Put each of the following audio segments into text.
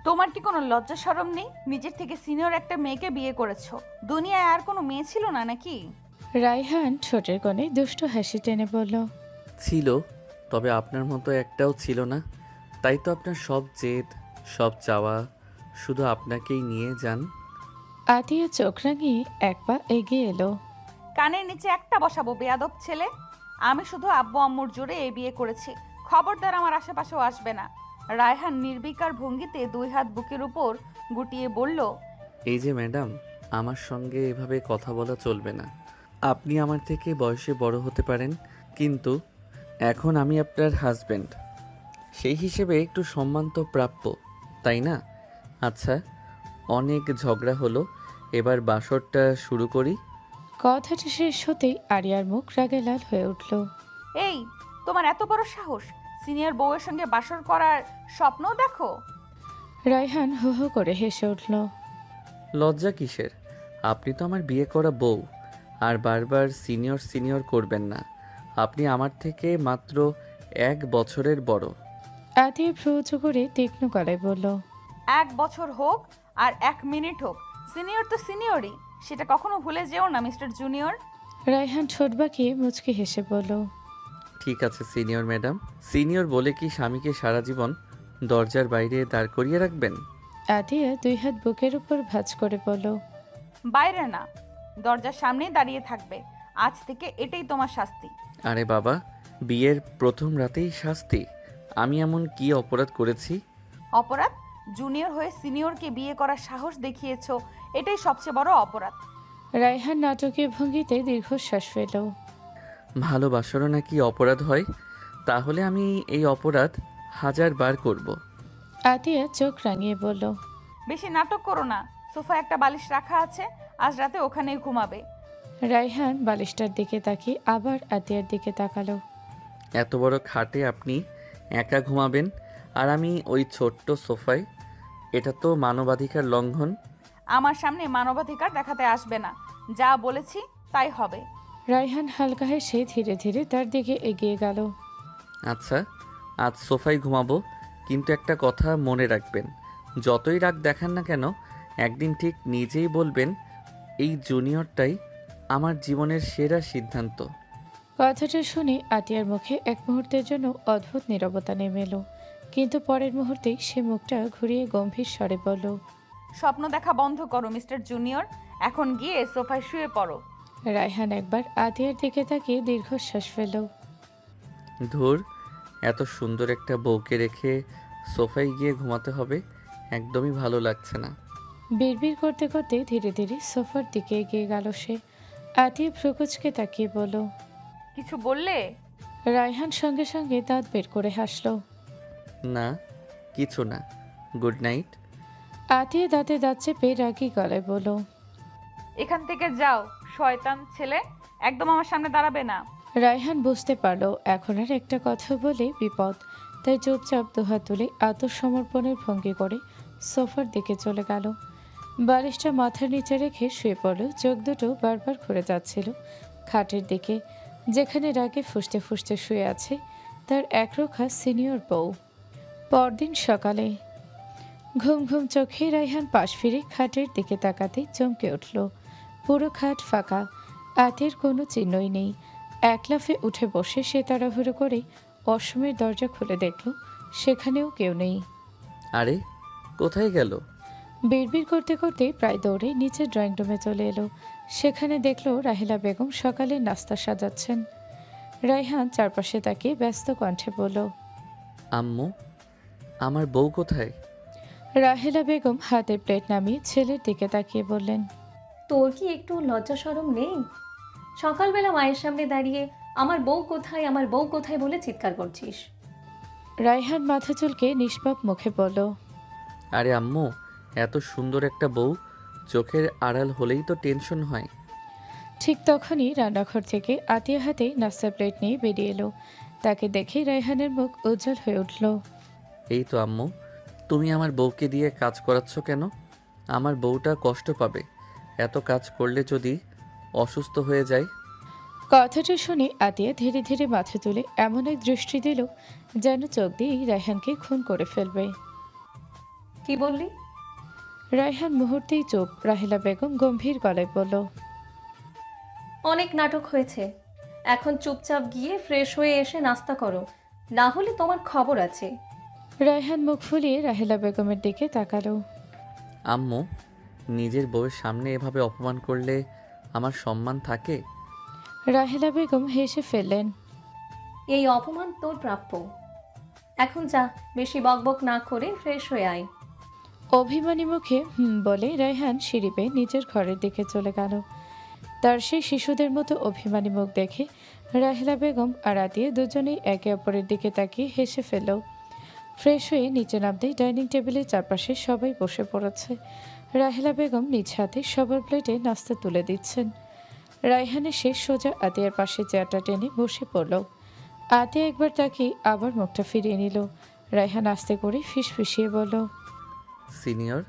তোমার কি কোনো লজ্জা শরম নেই? নিজের থেকে সিনিয়র একটা মেয়েকে বিয়ে করেছো। দুনিয়ায় আর কোনো মেয়ে ছিল না নাকি? রায়হান ঠোঁটের কোণে দুষ্টু হাসি টেনে বলল। ছিল, তবে আপনার মতো একটাও ছিল না। তাই তো আপনার সব জেদ, সব চাওয়া শুধু আপনাকেই নিয়ে যান। আতিয়া চোখ রাঙিয়ে এক পা এগিয়ে এলো। কানের নিচে একটা বসাবো বেয়াদব ছেলে। আমি শুধু আব্বু আম্মুর জোরে এই বিয়ে করেছি। খবরদার আমার আশেপাশেও আসবে না। রায়হান নির্বিকার ভঙ্গিতে দুই হাত বুকের উপর গুটিয়ে বলল, এই যে ম্যাডাম, আমার সঙ্গে এভাবে কথা বলা চলবে না। আপনি আমার থেকে বয়সে বড় হতে পারেন, কিন্তু এখন আমি আপনার হাজব্যান্ড। সেই হিসেবে একটু সম্মান তো প্রাপ্য, তাই না? আচ্ছা, অনেক ঝগড়া হলো, এবার বাসরটা শুরু করি। কথাটা শেষ হতেই আরিয়ার মুখ রাগে লাল হয়ে উঠল। এই, তোমার এত বড় সাহস! সিনিয়র বউয়ের সঙ্গে বাসর করার স্বপ্নও দেখো? রায়হান হো হো করে হেসে উঠল। লজ্জা কিসের? আপনি তো আমার বিয়ে করা বউ। আর বারবার সিনিয়র সিনিয়র করবেন না। আপনি আমার থেকে মাত্র 1 বছরের বড়। আতিয়া ভ্রু উঁচু করে তীক্ষ্ণ গলায় বলল। 1 বছর হোক আর 1 মিনিট হোক, সিনিয়র তো সিনিয়রই। সেটা কখনো ভুলে যেও না মিস্টার জুনিয়র। রায়হান ঠোঁট বাঁকিয়ে মুচকি হেসে বলল। ঠিক আছে সিনিয়র ম্যাডাম। সিনিয়র বলে কি স্বামীকে সারা জীবন দরজার বাইরে দাঁড় করিয়ে রাখবেন? আতিয়া দুই হাত বুকের উপর ভাঁজ করে বলল। বাইরে না, দরজার সামনেই দাঁড়িয়ে থাকবে। আজ থেকে এটাই তোমার শাস্তি। আরে বাবা, বিয়ের প্রথম রাতেই শাস্তি? আমি এমন কি অপরাধ করেছি? অপরাধ? জুনিয়র হয়ে সিনিয়রকে বিয়ে করার সাহস দেখিয়েছো, এটাই সবচেয়ে বড় অপরাধ। রায়হান নাটকীয় ভঙ্গিতে দীর্ঘশ্বাস ফেল। ভালোবাসারও নাকি অপরাধ হয়? তাহলে আমি এই অপরাধ 1000 বার করব। আতিয়া চোখ রাঙিয়ে বলল। বেশি নাটক করো না। সোফায় একটা বালিশ রাখা আছে, আজ রাতে ওখানেই ঘুমাবে। রায়হান বালিশটার দিকে তাকিয়ে আবার আতিয়ার দিকে তাকালো। এত বড় খাটে আপনি একা ঘুমাবেন, আর আমি ওই ছোট্ট সোফায়? এটা তো মানবাধিকার লঙ্ঘন। আমার সামনে মানবাধিকার দেখাতে আসবে না। যা বলেছি তাই হবে। রায়হান হালকা হেসে ধীরে ধীরে তার দিকে এগিয়ে গেল। আচ্ছা, আজ সোফায় ঘুমাবো, কিন্তু একটা কথা মনে রাখবেন। যতই রাগ দেখান না কেন, একদিন ঠিক নিজেই বলবেন এই জুনিয়রটাই আমার জীবনের সেরা সিদ্ধান্ত। কথাটা শুনে আতিয়ার মুখে এক মুহূর্তের জন্য অদ্ভুত নীরবতা নেমে এলো, কিন্তু পরের মুহূর্তেই সে মুখটা ঘুরিয়ে গম্ভীর স্বরে বলল। স্বপ্ন দেখা বন্ধ করো মিস্টার জুনিয়র। এখন গিয়ে সোফায় শুয়ে পড়ো। রায়হান একবার আতিয়ার দিকে তাকিয়ে দীর্ঘশ্বাস ফেল। ধুর, এত সুন্দর একটা বউকে রেখে সোফায় গিয়ে ঘুমাতে হবে, একদমই ভালো লাগছে না। বিড়বিড় করতে করতে ধীরে ধীরে সোফার দিকে এগিয়ে গেল সে। আতিয়া ভ্রুকুচকে তাকিয়ে বলল। কিছু বললে? রায়হান সঙ্গে সঙ্গে দাঁত বের করে হাসল। না, কিছু না। Good night. আতিয়া দাঁতে দাঁত চেপে রাগী গলায় বলল। এখান থেকে যাও, শয়তান ছেলে। একদম আমার সামনে দাঁড়াবে না। রায়হান বুঝতে পারল এখন আর একটা কথা বলে বিপদ, তাই চুপচাপ দুহাত তুলে আত্মসমর্পণের ভঙ্গি করে সোফার দিকে চলে গেল। বালিশটা মাথার নিচে রেখে শুয়ে পড়ল। চোখ দুটো বারবার ঘুরে যাচ্ছিল খাটের দিকে, যেখানে রাগে ফুঁসতে ফুঁসতে শুয়ে আছে তার একরোখা সিনিয়র বউ। পরদিন সকালে ঘুম ঘুম চোখে রায়হান পাশ ফিরে খাটের দিকে তাকাতে চমকে উঠল। পুরো খাট ফাঁকা, আতের কোনো চিহ্নই নেই। এক লাফে উঠে বসে সে তাড়াহুড়ো করে অসমের দরজা খুলে দেখল সেখানেও কেউ নেই। আরে, কোথায় গেল? বিড়বিড় করতে করতে প্রায় দৌড়ে নিচে ড্রয়িং রুমে চলে এলো। সেখানে দেখল রাহেলা বেগম সকালে নাস্তা সাজাচ্ছেন। রায়হান চারপাশে তাকিয়ে ব্যস্ত কণ্ঠে বলল। আম্মু, আমার বউ কোথায়? রাহেলা বেগম হাতে প্লেট নামিয়ে ছেলের দিকে তাকিয়ে বললেন। তোর কি একটু লজ্জা শরম নেই? সকালবেলা মায়ের সামনে দাঁড়িয়ে আমার বউ কোথায়, আমার বউ কোথায় বলে চিৎকার করছিস। রায়হান মাথা চুলকে নিষ্পাপ মুখে বলল। আরে আম্মু, এত সুন্দর একটা বউ চোখের আড়াল হলেই তো টেনশন হয়। ঠিক তখনই রান্নাঘর থেকে আতিয়া হাতে নাস্তার প্লেট নিয়ে বেরিয়ে এলো। তাকে দেখে রায়হানের মুখ উজ্জ্বল হয়ে উঠল। এই তো আম্মু, তুমি আমার বউকে দিয়ে কাজ করাচ্ছ কেন? আমার বউটা কষ্ট পাবে, এত কাজ করলে যদি অসুস্থ হয়ে যায়। কথাটা শুনে আতিয়া ধীরে ধীরে মাথা তুলে এমন এক দৃষ্টি দিল যেন চোখ দিয়েই রায়হানকে খুন করে ফেলবে। কি বললি? রায়হান মুহূর্তেই চুপ। রাহেলা বেগম গম্ভীর গলায় বলল, অনেক নাটক হয়েছে, এখন চুপচাপ গিয়ে ফ্রেশ হয়ে এসে নাস্তা করো, না হলে তোমার খবর আছে। রায়হান মুখ ফুলিয়ে রাহেলা বেগমের দিকে তাকালো। আম্মু, নিজের বউয়ের সামনে এভাবে অপমান করলে আমার সম্মান থাকে? রাহেলা বেগম হেসে ফেললেন। এই অপমান তোর প্রাপ্য। এখন যা, বেশি বকবক না করে ফ্রেশ হয়ে আয়। অভিমানী মুখে বলে রায়হান সিঁড়ি বেয়ে নিজের ঘরের দিকে চলে গেল। তার সেই শিশুদের মতো অভিমানী মুখ দেখে রাহেলা বেগম আর আতিয়া দুজনেই একে অপরের দিকে তাকিয়ে হেসে ফেলল। ফ্রেশ হয়ে নিচে নামতেই ডাইনিং টেবিলের চারপাশে সবাই বসে পড়েছে। রাহেলা বেগম নিজ হাতে সবার প্লেটে নাস্তা তুলে দিচ্ছেন। রায়হানের শেষ সোজা আতিয়ার পাশে চেয়ারটা টেনে বসে পড়ল। আতিয়া একবার তাকিয়ে আবার মুখটা ফিরিয়ে নিল। রায়হান আস্তে করে ফিসফিসিয়ে বলল, সিনিয়র,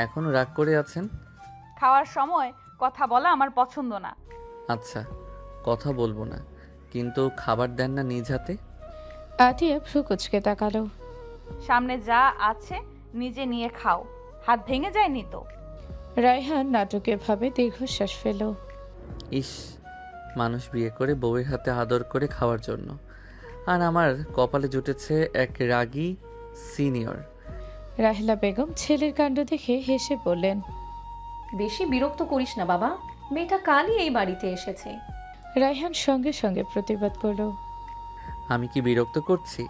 এখনও রাগ করে আছেন? খাওয়ার সময় কথা বলা আমার পছন্দ না। আচ্ছা, কথা বলবো না, কিন্তু খাবার দেন না নিজ হাতে? আতিয়া ভ্রু কুচকে তাকালো। সামনে যা আছে নিজে নিয়ে খাও, হাত ভেঙে যায়নি তো? রায়হান নাটকীয়ভাবে দীর্ঘশ্বাস ফেল। ইস, মানুষ বিয়ে করে বউয়ের হাতে আদর করে খাওয়ার জন্য, আর আমার কপালে জুটেছে এক রাগী সিনিয়র। রাহেলা বেগম ছেলের কাণ্ড দেখে হেসে বললেন। বেশি বিরক্ত করিস না বাবা, মেয়েটা কালই এই বাড়িতে এসেছে। রায়হান সঙ্গে সঙ্গে প্রতিবাদ করল। আমি কি বিরক্ত করছি?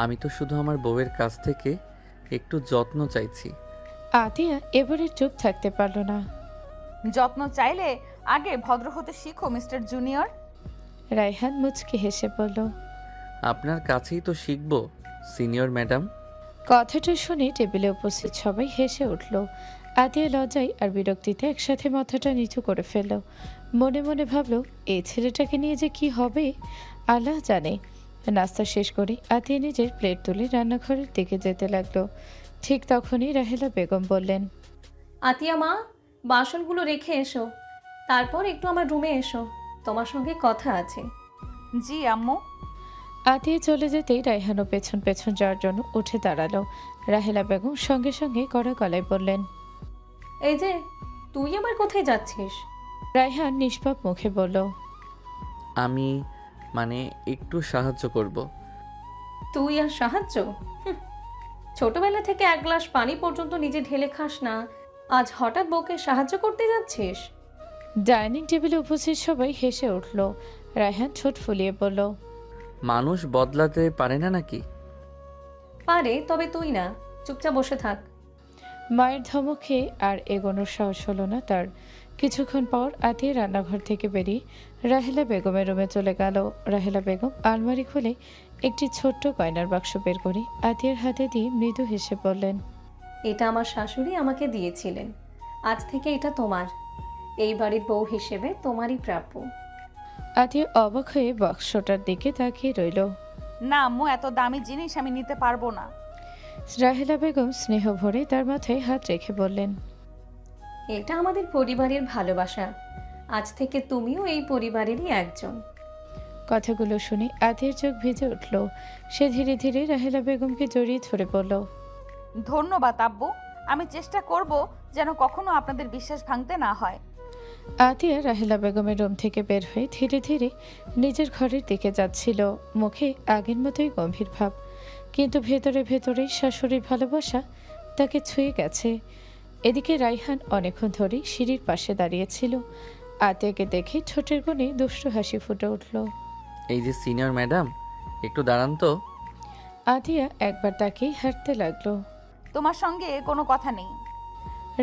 আমি তো শুধু আমার বউয়ের কাছ থেকে একটু যত্ন চাইছি। আতিয়া এবারে চুপ থাকতে পারল না। যত্ন চাইলে আগে ভদ্র হতে শিখো মিস্টার জুনিয়র। রায়হান মুচকি হেসে বলল। আপনার কাছেই তো শিখবো সিনিয়র ম্যাডাম। কথাটা শুনে টেবিলে উপস্থিত সবাই হেসে উঠল। আতিয়া লজ্জায় আর বিরক্তিতে একসাথে মাথাটা নিচু করে ফেলল। মনে মনে ভাবল, এই ছেলেটাকে নিয়ে যে কি হবে আল্লাহ জানে। নাস্তা শেষ করে আতিয়া নিজের প্লেট তুলে রান্নাঘরের দিকে যেতে লাগলো। ঠিক তখনই রাহেলা বেগম বললেন, আতিয়া মা, বাসনগুলো রেখে এসো, তারপর একটু আমার রুমে এসো, তোমার সঙ্গে কথা আছে। জি আম্মু। আতিয়া চলে যেতেই রায়হানও পেছন পেছন যাওয়ার জন্য উঠে দাঁড়ালো। রাহেলা বেগম সঙ্গে সঙ্গে কড়া গলায় বললেন, এই যে, তুই আবার কোথায় যাচ্ছিস? রায়হান নিষ্পাপ মুখে বলল, আমি একটু সাহায্য করব। তুই আর সাহায্য? হুঁ, ছোটবেলা থেকে এক গ্লাস পানি পর্যন্ত নিজে ঢেলে খাস না, আজ হঠাৎ বউকে সাহায্য করতে যাচ্ছিস? ডাইনিং টেবিলে উপস্থিত সবাই হেসে উঠল। রায়হান ঠোঁট ফুলিয়ে বলল, মানুষ বদলাতে পারে না নাকি? পারে, তবে তুই না, চুপচাপ বসে থাক। মায়ের ধমকে আর এগোনোর সাহস হলো না তার। কিছুক্ষণ পর আতিয়া রান্নাঘর থেকে বেরিয়ে রাহেলা বেগমের রুমে চলে গেল। রাহেলা বেগম আলমারি খুলে একটি ছোট্ট গয়নার বাক্স বের করে আতিয়ার হাতে দিয়ে মৃদু হেসে বললেন, এটা আমার শাশুড়ি আমাকে দিয়েছিলেন, আজ থেকে এটা তোমার, এই বাড়ির বউ হিসেবে তোমারই প্রাপ্য। আতিয়া অবাক হয়ে বাক্সটার দিকে তাকিয়ে রইল। না আম্মু, এত দামি জিনিস আমি নিতে পারবো না। রাহেলা বেগম স্নেহ ভরে তার মাথায় হাত রেখে বললেন, এটা আমাদের পরিবারের ভালোবাসা, আজ থেকে তুমিও এই পরিবারেরই একজন। কথাগুলো শুনে আতিয়ার চোখ ভিজে উঠল। সে ধীরে ধীরে রাহেলা বেগমকে জড়িয়ে ধরে বলল, ধন্যবাদ আব্বু, আমি চেষ্টা করব যেন কখনো আপনাদের বিশ্বাস ভাঙতে না হয়। আতিয়া রাহেলা বেগমের রুম থেকে বের হয়ে ধীরে ধীরে নিজের ঘরের দিকে যাচ্ছিল। মুখে আগের মতোই গম্ভীর ভাব, কিন্তু ভেতরে ভেতরেই শাশুড়ির ভালোবাসা তাকে ছুঁয়ে গেছে। এদিকে রায়হান অনেকক্ষণ ধরেই সিঁড়ির পাশে দাঁড়িয়েছিল। আতিয়াকে দেখে ঠোঁটের কোণে দুষ্টু হাসি ফুটে উঠল। এই যে সিনিয়র ম্যাডাম, একটু দাঁড়ান তো। আতিয়া একবার তাকেই হাঁটতে লাগলো। তোমার সঙ্গে কোনো কথা নেই।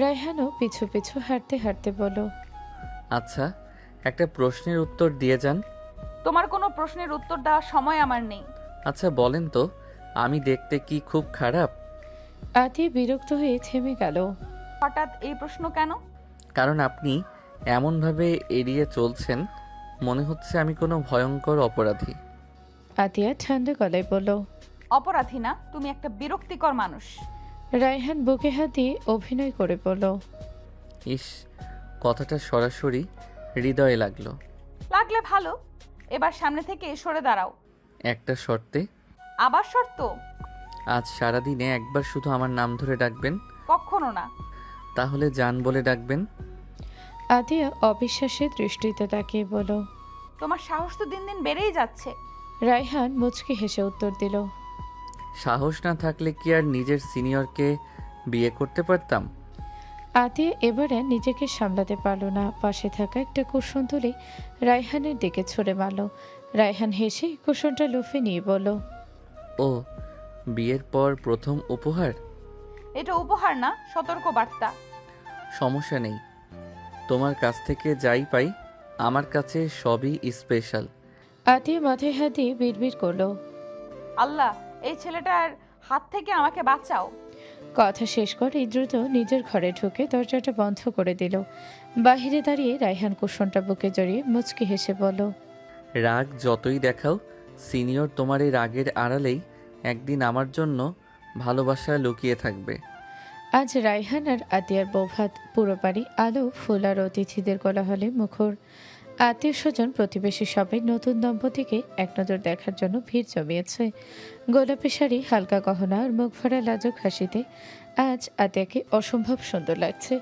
রায়হানও পিছু পিছু হাঁটতে হাঁটতে বলল, আচ্ছা, একটা প্রশ্নের উত্তর দিয়ে যান। তোমার কোনো প্রশ্নের উত্তর দেওয়ার সময় আমার নেই। আচ্ছা বলেন তো, আমি দেখতে কি খুব খারাপ? আতিয়া বিরক্ত হয়ে থেমে গেল। হঠাৎ এই প্রশ্ন কেন? কারণ আপনি এমনভাবে এড়িয়ে চলছেন, মনে হচ্ছে আমি কোনো ভয়ঙ্কর অপরাধী। আতিয়া ঠান্ডা গলায় বলল, অপরাধী না, তুমি একটা বিরক্তিকর মানুষ। রায়হান বুকে হাত দিয়ে অভিনয় করে বলল, ইস, কথাটা সরাসরি হৃদয়ে লাগলো। লাগলে ভালো, এবার সামনে থেকে সরে দাঁড়াও। একটা শর্তে। আবার শর্ত? আজ সারাদিনে একবার শুধু আমার নাম ধরে ডাকবেন। কখনো না। তাহলে জান বলে ডাকবেন। আতিয়া অবিশ্বাসের দৃষ্টিতে তাকিয়ে বলল। তোমার সাহস তো দিন দিন বেড়েই যাচ্ছে। রায়হান মুচকি হেসে উত্তর দিল। সাহস না থাকলে কি আর নিজের সিনিয়রকে বিয়ে করতে পারতাম? আতিয়া এবারে নিজেকে সামলাতে পারল না, পাশে থাকা একটা কুশন তুলে রায়হানের দিকে ছুঁড়ে মারল। রায়হান হেসে কুশনটা লুফে নিয়ে বলল। ও, বিয়ের পর প্রথম উপহার? এটা উপহার না, সতর্ক বার্তা। সমস্যা নেই, তোমার কাছ থেকে যাই পাই আমার কাছে সবই স্পেশাল। আতিয়া মাথায় হাত দিয়ে বিড়বিড় করল। আল্লাহ, এই ছেলেটার হাত থেকে আমাকে বাঁচাও। কথা শেষ করে দ্রুত নিজের ঘরে ঢুকে দরজাটা বন্ধ করে দিল। বাহিরে দাঁড়িয়ে রায়হান কুশনটা বুকে জড়িয়ে মুচকি হেসে বলল। রাগ যতই দেখাও, সিনিয়র তোমার এই রাগের আড়ালেই একদিন আমার জন্য ভালোবাসা লুকিয়ে থাকবে। আজ রায়হান আর আতিয়ার বৌভাত, পুরো বাড়ি আলো ফুল আর অতিথিদের কোলাহলে মুখর। আত্মীয় স্বজন প্রতিবেশী সবাই নতুন দম্পতিকে এক নজর দেখার জন্য ভিড় জমিয়েছে। গোলাপি শাড়ি, হালকা গহনা আর মুখ ভরা লাজুক হাসিতে আজ আতিয়াকে অসম্ভব সুন্দর লাগছে।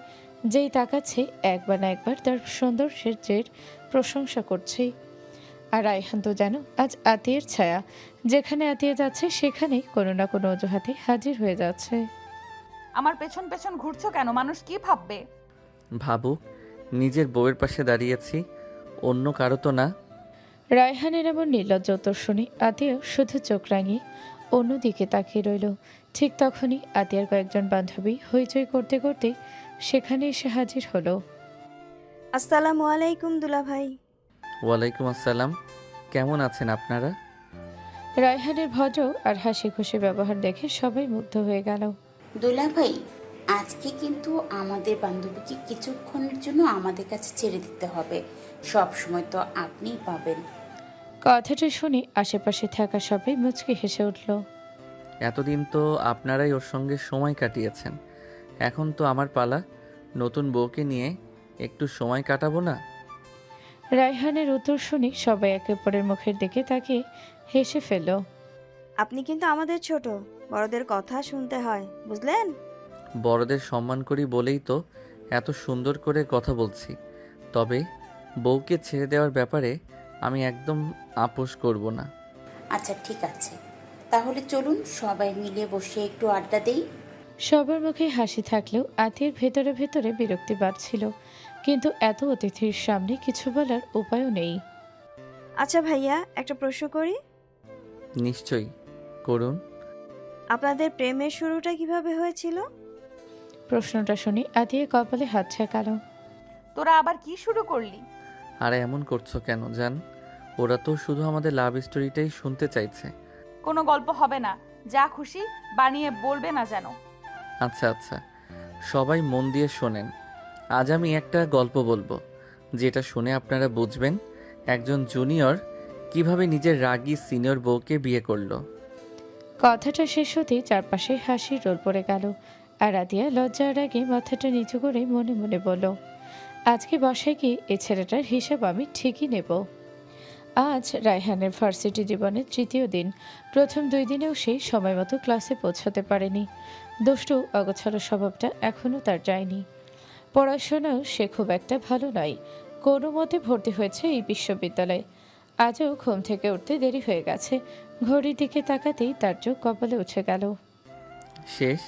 যেই তাকাচ্ছে একবার না একবার তার সৌন্দর্যের প্রশংসা করছে। আর রায়হান তো যেন আজ আতিয়ার ছায়া, যেখানে আতিয়া যাচ্ছে সেখানেই কোনো না কোনো অজুহাতে হাজির হয়ে যাচ্ছে। আমার পেছন পেছন ঘুরছো কেন? মানুষ কি ভাববে? ভাবুক, নিজের বউয়ের পাশে দাঁড়িয়েছি, অন্য কারো তো না। রায়হানের এমন নির্লজ্জ উত্তর শুনে আতিয়া শুধু চোখ রাঙিয়ে অন্যদিকে তাকিয়ে রইল। ঠিক তখনই আতিয়ার কয়েকজন বান্ধবী হইচই করতে করতে সেখানে এসে হাজির হলো। আসসালামু আলাইকুম দুলা ভাই। ওয়ালাইকুম আসসালাম। কেমন আছেন আপনারা? রায়হানের ভদ্র আর হাসি খুশি ব্যবহার দেখে সবাই মুগ্ধ হয়ে গেল। দুলাভাই, আজকে কিন্তু আমাদের বান্ধবীকে কিছুক্ষণের জন্য আমাদের কাছে ছেড়ে দিতে হবে। সব সময় তো আপনিই পাবেন। কথাটা শুনে আশেপাশে থাকা সবাই মুচকি হেসে উঠল। এতদিন তো আপনারাই ওর সঙ্গে সময় কাটিয়েছেন, এখন তো আমার পালা। নতুন বউকে নিয়ে একটু সময় কাটাবো না? রায়হানের উত্তর শুনে সবাই একে অপরের মুখের দিকে তাকিয়ে হেসে ফেলল। আপনি কিন্তু আমাদের ছোট, বড়দের কথা শুনতে হয়, বুঝলেন? বড়দের সম্মান করি বলেই তো এত সুন্দর করে কথা বলছি। তবে বউকে ছেড়ে দেওয়ার ব্যাপারে আমি একদম আপোষ করব না। আচ্ছা ঠিক আছে, তাহলে চলুন সবাই মিলে বসে একটু আড্ডা দেই। সবার মুখে হাসি থাকলেও আতির ভেতরে ভেতরে বিরক্তি বাড়ছিল, কিন্তু এত অতিথির সামনে কিছু বলার উপায়ও নেই। আচ্ছা ভাইয়া, একটা প্রশ্ন করি। নিশ্চয়ই, করুন। আপনাদের প্রেমের শুরুটা কিভাবে হয়েছিল? প্রশ্নটা শুনে আতিয়ে কপালে হাত ছেঁকালো। তোরা আবার কি শুরু করলি? আর এমন করছো কেন জান? ওরা তো শুধু আমাদের লাভ স্টোরিটাই শুনতে চাইছে। কোনো গল্প হবে না, যা খুশি বানিয়ে বলবে না যেন। আচ্ছা আচ্ছা, সবাই মন দিয়ে শোনেন। আজ আমি একটা গল্প বলবো, যেটা শুনে আপনারা বুঝবেন একজন জুনিয়র কিভাবে নিজের রাগী সিনিয়র বউকে বিয়ে করলো। কথাটা শেষ হতেই চারপাশে হাসির রোল পড়ে গেল, আর আতিয়া লজ্জার আগে মাথাটা নিচু করে মনে মনে বলল, আজকে বাসায় গিয়ে এ ছেলেটার হিসাব আমি ঠিকই নেব। আজ রায়হানের ভার্সিটি জীবনের তৃতীয় দিন। প্রথম 2 দিনেও সে সময় মতো ক্লাসে পৌঁছতে পারেনি। দুষ্টু অগোছালো স্বভাবটা এখনও তার যায়নি। পড়াশোনাও সে খুব একটা ভালো নয়, কোনো মতে ভর্তি হয়েছে এই বিশ্ববিদ্যালয়ে। আজও ঘুম থেকে উঠতে দেরি হয়ে গেছে। ঘড়ির দিকে তাকাতেই তার চোখ কপালে উঠে গেল। শেষ,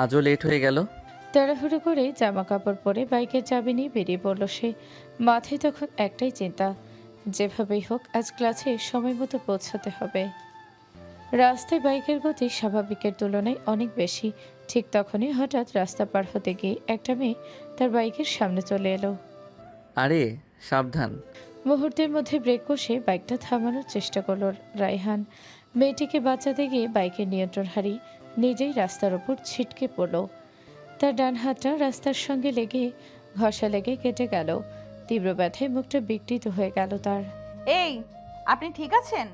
আজও লেট হয়ে গেল। তাড়াহুড়ো করে জামা কাপড় পরে বাইকের চাবি নিয়ে বেরিয়ে পড়ল সে। মাথায় তখন একটাই চিন্তা, যেভাবেই হোক আজ ক্লাসে সময় মতো পৌঁছাতে হবে। রাস্তায় বাইকের গতি স্বাভাবিকের তুলনায় অনেক বেশি। ঠিক তখনই হঠাৎ রাস্তা পার হতে গিয়ে একটা মেয়ে তার বাইকের সামনে চলে এলো। আরে সাবধান! মুহূর্তের মধ্যে ব্রেক কষে বাইকটা থামানোর চেষ্টা করলো রায়হান। মেয়েটিকে বাঁচাতে গিয়ে বাইকের নিয়ন্ত্রণ হারিয়ে নিজেই রাস্তার ওপর ছিটকে পড়ল। তার ডান হাতটা রাস্তার সঙ্গে লেগে ঘষা লেগে কেটে গেল। তীব্র ব্যথায় মুখটা বিকৃত হয়ে গেল তার। এই, আপনি ঠিক আছেন?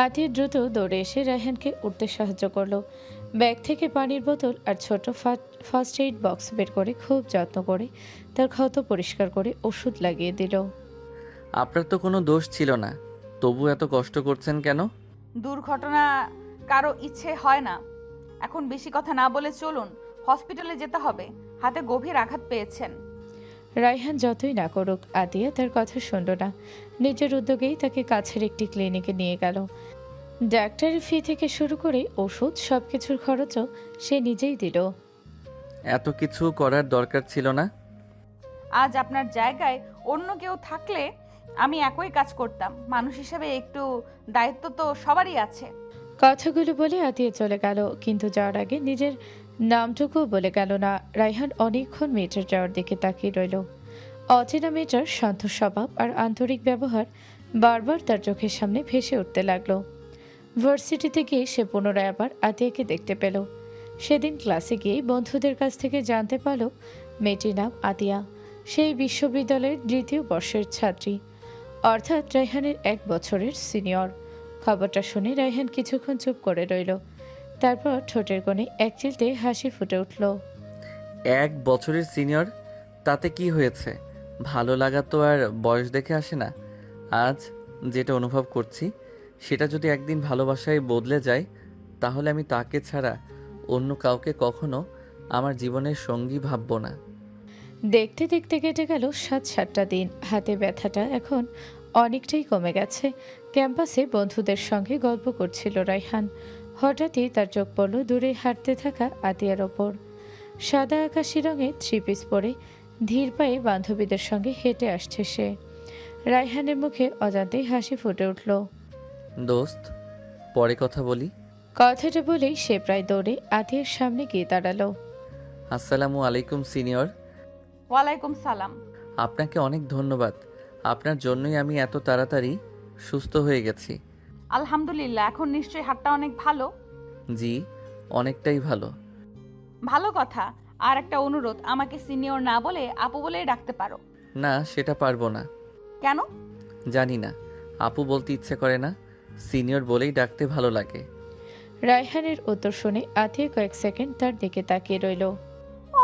আতিয়া দ্রুত দৌড়ে এসে রায়হানকে উঠতে সাহায্য করলো। ব্যাগ থেকে পানির বোতল আর ছোট ফার্স্ট এইড বক্স বের করে খুব যত্ন করে তার ক্ষত পরিষ্কার করে ওষুধ লাগিয়ে দিল। আপনার তো কোনো দোষ ছিল না, তবু এত কষ্ট করছেন কেন? দুর্ঘটনা কারো ইচ্ছে হয় না, এখন বেশি কথা না বলে চলুন, হসপিটালে যেতে হবে, হাতে গভীর আঘাত পেয়েছেন। রায়হান যতই না করুক, আতিয়া তার কথা শুনল না। নিজের উদ্যোগেই তাকে কাছের একটি ক্লিনিকে নিয়ে গেল। ডাক্তারের ফি থেকে শুরু করে ওষুধ সবকিছুর খরচও সে নিজেই দিল। এত কিছু করার দরকার ছিল না। আজ আপনার জায়গায় অন্য কেউ থাকলে আমি একই কাজ করতাম। মানুষ হিসেবে একটু দায়িত্ব তো সবারই আছে। কথাগুলো বলে আতিয়া চলে গেল, কিন্তু যাওয়ার আগে নিজের নামটুকুও বলে গেল না। রায়হান অনেকক্ষণ মেয়েটার যাওয়ার দিকে তাকিয়ে রইল। অচেনা মেয়েটার শান্ত স্বভাব আর আন্তরিক ব্যবহার বারবার তার চোখের সামনে ভেসে উঠতে লাগলো। ভার্সিটিতে গিয়ে সে পুনরায় আবার আতিয়াকে দেখতে পেল। সেদিন ক্লাসে গিয়ে বন্ধুদের কাছ থেকে জানতে পারল মেয়েটির নাম আতিয়া। সেই বিশ্ববিদ্যালয়ের ২য় বর্ষের ছাত্রী, অর্থাৎ রায়হানের ১ বছরের সিনিয়র। খবরটা শুনে রায়হান কিছুক্ষণ চুপ করে রইল। তারপর ঠোঁটের কোণে এক চিলতে হাসি ফুটে উঠল। 1 বছরের সিনিয়র, তাতে কি হয়েছে? ভালো লাগা তো আর বয়স দেখে আসে না। আজ যেটা অনুভব করছি সেটা যদি একদিন ভালোবাসায় বদলে যায়, তাহলে আমি তাকে ছাড়া অন্য কাউকে কখনো আমার জীবনের সঙ্গী ভাবব না। দেখতে দেখতে কেটে গেল ৭-৭টা দিন। হাতে ব্যথাটা এখন অনেকটাই কমে গেছে। ক্যাম্পাসে বন্ধুদের সঙ্গে গল্প করছিল রায়হান। হঠাৎই তার চোখ পড়ল দূরে হাঁটতে থাকা আতিয়ার ওপর। সাদা আকাশি রঙের 3 পিস পরে ধীর পায়ে বান্ধবীদের সঙ্গে হেঁটে আসছে সে। রায়হানের মুখে অজান্তেই হাসি ফুটে উঠল। দোস্ত, পরে কথা বলি। কথাটা বলেই সে প্রায় দৌড়ে আতিয়ার সামনে গিয়ে দাঁড়ালো। আসসালামু আলাইকুম সিনিয়র। ওয়ালাইকুম সালাম। আপনাকে অনেক ধন্যবাদ। আপনার জন্যই আমি এত তাড়াতাড়ি সুস্থ হয়ে গেছি। আলহামদুলিল্লাহ, এখন নিশ্চয়ই হাতটা অনেক ভালো। জি, অনেকটাই ভালো। ভালো কথা। আর একটা অনুরোধ, আমাকে সিনিয়র না বলে আপু বলেই ডাকতে পারো। না, সেটা পারবো না। কেন? জানি না, আপু বলতে ইচ্ছে করে না, সিনিয়র বলেই ডাকতে ভালো লাগে। রায়হানের উত্তর শুনে আতিয়া কয়েক সেকেন্ড তার দিকে তাকিয়ে রইল।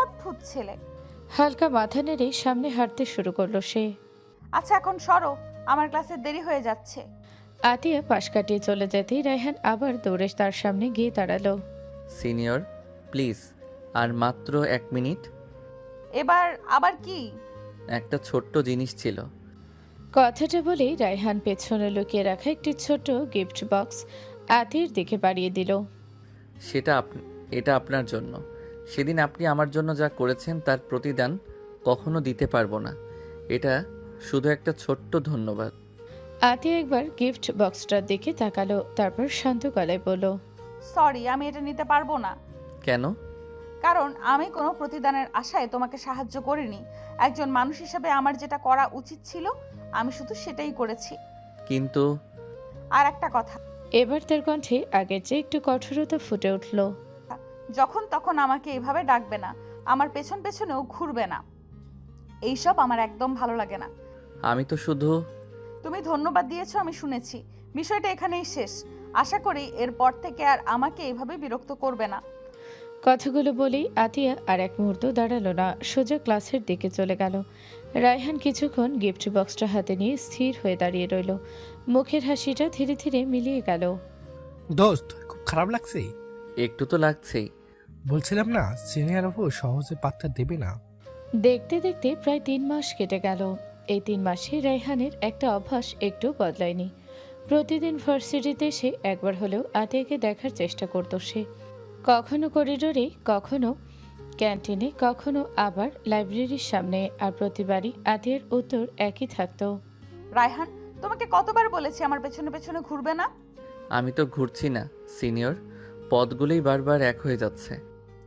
অদ্ভুত ছেলে। হালকা মাথা নেড়ে সামনে হাঁটতে শুরু করলো সে। আচ্ছা এখন সরো, আমার ক্লাসে দেরি হয়ে যাচ্ছে। আতিয়া পাশ কাটিয়ে চলে যেতেই রায়হান আবার দৌড়ে তার সামনে গিয়ে দাঁড়ালো। সিনিয়র প্লিজ, আর মাত্র 1 মিনিট। এবার আবার কি? একটা ছোট্ট জিনিস ছিল। কথাটা বলেই রায়হান পেছনে লুকিয়ে রাখা একটি ছোট গিফট বক্স আতিয়ার দিকে বাড়িয়ে দিল। এটা আপনার জন্য। সেদিন আপনি আমার জন্য যা করেছেন তার প্রতিদান কখনো দিতে পারবো না। এটা শুধু একটা ছোট্ট ধন্যবাদ। আতিয়া একবার গিফট বক্সটার দিকে তাকালো, তারপর শান্ত গলায় বলল, সরি, আমি এটা নিতে পারবো না। কেন? কারণ আমি কোনো প্রতিদানের আশায় তোমাকে সাহায্য করিনি। একজন মানুষ হিসেবে আমার যেটা করা উচিত ছিল আমি শুধু সেটাই করেছি। কিন্তু আর একটা কথা, এবার তার কণ্ঠে আগের চেয়ে একটু কঠোরতা ফুটে উঠল। যখন তখন আমাকে এভাবে ডাকবে না, আমার পেছন পেছনেও ঘুরবে না। এইসব আমার একদম ভালো লাগে না। আমি তো শুধু... তুমি ধন্যবাদ দিয়েছো, আমি শুনেছি। বিষয়টা এখানেই শেষ। আশা করি এরপর থেকে আর আমাকে এইভাবে বিরক্ত করবে না। কথাগুলো বলেই আতিয়া আর এক মুহূর্ত দাঁড়ালো না, সোজা ক্লাসের দিকে চলে গেল। রায়হান কিছুক্ষণ গিফট বক্সটা হাতে নিয়ে স্থির হয়ে দাঁড়িয়ে রইল। মুখের হাসিটা ধীরে ধীরে মিলিয়ে গেল। দোস্ত, খুব খারাপ লাগছে। একটু তো লাগছেই। বলছিলাম না, সিনিয়র আপু সহজে পাত্তা দেবে না। দেখতে দেখতে প্রায় 3 মাস কেটে গেল। এই 3 মাসে রায়হানের একটা অভ্যাস একটু বদলায়নি। প্রতিদিন ভার্সিটিতে এসে একবার হলেও আতিয়াকে দেখার চেষ্টা করত সে। কখনো করিডোরে, কখনো ক্যান্টিনে, কখনো আবার লাইব্রেরির সামনে। আর প্রতিবারই আতিয়ার উত্তর একই থাকতো। রায়হান, তোমাকে কতবার বলেছি আমার পেছনে পেছনে ঘুরবে না? আমি তো ঘুরছি না সিনিয়র, পথগুলোই বারবার এক হয়ে যাচ্ছে।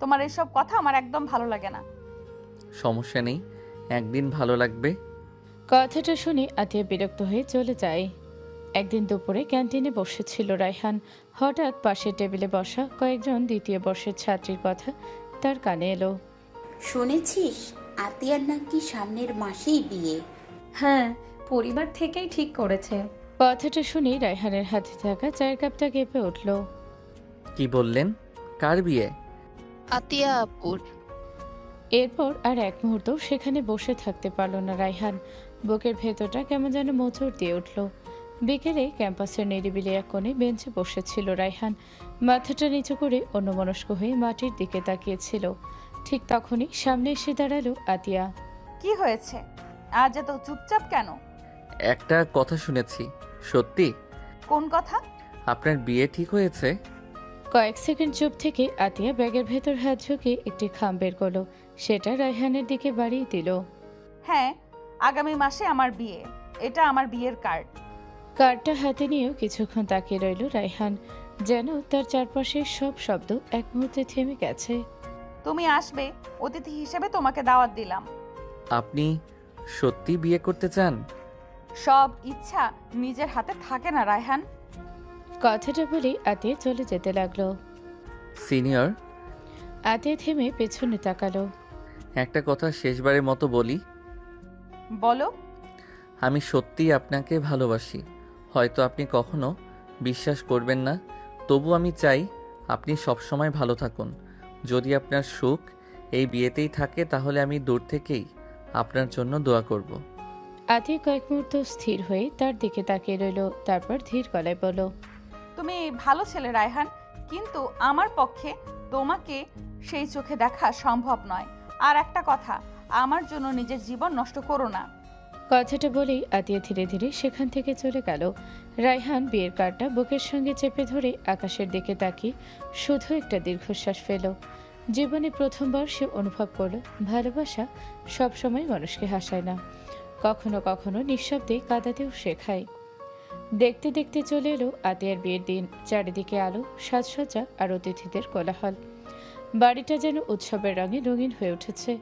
তোমার এসব কথা আমার একদম ভালো লাগে না। সমস্যা নেই, একদিন ভালো লাগবে। কথাটা শুনে আতিয়া বিরক্ত হয়ে চলে যায়। একদিন দুপুরে ক্যান্টিনে বসেছিল রায়হান। হঠাৎ পাশের টেবিলে বসা কয়েকজন 2য় বর্ষের ছাত্রীর কথা তার কানে এলো। শুনেছিস আতিয়ার নাকি সামনের মাসেই বিয়ে? হ্যাঁ, পরিবার থেকেই ঠিক করেছে। কথাটা শুনে রায়হানের হাতে থাকা চায়ের কাপটা কেঁপে উঠল। কি বললেন? কার বিয়ে? আতিয়া আপুর। এরপর আর এক মুহূর্ত সেখানে বসে থাকতে পারল না রায়হান। বুকের ভেতরটা কেমন যেন মোচড় দিয়ে উঠল। বিকেলে ক্যাম্পাসের নিরিবিলি এক কোণে বেঞ্চে বসেছিল রায়হান। মাথাটা নিচু করে অন্যমনস্ক হয়ে মাটির দিকে তাকিয়েছিল। ঠিক তখনই সামনে এসে দাঁড়ালো আতিয়া। কি হয়েছে? আজ এত চুপচাপ কেন? একটা কথা শুনেছি, সত্যি? কোন কথা? আপনার বিয়ে ঠিক হয়েছে? কয়েক সেকেন্ড চুপ থেকে আতিয়া ব্যাগের ভেতর হাত ঝুঁকে একটি খাম বের করলো। সেটা রায়হানের দিকে বাড়িয়ে দিল। হ্যাঁ, আগামী মাসে আমার বিয়ে। এটা আমার বিয়ের কার্ড। কার্ডটা হাতে নিয়েও কিছুক্ষণ তাকিয়ে রইল রায়হান, যেন তার চারপাশের সব শব্দ এক মুহূর্তে থেমে গেছে। তুমি আসবে, অতিথি হিসেবে তোমাকে দাওয়াত দিলাম। আপনি সত্যি বিয়ে করতে চান? সব ইচ্ছা নিজের হাতে থাকে না রায়হান। কথাটা বলে আতিয়া চলে যেতে লাগলো। সিনিয়র, আতিয়া থেমে পেছনে তাকালো। একটা কথা শেষবারের মতো বলি। বলো। আমি সত্যিই আপনাকে ভালোবাসি। হয়তো আপনি কখনো বিশ্বাস করবেন না, তবু আমি চাই আপনি সবসময় ভালো থাকুন। যদি আপনার সুখ এই বিয়েতেই থাকে তাহলে আমি দূর থেকেই আপনার জন্য দোয়া করব। আতিয়া কয়েক মুহূর্ত স্থির হয়ে তার দিকে তাকিয়ে রইল, তারপর ধীর গলায় বলল, তুমি ভালো ছেলে রায়হান, কিন্তু আমার পক্ষে তোমাকে সেই চোখে দেখা সম্ভব নয়। আর একটা কথা, আমার জন্য নিজের জীবন নষ্ট করো না। কথাটা বলেই আতিয়া ধীরে ধীরে সেখান থেকে চলে গেল। রায়হান বিয়ের কার্ডটা বুকের সঙ্গে চেপে ধরে আকাশের দিকে তাকিয়ে শুধু একটা দীর্ঘশ্বাস ফেল। জীবনে প্রথমবার সে অনুভব করল ভালোবাসা সবসময় মানুষকে হাসায় না, কখনো কখনো নিঃশব্দে কাঁদাতেও শেখায়। দেখতে দেখতে চলে এলো আতিয়ার বিয়ের দিন। চারিদিকে আলো, সাজসজ্জা আর অতিথিদের কোলাহল। বাড়িটা যেন উৎসবের রঙে রঙিন হয়ে উঠেছে।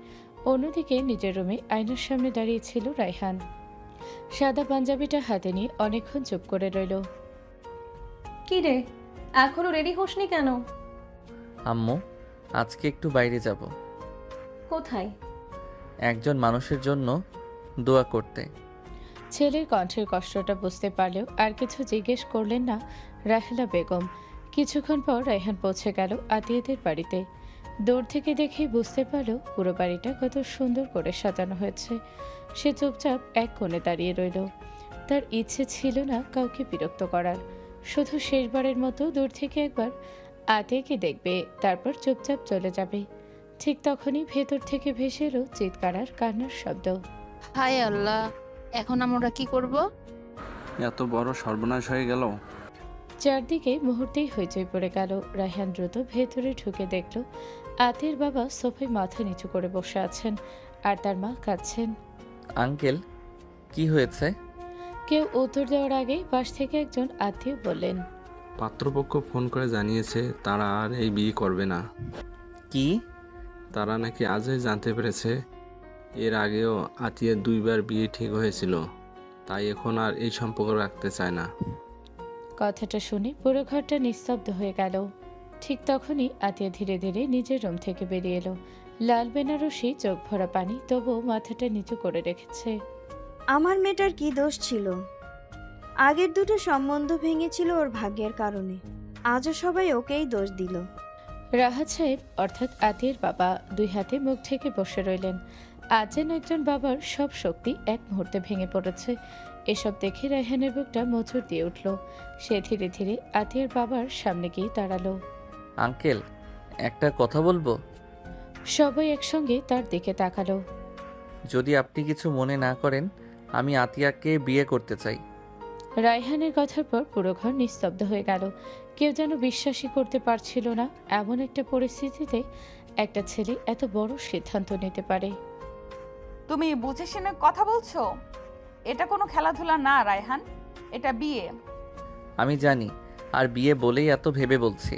অন্যদিকে নিজের রুমে আয়নার সামনে দাঁড়িয়েছিল রায়হান। সাদা পাঞ্জাবিটা হাতে নিয়ে অনেকক্ষণ চুপ করে রইল। কি রে, এখনো রেডি হোসনি কেন? আম্মু, আজকে একটু বাইরে যাব, কোথায়? একজন মানুষের জন্য দোয়া করতে। ছেলের কণ্ঠের কষ্টটা বুঝতে পারলেও আর কিছু জিজ্ঞেস করলেন না রাহেলা বেগম। কিছুক্ষণ পর রায়হান পৌঁছে গেল আতিয়াদের বাড়িতে। দূর থেকে দেখেই বুঝতে পারল পুরো বাড়িটা কত সুন্দর করে সাজানো হয়েছে। সে চুপচাপ এক কোণে দাঁড়িয়ে রইল। তার ইচ্ছে ছিল না কাউকে বিরক্ত করার, শুধু শেষবারের মতো দূর থেকে একবার আতিয়াকে দেখবে, তারপর চুপচাপ চলে যাবে। ঠিক তখনই ভেতর থেকে ভেসে এলো চিৎকার আর কান্নার শব্দ। হায় আল্লাহ, এখন আমরা কি করব? এত বড় সর্বনাশ হয়ে গেল। চারদিকে মুহূর্তেই হইচই পড়ে গেল। রায়হান দ্রুত ভেতরে ঢুকে দেখল আতির বাবা সোফায় মাথা নিচু করে বসে আছেন আর তার মা কাঁদছেন। আঙ্কেল, কি হয়েছে? কেউ উত্তর দেওয়ার আগেই পাশ থেকে একজন আত্মীয় বললেন, পাত্রপক্ষ ফোন করে জানিয়েছে তারা আর এই বিয়ে করবে না। কি? তারা নাকি আজই জানতে পেরেছে এর আগেও আতিয়ার 2বার বিয়ে ঠিক হয়েছিল, তাই এখন আর এই সম্পর্ক রাখতে চায় না। কথাটা শুনে পুরো ঘরটা নিস্তব্ধ হয়ে গেল। ঠিক তখনই আতিয়া ধীরে ধীরে নিজের রুম থেকে বেরিয়ে এলো। লাল বেনারসি, চোখ ভরা পানি, তবুও মাথাটা নিচু করে রেখেছে। আমার মেয়েটার কি দোষ ছিল? আগের দুটো সম্বন্ধ ভেঙেছিল ওর ভাগ্যের কারণে। আজও সবাই ওকেই দোষ দিল। রাহাত সাহেব অর্থাৎ আতিয়ার বাবা দুই হাতে মুখ ঢেকে বসে রইলেন। আজ যেন একজন বাবার সব শক্তি এক মুহূর্তে ভেঙে পড়েছে। এসব দেখে রায়হানের বুকটা মোচড় দিয়ে উঠল। সে ধীরে ধীরে আতিয়ার বাবার সামনে গিয়ে দাঁড়ালো। আঙ্কেল, একটা কথা বলবো? সবাই একসঙ্গে তার দিকে তাকালো। যদি আপনি কিছু মনে না করেন, আমি আতিয়াকে বিয়ে করতে চাই। রায়হানের কথার পর পুরো ঘর নিস্তব্ধ হয়ে গেল। কেউ যেন বিশ্বাসই করতে পারছিল না এমন একটা পরিস্থিতিতে একটা ছেলে এত বড় সিদ্ধান্ত নিতে পারে। তুমি বুঝে শুনে কথা বলছো? এটা কোনো খেলাধুলা না রায়হান, এটা বিয়ে। আমি জানি, আর বিয়ে বলেই এত ভেবে বলছি।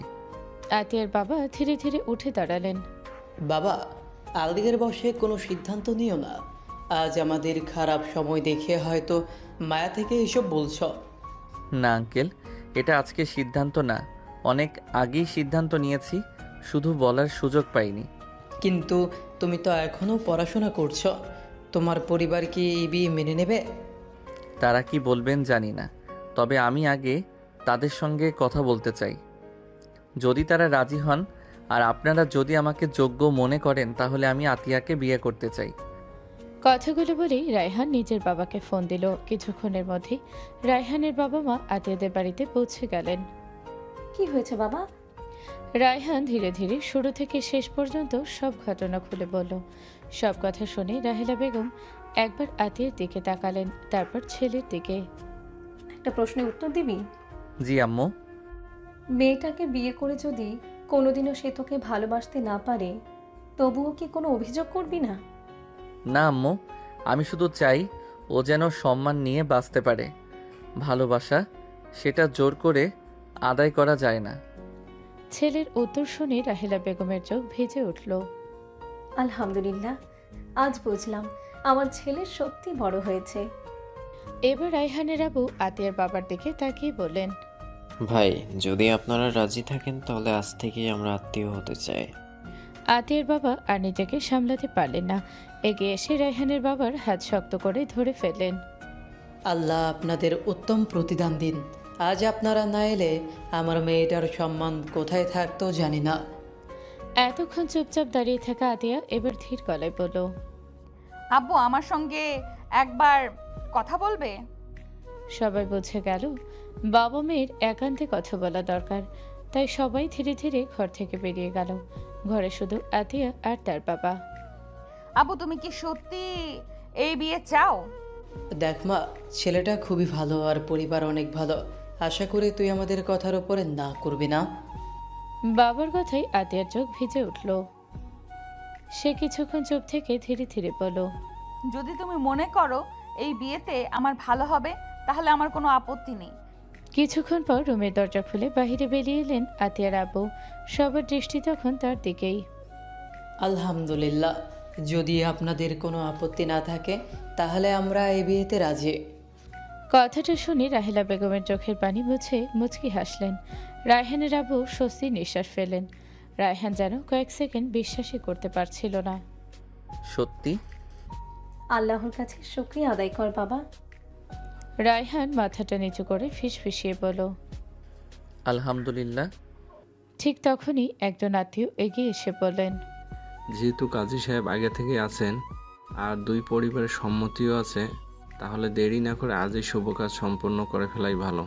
আতিয়ার বাবা ধীরে ধীরে উঠে দাঁড়ালেন। বাবা, আলদিঘের বসে কোনো সিদ্ধান্ত নিও না। আজ আমাদের খারাপ সময় দেখে হয়তো মায়া থেকে এসব বলছ। না আঙ্কেল, এটা আজকে সিদ্ধান্ত না, অনেক আগেই সিদ্ধান্ত নিয়েছি, শুধু বলার সুযোগ পাইনি। কিন্তু তুমি তো এখনও পড়াশোনা করছো, তোমার পরিবার কি এই বিয়ে মেনে নেবে? তারা কি বলবেন জানি না, তবে আমি আগে তাদের সঙ্গে কথা বলতে চাই। যদি তারা রাজি হন আর আপনারা যদি আমাকে যোগ্য মনে করেন, তাহলে আমি আতিয়াকে বিয়ে করতে চাই। কথাগুলো বলেই রায়হান নিজের বাবাকে ফোন দিল। কিছুক্ষণের মধ্যেই রায়হানের বাবা মা আত্মীয়দের বাড়িতে পৌঁছে গেলেন। কি হয়েছে বাবা? রায়হান ধীরে ধীরে শুরু থেকে শেষ পর্যন্ত সব ঘটনা খুলে বলল। সব কথা শুনে রাহেলা বেগম একবার আতিয়ার দিকে তাকালেন, তারপর ছেলের দিকে। একটা প্রশ্নের উত্তর দিবি? জি আম্মু। মেয়েটাকে বিয়ে করে যদি কোনোদিনও সে তোকে ভালোবাসতে না পারে, তবুও কি কোনো অভিযোগ করবি না? না আম্মু, আমি শুধু চাই ও যেন সম্মান নিয়ে বাঁচতে পারে। ভালোবাসা সেটা জোর করে আদায় করা যায় না। ছেলের উত্তর শুনে রাহেলা বেগমের চোখ ভিজে উঠল। আলহামদুলিল্লাহ, আজ বুঝলাম আমার ছেলে সত্যি বড় হয়েছে। এবার রায়হানের আবু আতিয়ার বাবার দিকে তাকিয়ে বললেন, ভাই, যদি আপনারা রাজি থাকেন তাহলে আজ থেকেই আমরা আত্মীয় হতে চাই। আতিয়ার বাবা আর নিজেকে সামলাতে পারলেন না, এগিয়ে এসে রায়হানের বাবার হাত শক্ত করে ধরে ফেললেন। আল্লাহ আপনাদের উত্তম প্রতিদান দিন। আজ আপনারা না এলে আমার মেয়েটার সম্মান কোথায় থাকতো জানি না। এতক্ষণ চুপচাপ দাঁড়িয়ে থাকা আতিয়া এবার ধীর গলায় বলল, আব্বু আমার সঙ্গে একবার কথা বলবে? সবাই বুঝে গেল বাবা মেয়ের একান্তে কথা বলা দরকার, তাই সবাই ধীরে ধীরে ঘর থেকে বেরিয়ে গেল। ঘরে শুধু আতিয়া আর তার বাবা। আব্বু তুমি কি সত্যি এই বিয়ে চাও? দেখ মা, ছেলেটা খুবই ভালো আর পরিবার অনেক ভালো। আশা করি তুই আমাদের কথার উপরে না করবি না। বাবার কথাই আতিয়ার চোখ ভিজে উঠল। সে কিছুক্ষণ চুপ থেকে ধীরে ধীরে বলল, যদি তুমি মনে করো এই বিয়েতে আমার ভালো হবে তাহলে আমার কোনো আপত্তি নেই। কিছুক্ষণ পর রুমের দরজা খুলে বাহিরে বেরিয়ে এলেন আতিয়ার আব্বু। সবার দৃষ্টি তখন তার দিকেই। আলহামদুলিল্লাহ, যদি আপনাদের কোনো আপত্তি না থাকে তাহলে আমরা এই বিয়েতে রাজি। কথাটা শুনে রাহেলা বেগমের চোখের পানি মুছে মুচকি হাসলেন। রায়হানের আব্বু স্বস্তির নিঃশ্বাস ফেলেন। রায়হান যেন কয়েক সেকেন্ড বিশ্বাসই করতে পারছিল না। সত্যি? আল্লাহর কাছে শুকরিয়া আদায় কর বাবা। রায়হান মাথাটা নিচু করে ফিসফিসিয়ে বলল, আলহামদুলিল্লাহ। ঠিক তখনই একজন আত্মীয় এগিয়ে এসে বললেন, যেহেতু কাজী সাহেব আগে থেকে আছেন আর দুই পরিবারের সম্মতিও আছে, তাহলে দেরি না করে আজই শুভ কাজ সম্পন্ন করে ফেলাই ভালো।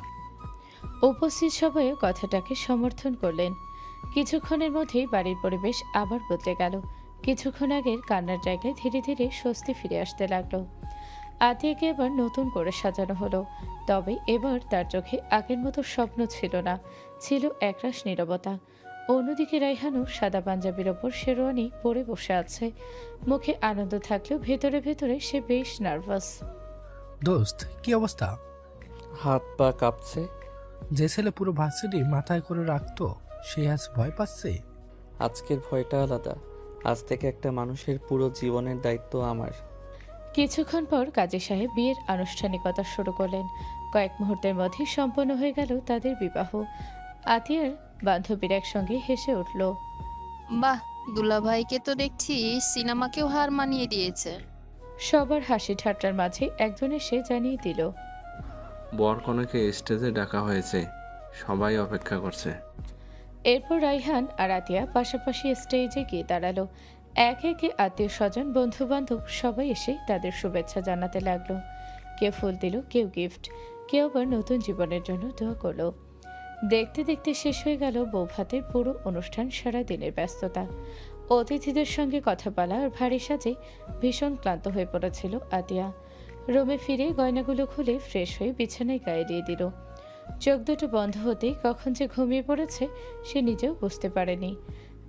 উপস্থিত সবাইও কথাটাকে সমর্থন করলেন। কিছুক্ষণের মধ্যেই বাড়ির পরিবেশ আবার বদলে গেল। কিছুক্ষণ আগের কান্নার জায়গায় ধীরে ধীরে স্বস্তি ফিরে আসতে লাগলো। আতিয়াকে এবার নতুন করে সাজানো হলো, তবে এবার তার চোখে আগের মতো স্বপ্ন ছিল না, ছিল একরাশ নীরবতা। অন্যদিকে রায়হানও সাদা পাঞ্জাবির ওপর শেরওয়ানি পরে বসে আছে। মুখে আনন্দ থাকলেও ভেতরে ভেতরে সে বেশ নার্ভাস। দোস্ত, কি অবস্থা? হাত পা কাঁপছে। যে ছেলে পুরো ভার্সিটি মাথায় করে রাখতো সে আজ ভয় পাচ্ছে। আজকের ভয়টা আলাদা। আজ থেকে একটা মানুষের পুরো জীবনের দায়িত্ব আমার। কিছুক্ষণ পর কাজী সাহেব বিয়ের আনুষ্ঠানিকতা শুরু করলেন। কয়েক মুহূর্তের মধ্যে সম্পন্ন হয়ে গেল তাদের বিবাহ। আতিয়ার বান্ধবীর একসঙ্গে হেসে উঠল। বাহ, দুলাভাইকে তো দেখছি সিনেমাকেও হার মানিয়ে দিয়েছে। সবার হাসি ঠাট্টার মাঝে একজন এসে জানিয়ে দিল, বরকনেকে স্টেজে ডাকা হয়েছে, সবাই অপেক্ষা করছে। এরপর রায়হান আর আতিয়া পাশাপাশি স্টেজে গিয়ে দাঁড়ালো। একে একে আত্মীয় স্বজন বন্ধু বান্ধব সবাই এসে তাদের শুভেচ্ছা জানাতে লাগলো। কেউ ফুল দিল, কেউ গিফট, কেউ আবার নতুন জীবনের জন্য দোয়া করলো। দেখতে দেখতে শেষ হয়ে গেল বৌভাতের পুরো অনুষ্ঠান। সারা দিনের ব্যস্ততা, অতিথিদের সঙ্গে কথা বলা আর ভারী সাজে ভীষণ ক্লান্ত হয়ে পড়েছিল আতিয়া। রুমে ফিরে গয়নাগুলো খুলে ফ্রেশ হয়ে বিছানায় গায়ে দিয়ে দিল। চোখ দুটো বন্ধ হতেই কখন যে ঘুমিয়ে পড়েছে সে নিজেও বুঝতে পারেনি।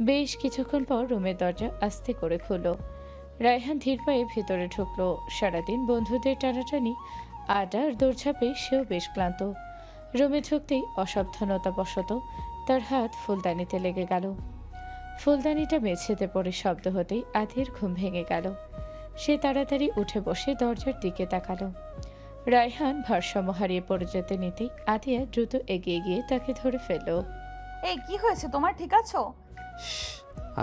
বেশ কিছুক্ষণ পর রুমের দরজা আস্তে করে খুলল। রায়হান ধীর পায়ে ভেতরে ঢুকলো। সারাদিন বন্ধুদের টানাটানি আড্ডার দৌড়ঝাঁপে সেও বেশ ক্লান্ত। রুমে ঢুকতেই অসাবধানতাবশত তার হাত ফুলদানিতে লেগে গেল। ফুলদানিটা মেঝেতে পড়ে শব্দ হতেই আধির ঘুম ভেঙে গেল। সে তাড়াতাড়ি উঠে বসে দরজার দিকে তাকালো। রায়হান ভারসাম্য হারিয়ে পড়ে যেতে নিতেই আতিয়া দ্রুত এগিয়ে গিয়ে তাকে ধরে ফেলল। এই কি হয়েছে তোমার, ঠিক আছো?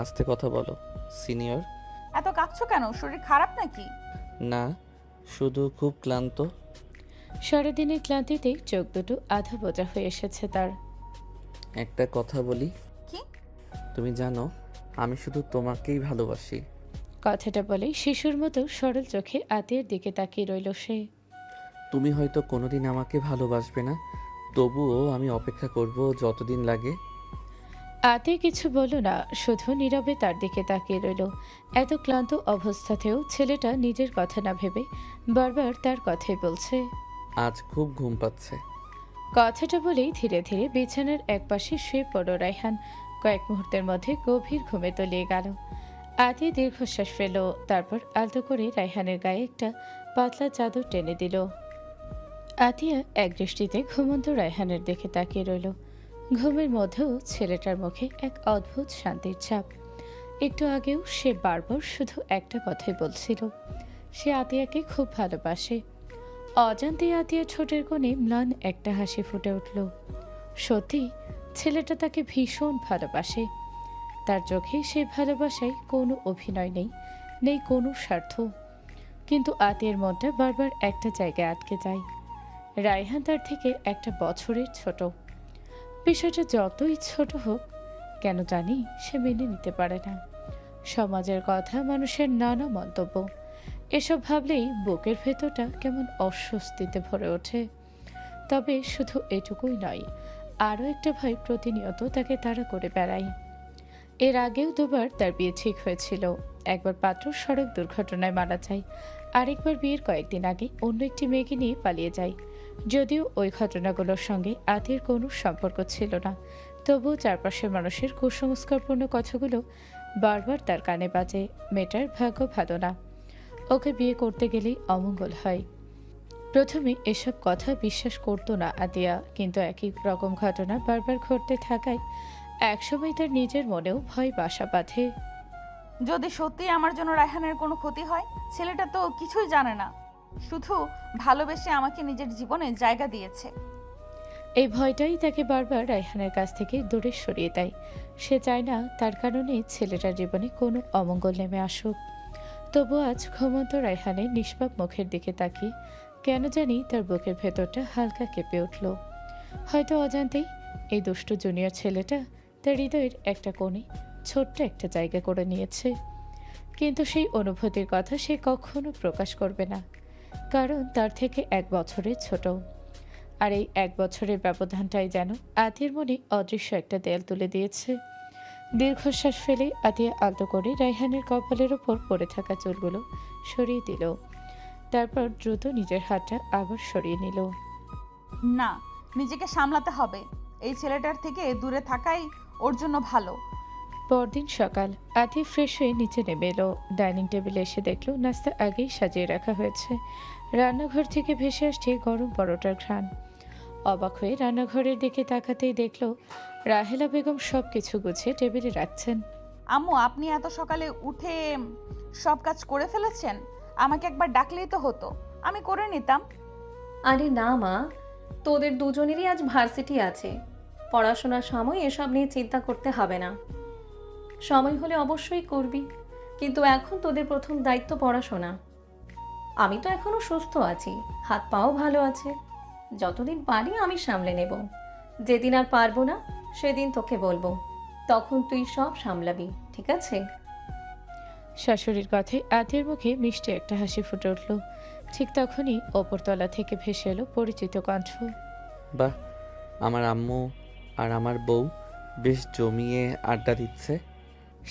আস্তে কথা বলো সিনিয়র। এত কাঁদছো কেন? শরীর খারাপ নাকি? না, শুধু খুব ক্লান্ত। সারাদিনের ক্লান্তিতেই চোখ দুটো আধা বোঝা হয়ে এসেছে তার। একটা কথা বলি। কি? তুমি জানো আমি শুধু তোমাকেই ভালোবাসি। কথাটা বলে শিশুর মতো সরল চোখে আতিয়ার দিকে তাকিয়ে রইল সে। তুমি হয়তো কোনোদিন আমাকে ভালোবাসবে না, তবুও আমি অপেক্ষা করব যতদিন লাগে। আতিয়া কিছু বলল না, শুধু নীরবে তার দিকে তাকিয়ে রইল। এত ক্লান্ত অবস্থাতেও ছেলেটা নিজের কথা না ভেবে বারবার তার কথাই বলছে। আজ খুব ঘুম পাচ্ছে। কথাটা বলেই ধীরে ধীরে বিছানার একপাশে শুয়ে পড়ল রায়হান। কয়েক মুহূর্তের মধ্যে গভীর ঘুমে তলিয়ে গেল। আতিয়া দীর্ঘশ্বাস ফেল, তারপর আলতো করে রায়হানের গায়ে একটা পাতলা চাদর টেনে দিল। আতিয়া এক দৃষ্টিতে ঘুমন্ত রায়হানের দিকে তাকিয়ে রইল। ঘুমের মধ্যেও ছেলেটার মুখে এক অদ্ভুত শান্তির ছাপ। একটু আগেও সে বারবার শুধু একটা কথাই বলছিল, সে আতিয়াকে খুব ভালোবাসে। অজান্তেই আতিয়ার ঠোঁটের কোণে ম্লান একটা হাসি ফুটে উঠল। সত্যি ছেলেটা তাকে ভীষণ ভালোবাসে। তার চোখে সেই ভালোবাসায় কোনো অভিনয় নেই, নেই কোনো স্বার্থ। কিন্তু আতিয়ার মনটা বারবার একটা জায়গায় আটকে যায়। রায়হান তার থেকে একটা বছরের ছোট। বিষয়টা যতই ছোট হোক কেন জানি সে মেনে নিতে পারে না। সমাজের কথা, মানুষের নানা মন্তব্য, এসব ভাবলেই বুকের ভেতরটা কেমন অস্বস্তিতে ভরে ওঠে। তবে শুধু এটুকুই নয়, আরও একটা ভয় প্রতিনিয়ত তাকে তাড়া করে বেড়ায়। এর আগেও দুবার তার বিয়ে ঠিক হয়েছিল। একবার পাত্র সড়ক দুর্ঘটনায় মারা যায়, আরেকবার বিয়ের কয়েকদিন আগে অন্য একটি মেয়েকে নিয়ে পালিয়ে যায়। যদিও ওই ঘটনাগুলোর সঙ্গে আতির কোনো সম্পর্ক ছিল না, তবুও চারপাশের মানুষের কুসংস্কারপূর্ণ কথাগুলো বারবার তার কানে বাজে। মেয়েটার ভাগ্য ভালো না, ওকে বিয়ে করতে গেলেই অমঙ্গল হয়। প্রথমে এসব কথা বিশ্বাস করতো না আতিয়া, কিন্তু একই রকম ঘটনা বারবার ঘটতে থাকায় একসময় তার নিজের মনেও ভয় বাসা বাঁধে। যদি সত্যি আমার জন্য রায়হানের কোনো ক্ষতি হয়, ছেলেটা তো কিছুই জানে না, শুধু ভালোবেসে আমাকে নিজের জীবনে জায়গা দিয়েছে। এই ভয়টাই তাকে বারবার রায়হানের কাছ থেকে দূরে সরিয়ে দেয়। সে চায় না তার কারণে ছেলেটার জীবনে কোনো অমঙ্গল নেমে আসুক। তবু আজ ঘুমন্ত রায়হানের নিষ্পাপ মুখের দিকে তাকিয়ে কেন জানি তার বুকের ভেতরটা হালকা কেঁপে উঠল। হয়তো অজান্তেই এই দুষ্টু জুনিয়র ছেলেটা তার হৃদয়ের একটা কোণে ছোট্ট একটা জায়গা করে নিয়েছে। কিন্তু সেই অনুভূতির কথা সে কখনো প্রকাশ করবে না, কারণ তার থেকে 1 বছরের ছোট। আর এই 1 বছরের ব্যবধানটাই যেন আতির মনে অদৃশ্য একটা দেয়াল তুলে দিয়েছে। দীর্ঘশ্বাস ফেলে আতিয়া আলতো করে রায়হানের কপালের ওপর পড়ে থাকা চুলগুলো সরিয়ে দিল। তারপর দ্রুত নিজের হাতটা আবার সরিয়ে নিল। না, নিজেকে সামলাতে হবে। এই ছেলেটার থেকে দূরে থাকাই ওর জন্য ভালো। পরদিন সকাল আতি ফ্রেশ হয়ে নিচে নেমে এলো। ডাইনিং টেবিলে এসে দেখলো নাস্তা আগেই সাজিয়ে রাখা হয়েছে। রান্নাঘর থেকে ভেসে আসছে গরম পরোটার ঘ্রাণ। অবাক হয়ে রান্নাঘরের দিকে তাকাতেই দেখলো রাহেলা বেগম সব কিছু গুছিয়ে টেবিলে রাখছেন। আম্মু, আপনি এত সকালে উঠে সব কাজ করে ফেলেছেন? আমাকে একবার ডাকলেই তো হতো, আমি করে নিতাম। আরে না মা, তোদের দুজনেরই আজ ভার্সিটি আছে, পড়াশোনার সময় এসব নিয়ে চিন্তা করতে হবে না। সময় হলে অবশ্যই করবি, কিন্তু এখন তোদের প্রথম দায়িত্ব পড়াশোনা। আমি তো এখনো সুস্থ আছি, হাত পাও ভালো আছে, যতদিন পারি আমি সামলে নেব। যেদিন আর পারবো না সেদিন তোকে বলবো, তখন তুই সব সামলাবি, ঠিক আছে? শাশুড়ির কথায় আতির মুখে মিষ্টি একটা হাসি ফুটে উঠল। ঠিক তখনই ওপরতলা থেকে ভেসে এলো পরিচিত কণ্ঠ। বাহ, আমার আম্মু আর আমার বউ বেশ জমিয়ে আড্ডা দিচ্ছে।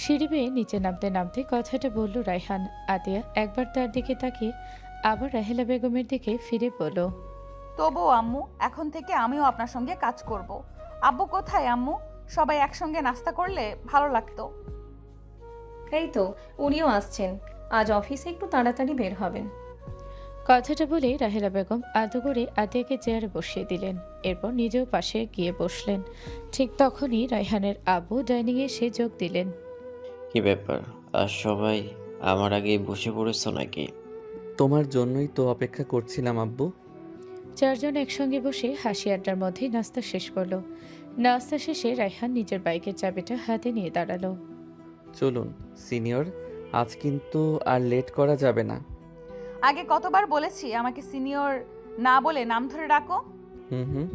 সিঁড়ি বেয়ে নিচে নামতে নামতে কথাটা বলল রায়হান। আতিয়া একবার তার দিকে তাকিয়ে আবার রাহেলা বেগমের দিকে ফিরে বলল, তবুও আম্মু, এখন থেকে আমিও আপনার সঙ্গে কাজ করব। আব্বু কোথায় আম্মু? সবাই একসঙ্গে নাস্তা করলে ভালো লাগতো। এই তো উনিও আসছেন, আজ অফিসে একটু তাড়াতাড়ি বের হবেন। কথাটা বলে রাহেলা বেগম আদৌ করে আতিয়াকে চেয়ারে বসিয়ে দিলেন। এরপর নিজেও পাশে গিয়ে বসলেন। ঠিক তখনই রায়হানের আব্বু ডাইনিংয়ে এসে যোগ দিলেন। কি ব্যাপার, আর সবাই আমার আগেই বসে পড়েছো নাকি? তোমার জন্যই তো অপেক্ষা করছিলাম আব্বু। 4 জন একসঙ্গে বসে হাসি আড্ডার মধ্যেই নাস্তা শেষ করলো। নাস্তা শেষে রায়হান নিজের বাইকের চাবিটা হাতে নিয়ে দাঁড়ালো। চলুন সিনিয়র, আজ কিন্তু আর লেট করা যাবে না। আগে কতবার বলেছি আমাকে সিনিয়র না বলে নাম ধরে ডাকো। হুম,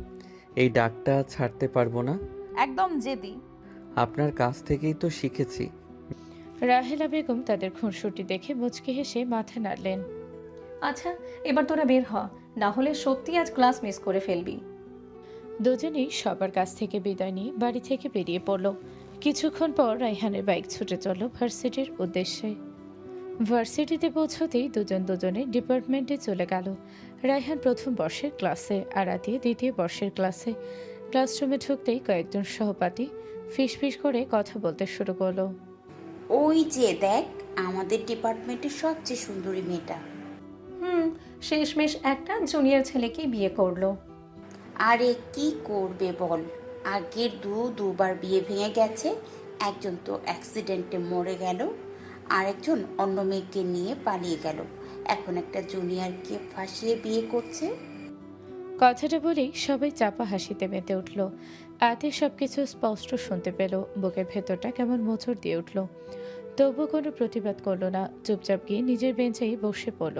এই ডাকটা ছাড়তে পারবো না। একদম জেদি। আপনার কাছ থেকেই তো শিখেছি। রাহেলা বেগম তাদের খুনসুটি দেখে মুচকি হেসে মাথা নাড়লেন। আচ্ছা, এবার তোরা বের হ, না হলে সত্যি আজ ক্লাস মিস করে ফেলবি। দুজনেই সবার কাছ থেকে বিদায় নিয়ে বাড়ি থেকে বেরিয়ে পড়ল। কিছুক্ষণ পর রায়হানের বাইক ছুটে চলল ভার্সিটির উদ্দেশ্যে। ভার্সিটিতে পৌঁছতেই দুজনের ডিপার্টমেন্টে চলে গেল। রায়হান প্রথম বর্ষের ক্লাসে আর আতিয়া দ্বিতীয় বর্ষের ক্লাসে। ক্লাসরুমে ঢুকতেই কয়েকজন সহপাঠী ফিসফিস করে কথা বলতে শুরু করলো। ওই যে দেখ, আমাদের ডিপার্টমেন্টের সবচেয়ে সুন্দরী মেয়েটা। শেষমেশ একটা জুনিয়র ছেলেকে বিয়ে করলো। আরে কি করবে বল, আগের দুবার বিয়ে ভেঙে গেছে। একজন তো অ্যাক্সিডেন্টে মরে গেল, আরেকজন অন্য মেয়েকে নিয়ে পালিয়ে গেল, এখন একটা জুনিয়রকে ফাঁসিয়ে বিয়ে করছে। কথাটা বলেই সবাই চাপা হাসিতে মেতে উঠল। আতে সবকিছু স্পষ্ট শুনতে পেল। বুকের ভেতরটা কেমন মোচড় দিয়ে উঠল। তবু কোনো প্রতিবাদ করল না, চুপচাপ গিয়ে নিজের বেঞ্চেই বসে পড়ল।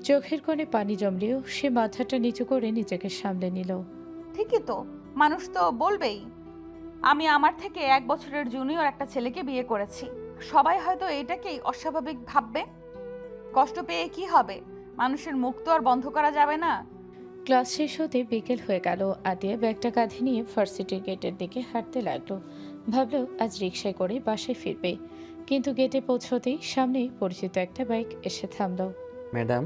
চোখের কোণে পানি জমলেও সে মাথাটা নিচু করে নিজেকে সামলে নিল। ঠিকই তো, মানুষ তো বলবেই আমি আমার থেকে 1 বছরের জুনিয়র একটা ছেলেকে বিয়ে করেছি। সবাই হয়তো এটাকেই অস্বাভাবিক ভাববে। কষ্ট পেয়ে কি হবে, মানুষের মুখ তো আর বন্ধ করা যাবে না। ক্লাস শেষ হতে বিকেল হয়ে গেল। আতিয়া ব্যাগটা কাঁধে নিয়ে ভার্সিটির গেটের দিকে হাঁটতে লাগলো। ভাবলো আজ রিকশায় করে বাসায় ফিরবে, কিন্তু গেটে পৌঁছতেই সামনেই পরিচিত একটা বাইক এসে থামল। ম্যাডাম,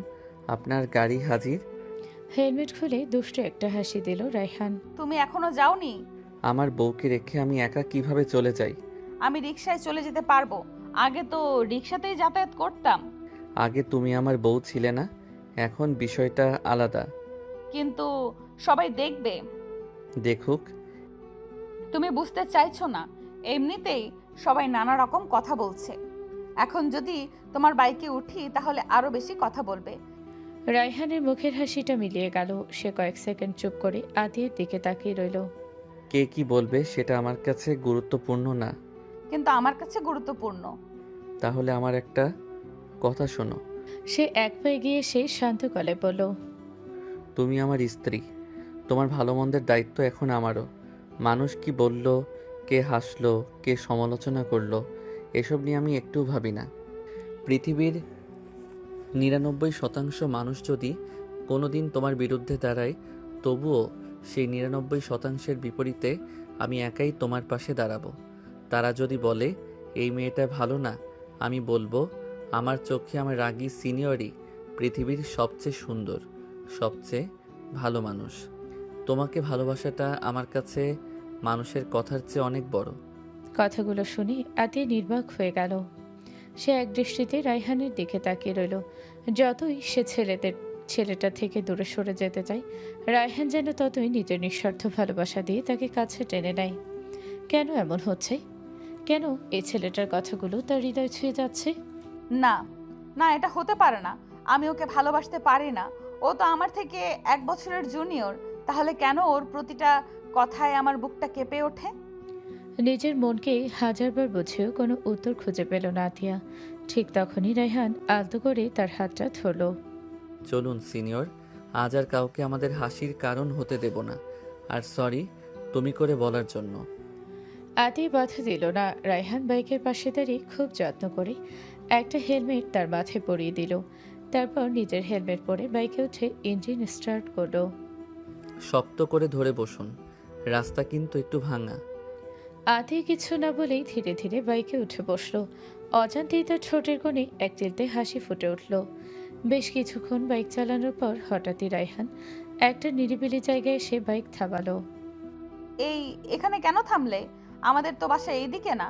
আপনার গাড়ি হাজির। হেলমেট খুলে দুষ্ট একটা হাসি দিল রায়হান। তুমি এখনো যাওনি? আমার বউকে রেখে আমি একা কিভাবে চলে যাই? আমি রিকশায় চলে যেতে পারবো, আগে তো রিকশাতেই যাতায়াত করতাম। আগে তুমি আমার বউ ছিলে না, এখন বিষয়টা আলাদা। কিন্তু সবাই দেখবে। দেখুক। তুমি বুঝতে চাইছো না, এমনিতেই সবাই নানা রকম কথা বলছে। এখন যদি তোমার বাইকে উঠি তাহলে আরো বেশি কথা বলবে। রায়হানের মুখের হাসিটা মিলিয়ে গেল। সে কয়েক সেকেন্ড চুপ করে আদির দিকে তাকিয়ে রইল। কে কি বলবে সেটা আমার কাছে গুরুত্বপূর্ণ না। কিন্তু আমার কাছে গুরুত্বপূর্ণ। তাহলে আমার একটা কথা শোনো। সে এক পায়ে গিয়ে সে শান্ত গলায় বলল, তুমি আমার স্ত্রী, তোমার ভালো মন্দের দায়িত্ব এখন আমারও। মানুষ কি বলল, কে হাসলো, কে সমালোচনা করলো, এসব নিয়ে আমি একটুও ভাবি না। পৃথিবীর 99% মানুষ যদি কোনোদিন তোমার বিরুদ্ধে দাঁড়ায়, তবুও সেই 99%-এর বিপরীতে আমি একাই তোমার পাশে দাঁড়াবো। তারা যদি বলে এই মেয়েটা ভালো না, আমি বলবো আমার চোখে আমার রাগী সিনিয়রই পৃথিবীর সবচেয়ে সুন্দর, সবচেয়ে ভালো মানুষ। তোমাকে ভালোবাসাটা আমার কাছে মানুষের কথার চেয়ে অনেক বড়। কথাগুলো শুনে আতিয়া নির্বাক হয়ে গেল। সে এক দৃষ্টিতে রায়হানের দিকে তাকিয়ে রইল। যতই সে ছেলেটা থেকে দূরে সরে যেতে চায়, রায়হান যেন ততই নিজের নিঃস্বার্থ ভালোবাসা দিয়ে তাকে কাছে টেনে নেয়। কেন এমন হচ্ছে? কেন এই ছেলেটার কথাগুলো তার হৃদয় ছুঁয়ে যাচ্ছে? না না, এটা হতে পারে না। আমি ওকে ভালোবাসতে পারি না। ও তো আমার থেকে 1 বছরের জুনিয়র। তাহলে কেন ওর প্রতিটা কথায় আমার বুকটা কেঁপে ওঠে? নিজের মনকে হাজারবার বুঝেও কোনো উত্তর খুঁজে পেল না আতিয়া। ঠিক তখনই রায়হান আলতো করে তার হাতটা ধরল। চলুন সিনিয়র, আজ আর কাউকে আমাদের হাসির কারণ হতে দেব না। আর সরি তুমি করে বলার জন্য। আতি বাধা দিল না। রায়হান বাইকের পাশে দাঁড়িয়ে খুব যত্ন করে একটা হেলমেট তার মাথায় পরিয়ে দিল। তারপর নিজের হেলমেট পরে বাইকে উঠে ইঞ্জিন স্টার্ট করল। শক্ত করে ধরে বসুন, রাস্তা কিন্তু একটু ভাঙা। আতি কিছু না বলেই ধীরে ধীরে বাইকে উঠে বসলো। অজান্তেই তার ঠোঁটের কোণে এক চিলতে হাসি ফুটে উঠল। বেশ কিছুক্ষণ বাইক চালানোর পর হঠাৎই রায়হান একটা নিরিবিলি জায়গায় এসে বাইক থামালো। এখানে কেন থামলে? আমাদের তো বাসা এইদিকে না।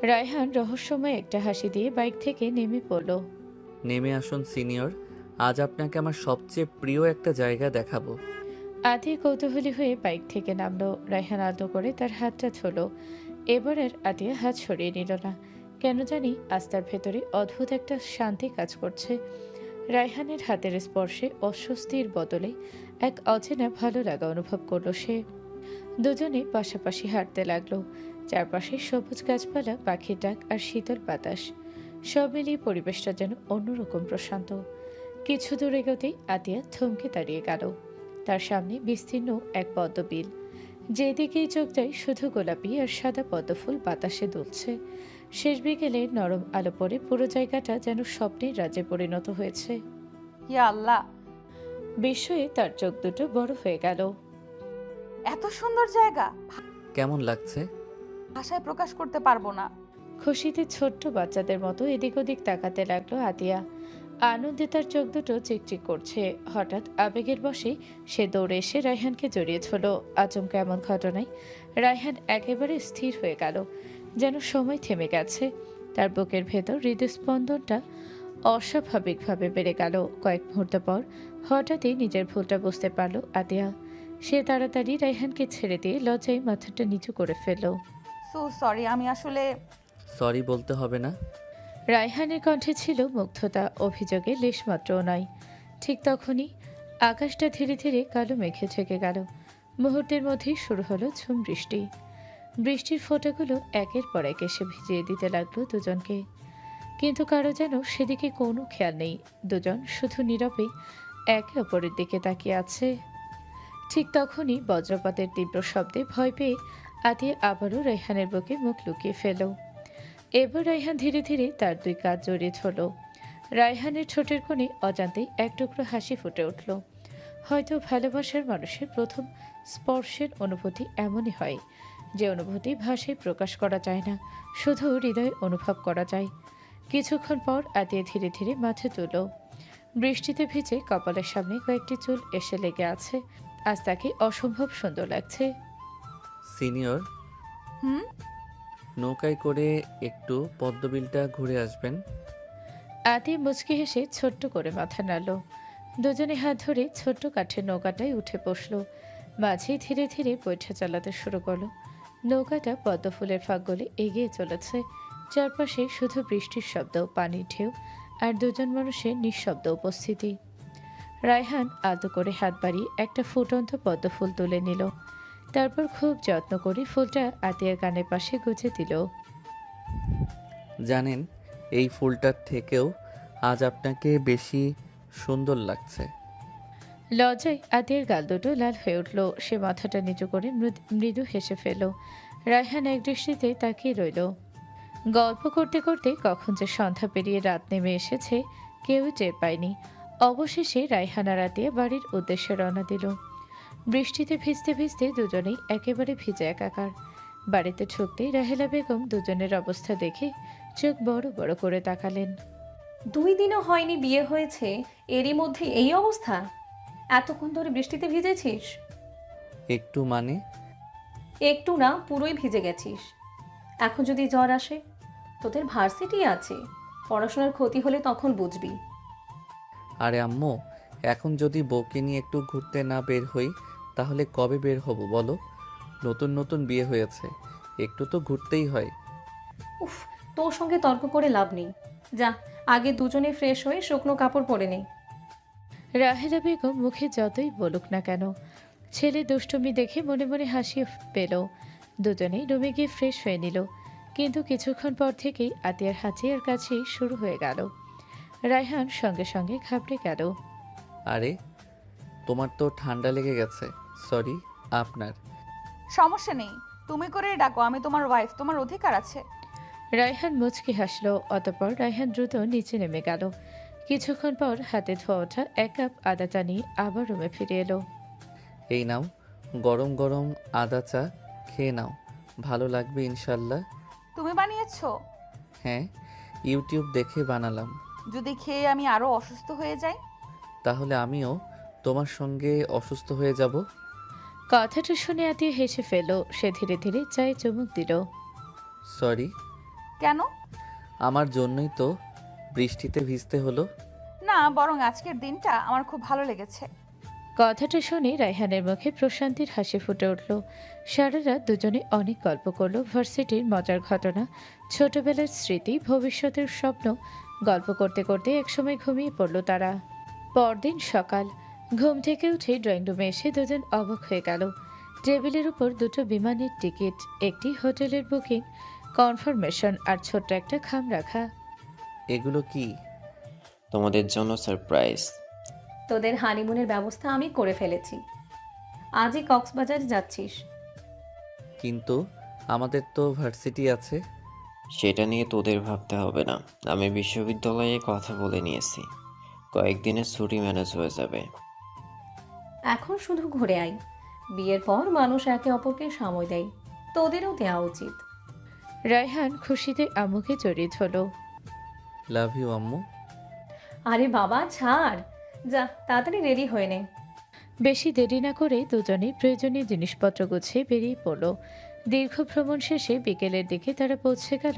রায়হান রহস্যময় একটা হাসি দিয়ে বাইক থেকে নেমে পড়ল। নেমে আসুন সিনিয়র, আজ আপনাকে আমার সবচেয়ে প্রিয় একটা জায়গা দেখাবো। আতি কৌতূহলী হয়ে বাইক থেকে নামলো। রায়হান আলতো করে তার হাতটা ধরল। এবার আর আতিয়া হাত সরিয়ে নিল না। কেন জানি আজ তার ভেতরে অদ্ভুত একটা শান্তি কাজ করছে। রায়হানের হাতের স্পর্শে অস্বস্তির বদলে এক অচেনা ভালো লাগা অনুভব করলো সে। দুজনে পাশাপাশি হাঁটতে লাগলো। চারপাশে সবুজ গাছপালা, পাখির ডাক আর শীতল বাতাস, সব মিলিয়ে পরিবেশটা যেন অন্যরকম প্রশান্ত। কিছু দূর এগোতেই আতিয়া থমকে দাঁড়িয়ে গেল। তার সামনে বিস্তীর্ণ এক পদ্মবিল। যেদিকেই চোখ যায় শুধু গোলাপি আর সাদা পদ্মফুল বাতাসে দুলছে। শেষ বিকেলে নরম আলো পড়ে পুরো জায়গাটা যেন স্বপ্নের রাজ্যে পরিণত হয়েছে। ইয়া আল্লাহ, বিস্ময়ে তার চোখ দুটো বড় হয়ে গেল। এত সুন্দর জায়গা কেমন লাগছে? ভাষায় প্রকাশ করতে পারবো না। খুশিতে ছোট্ট বাচ্চাদের মতো এদিক ওদিক তাকাতে লাগলো আতিয়া। আনন্দে তার চোখ দুটো চিকচিক করছে। হঠাৎ আবেগের বশে সে দৌড়ে এসে রায়হানকে জড়িয়ে ধরল। আচমকা এমন ঘটনায় রায়হান একেবারে স্থির হয়ে গেল, যেন সময় থেমে গেছে। তার বুকের ভেতর হৃদস্পন্দনটা অস্বাভাবিকভাবে বেড়ে গেল। কয়েক মুহূর্ত পর হঠাৎই নিজের ভুলটা বুঝতে পারল আতিয়া। সে তাড়াতাড়ি রায়হানকে ছেড়ে দিয়ে লজ্জায় মাথাটা নিচু করে ফেলল। সো সরি, আমি আসলে সরি বলতে হবে না। রায়হানের কণ্ঠে ছিল মুগ্ধতা, অভিযোগে লেশমাত্রও নয়। ঠিক তখনই আকাশটা ধীরে ধীরে কালো মেঘে ঢেকে গেল। মুহূর্তের মধ্যেই শুরু হলো ঝুম বৃষ্টি। বৃষ্টির ফোঁটাগুলো একের পর এক এসে ভিজিয়ে দিতে লাগলো দুজনকে, কিন্তু কারো যেন সেদিকে কোনো খেয়াল নেই। দুজন শুধু নীরবে একে অপরের দিকে তাকিয়ে আছে। ঠিক তখনই বজ্রপাতের তীব্র শব্দে ভয় পেয়ে আতিয়া আবারও রায়হানের বুকে মুখ লুকিয়ে ফেল। এবার রায়হান ধীরে ধীরে তার দুই কাঁধ জড়িয়ে ধরল। রায়হানের ঠোঁটের কোণে অজান্তেই এক টুকরো হাসি ফুটে উঠল। হয়তো ভালোবাসার মানুষের প্রথম স্পর্শের অনুভূতি এমনই হয়, যে অনুভূতি ভাষায় প্রকাশ করা যায় না, শুধু হৃদয়ে অনুভব করা যায়। কিছুক্ষণ পর আতিয়া ধীরে ধীরে মাথা তুলল। বৃষ্টিতে ভিজে কপালের সামনে কয়েকটি চুল এসে লেগে আছে। আজ তাকে অসম্ভব সুন্দর লাগছে। সিনিয়র, হুম, নৌকায় করে একটু পদ্মবিলটা ঘুরে আসবেন। আতি মুচকি হেসে ছোট্ট করে মাথা নাড়ল। দুজনে হাত ধরে ছোট্ট কাঠের নৌকাটায় উঠে বসল। মাঝে ধীরে ধীরে বৈঠা চালাতে শুরু করলো। নৌকাটা পদ্ম ফুলের ফাঁক গলে এগিয়ে চলেছে। চারপাশে শুধু বৃষ্টির শব্দ, পানির ঢেউ আর দুজন মানুষের নিঃশব্দ উপস্থিতি। রায়হান আলতো করে হাত বাড়িয়ে একটা ফুটন্ত পদ্ম ফুল তুলে নিল। তারপর খুব যত্ন করে ফুলটা আতিয়ার কানের পাশে গুজে দিল। জানেন, এই ফুলটার থেকেও আজ আপনাকে বেশি সুন্দর লাগছে। লজ্জায় আতিয়ার গাল দুটো লাল হয়ে উঠল। সে মাথাটা নিচু করে মৃদু হেসে ফেল। রায়হান এক দৃষ্টিতে তাকিয়ে রইল। গল্প করতে করতে কখন যে সন্ধ্যা পেরিয়ে রাত নেমে এসেছে কেউ টের পায়নি। অবশেষে রায়হান আর আতিয়া বাড়ির উদ্দেশ্যে রওনা দিল। বৃষ্টিতে ভিজতে ভিজতে দুজনেই একেবারে ভিজে একাকার। বাড়িতে ঢুকতেই রাহেলা বেগম দুজনের অবস্থা দেখে চোখ বড় বড় করে তাকালেন। 2 দিনও হয়নি বিয়ে হয়েছে, এরই মধ্যে এই অবস্থা? এতক্ষণ ধরে বৃষ্টিতে ভিজেছিস? একটু মানে? একটু না, পুরোই ভিজে গেছিস। এখন যদি জ্বর আসে? তোদের ভার্সিটি আছে, পড়াশোনার ক্ষতি হলে তখন বুঝবি। আরে আম্মু, এখন যদি বউকে নিয়ে একটু ঘুরতে না বের হই তাহলে কবে বের হব বলো? নতুন নতুন বিয়ে হয়েছে, একটু তো ঘুরতেই হয়। উফ, তোর সঙ্গে তর্ক করে লাভ নেই। যা, আগে দুজনে ফ্রেশ হয়ে শুকনো কাপড় পরে নে। রাহেলা বেগম মুখে যতই বলুক না কেন, ছেলে দুষ্টুমি দেখে মনে মনে হাসি পেল। দুজনেই রুমে গিয়ে ফ্রেশ হয়ে নিল। কিন্তু কিছুক্ষণ পর থেকেই আতিয়ার হাঁচিয়ার কাছেই শুরু হয়ে গেল। রায়হান সঙ্গে সঙ্গে ঘাবড়ে গেল। আরে, তোমার তো ঠান্ডা লেগে গেছে। সরি। আপনার? সমস্যা নেই, তুমি করেই ডাকো, আমি তোমার ওয়াইফ, তোমার অধিকার আছে। রায়হান মুচকি হাসল। অতঃপর রায়হান দ্রুত নিচে নেমে গেল। কিছুক্ষণ পর হাতে ধোয়া ওঠা 1 কাপ আদা চা নিয়ে আবার রুমে ফিরে এলো। এই নাও, গরম গরম আদা চা, খেয়ে নাও, ভালো লাগবে ইনশাল্লাহ। তুমি বানিয়েছো? হ্যাঁ, ইউটিউব দেখে বানালাম। যদি খেয়ে আমি আরো অসুস্থ হয়ে যাই? তাহলে আমিও তোমার সঙ্গে অসুস্থ হয়ে যাব। কথাটা শুনে আতিয়া হেসে ফেল। সে ধীরে ধীরে চায়ে চুমুক দিল। সরি। কেন? আমার জন্যই তো বৃষ্টিতে ভিজতে হলো। না, বরং আজকের দিনটা আমার খুব ভালো লেগেছে। কথাটা শুনে রায়হানের মুখে প্রশান্তির হাসি ফুটে উঠল। সারা রাত দুজনে অনেক গল্প করলো। ভার্সিটির মজার ঘটনা, ছোটবেলার স্মৃতি, ভবিষ্যতের স্বপ্ন। গল্প করতে করতে একসময় ঘুমিয়ে পড়ল তারা। পরদিন সকাল, ঘুম থেকে উঠে ড্রয়িং রুমে এসে দুজন অবাক হয়ে গেল। টেবিলের উপর 2টো বিমানের টিকিট, একটি হোটেলের বুকিং কনফার্মেশন আর ছোট্ট একটা খাম রাখা। এগুলো কি? তোমাদের জন্য সারপ্রাইজ। তোদের হানিমুনের ব্যবস্থা আমি করে ফেলেছি। আজই কক্সবাজার যাচ্ছিস। কিন্তু আমাদের তো ভার্সিটি আছে। সেটা নিয়ে তোদের ভাবতে হবে না। আমি বিশ্ববিদ্যালয়ে কথা বলে নিয়েছি, কয়েকদিনের ছুটি ম্যানেজ হয়ে যাবে। এখন শুধু ঘুরে আয়। বিয়ের পর মানুষ একে অপরকে সময় দেয়, তোদেরও দেওয়া উচিত। রায়হান খুশিতে আম্মুকে জড়িয়ে ধরল। লাভ ইউ আম্মু। আরে বাবা ছাড়, যা তাড়াতাড়ি রেডি হয়ে নে। বেশি দেরি না করে দুজনেই প্রয়োজনীয় জিনিসপত্র গুছিয়ে বেরিয়ে পড়ল। দীর্ঘ ভ্রমণ শেষে বিকেলের দিকে তারা পৌঁছে গেল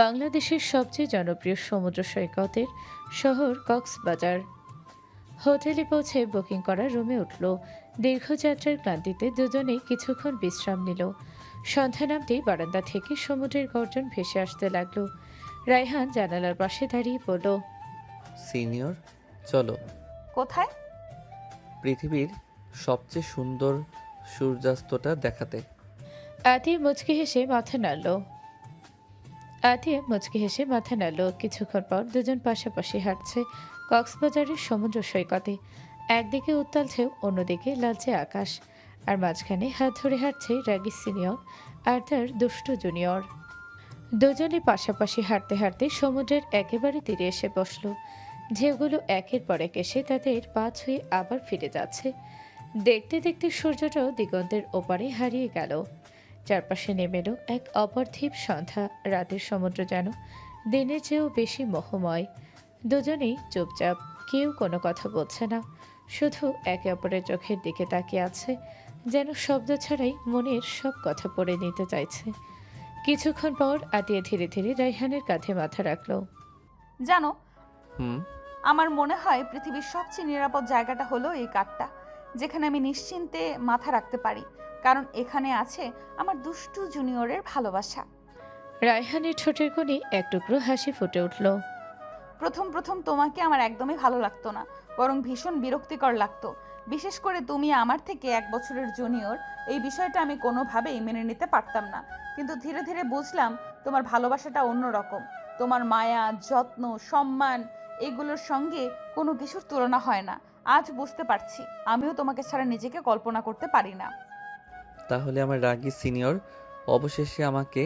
বাংলাদেশের সবচেয়ে জনপ্রিয় সমুদ্র সৈকতের শহর কক্সবাজার। হোটেলে পৌঁছে বুকিং করা রুমে উঠল। দীর্ঘযাত্রার ক্লান্তিতে দুজনেই কিছুক্ষণ বিশ্রাম নিল। সন্ধ্যা নামতেই বারান্দা থেকে সমুদ্রের গর্জন ভেসে আসতে লাগলো। রায়হান জানালার পাশে দাঁড়িয়ে পড়ল। সিনিয়র, চলো কোথায়? পৃথিবীর সবচেয়ে সুন্দর সূর্যাস্তটা দেখাতে। আতিয়া মুচকি হেসে মাথা নাড়ল। কিছুক্ষণ পর দুজন পাশাপাশি হাঁটছে কক্সবাজারের সমুদ্র সৈকতে। একদিকে উত্তাল ঢেউ, অন্যদিকে লালচে আকাশ, আর মাঝখানে হাত ধরে হাঁটছে রাগী সিনিয়র আর তার দুষ্ট জুনিয়র। দুজনে পাশাপাশি হাঁটতে হাঁটতে সমুদ্রের একেবারে তীরে এসে বসল। ঢেউগুলো একের পর এক এসে তাদের পা ছুঁয়ে আবার ফিরে যাচ্ছে। দেখতে দেখতে সূর্যটাও দিগন্তের ওপারে হারিয়ে গেল। চারপাশে নেমে এলো এক অপার্থিব সন্ধ্যা। রাতের সমুদ্র যেন দিনের চেয়েও বেশি মোহময়। দুজনেই চুপচাপ, কেউ কোনো কথা বলছে না, শুধু একে অপরের চোখের দিকে তাকিয়ে আছে, যেন শব্দ ছাড়াই মনের সব কথা পড়ে নিতে চাইছে। কিছুক্ষণ পর আতিয়া ধীরে ধীরে রায়হানের কাঁধে মাথা রাখল। জানো, হুম। আমার মনে হয় পৃথিবীর সবচেয়ে নিরাপদ জায়গাটা হলো এই কাঠটা, যেখানে আমি নিশ্চিন্তে মাথা রাখতে পারি, কারণ এখানে আছে আমার দুষ্টু জুনিয়রের ভালোবাসা। রায়হানের ঠোঁটের কোণে এক টুকরো হাসি ফুটে উঠল। প্রথম প্রথম তোমাকে আমার একদমই ভালো লাগতো না, বরং ভীষণ বিরক্তিকর লাগতো। বিশেষ করে তুমি আমার থেকে 1 বছরের জুনিয়র, এই বিষয়টা আমি কোনোভাবেই মেনে নিতে পারতাম না। কিন্তু ধীরে ধীরে বুঝলাম তোমার ভালোবাসাটা অন্যরকম। তোমার মায়া, যত্ন, সম্মান, এগুলোর সঙ্গে কোনো কিছুর তুলনা হয় না। আজ বুঝতে পারছি আমিও তোমাকে ছাড়া নিজেকে কল্পনা করতে পারি না। তাহলে আমার রাগী সিনিয়র অবশেষে আমাকে